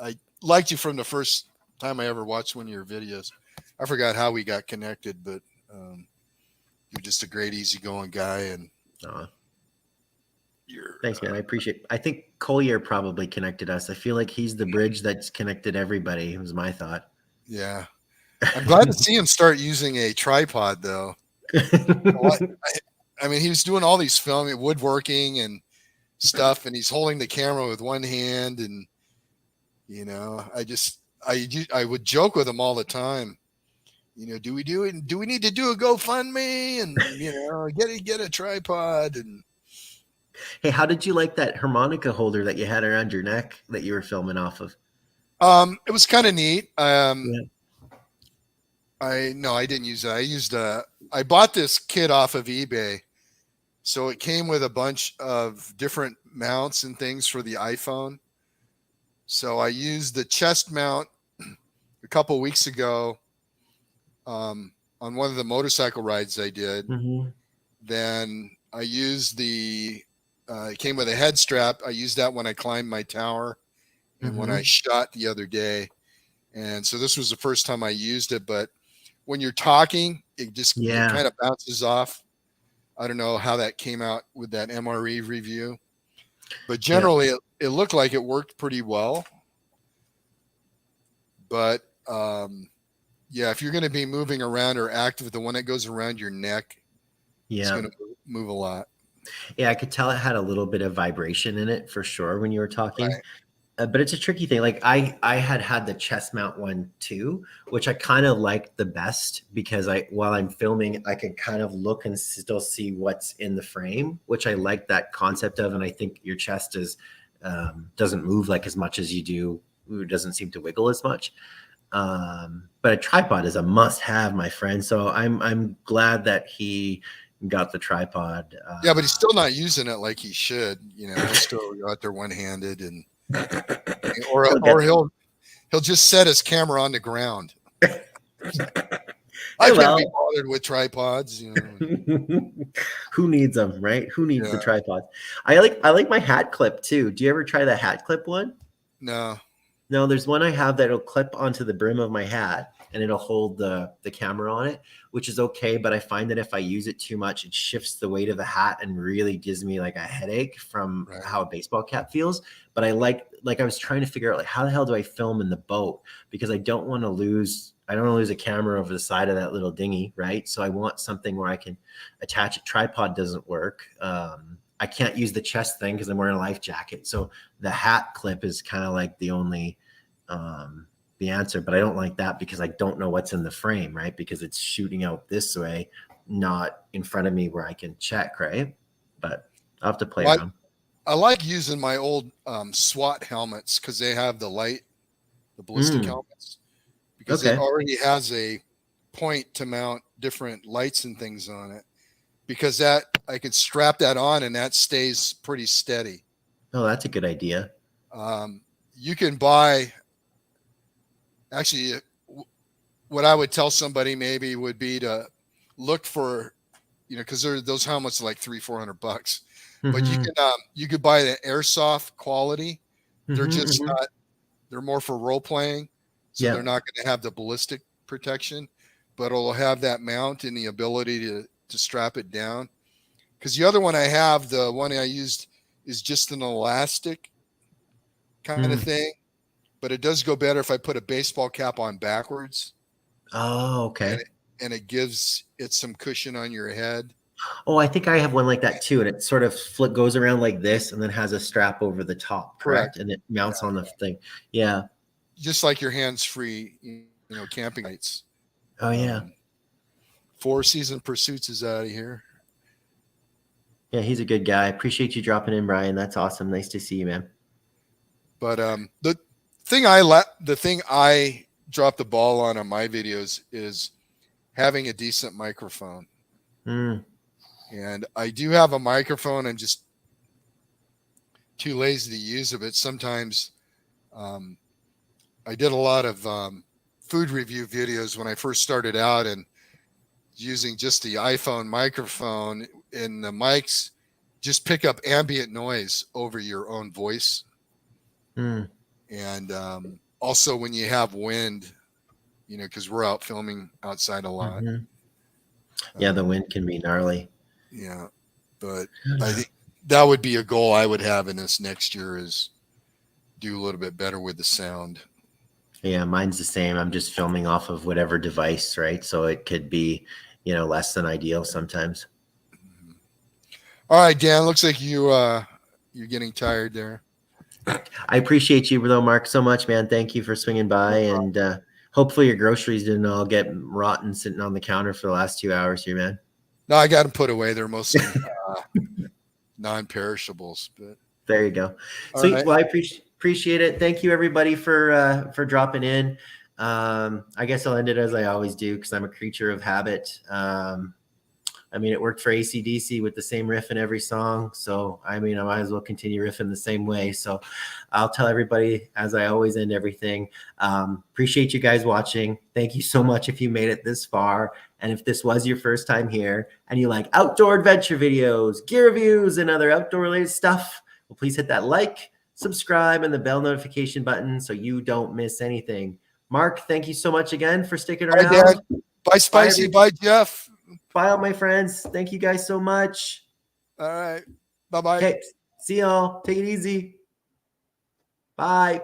I liked you from the first time I ever watched one of your videos. I forgot how we got connected, but you're just a great, easygoing guy, and you're Thanks, man. I appreciate. I think Collier probably connected us. I feel like he's the bridge that's connected everybody. Was my thought. yeah. I'm glad to see him start using a tripod, though. I mean, he was doing all these filming, woodworking, and stuff, and he's holding the camera with one hand, and I would joke with him all the time. Do we do it? Do we need to do a GoFundMe and get a tripod? And Hey, how did you like that harmonica holder that you had around your neck that you were filming off of? it was kind of neat. Yeah. I didn't use that. I bought this kit off of eBay. So it came with a bunch of different mounts and things for the iPhone. So I used the chest mount a couple weeks ago on one of the motorcycle rides I did. Mm-hmm. Then I used it came with a head strap. I used that when I climbed my tower and when I shot the other day. And so this was the first time I used it. But when you're talking, it kind of bounces off. I don't know how that came out with that MRE review, but generally it looked like it worked pretty well. But if you're going to be moving around or active, the one that goes around your neck is going to move a lot. Yeah, I could tell it had a little bit of vibration in it for sure when you were talking. Right. But it's a tricky thing. Like I had the chest mount one too, which I kind of liked the best because while I'm filming, I can kind of look and still see what's in the frame, which I like that concept of. And I think your chest doesn't move like as much as you do. It doesn't seem to wiggle as much. But a tripod is a must-have, my friend. So I'm glad that he got the tripod. Yeah, but he's still not using it like he should. He'll still go out there one-handed and. Or he'll just set his camera on the ground. I can't be bothered with tripods. Who needs them, right? Who needs the tripods? I like my hat clip too. Do you ever try the hat clip one? No. No, there's one I have that'll clip onto the brim of my hat and it'll hold the camera on it, which is okay. But I find that if I use it too much, it shifts the weight of the hat and really gives me like a headache from how a baseball cap feels. But I like I was trying to figure out like how the hell do I film in the boat because I don't want to lose a camera over the side of that little dinghy, right? So I want something where I can attach it. Tripod doesn't work. I can't use the chest thing because I'm wearing a life jacket. So the hat clip is kind of like the only the answer, but I don't like that because I don't know what's in the frame, right? Because it's shooting out this way not in front of me where I can check, right? But I'll have to play Well, around. I like using my old SWAT helmets because they have the ballistic helmets, because it Okay. already has a point to mount different lights and things on it. Because that I could strap that on and that stays pretty steady. Oh, that's a good idea. You can buy, actually, what I would tell somebody maybe would be to look for, because those helmets are like $300-400, but you could buy the airsoft quality. They're just not. They're more for role playing, so they're not going to have the ballistic protection, but it'll have that mount and the ability to strap it down. Because the other one I have, the one I used, is just an elastic kind of thing, but it does go better if I put a baseball cap on backwards. Oh, okay. And it gives it some cushion on your head. Oh, I think I have one like that too, and it sort of goes around like this, and then has a strap over the top, correct? And it mounts on the thing. Yeah. Just like your hands-free, camping lights. Oh yeah. Four Season Pursuits is out of here. Yeah, he's a good guy. Appreciate you dropping in, Brian. That's awesome. Nice to see you, man. But the thing I drop the ball on my videos is having a decent microphone. And I do have a microphone. I'm just too lazy to use it. But sometimes I did a lot of food review videos when I first started out, and using just the iPhone microphone, and the mics just pick up ambient noise over your own voice. And also when you have wind, because we're out filming outside a lot. Yeah, the wind can be gnarly. Yeah, but I think that would be a goal I would have in this next year, is do a little bit better with the sound. Yeah, mine's the same. I'm just filming off of whatever device, right? So it could be, less than ideal sometimes. All right, Dan, looks like you're getting tired there. I appreciate you, though, Mark, so much, man. Thank you for swinging by, and hopefully your groceries didn't all get rotten sitting on the counter for the last 2 hours here, man. No, I got them put away. They're mostly non-perishables. But there you go. Sweet. Right. Well, I appreciate it. Thank you, everybody, for dropping in. I guess I'll end it as I always do, because I'm a creature of habit. It worked for AC/DC with the same riff in every song. So, I might as well continue riffing the same way. So I'll tell everybody, as I always end everything, appreciate you guys watching. Thank you so much if you made it this far. And if this was your first time here and you like outdoor adventure videos, gear reviews, and other outdoor related stuff, well, please hit that like, subscribe, and the bell notification button so you don't miss anything. Mark, thank you so much again for sticking around. Bye, Dad. Bye, Spicy. Bye, Jeff. Bye, all my friends. Thank you guys so much. All right. Bye-bye. Okay. See y'all. Take it easy. Bye.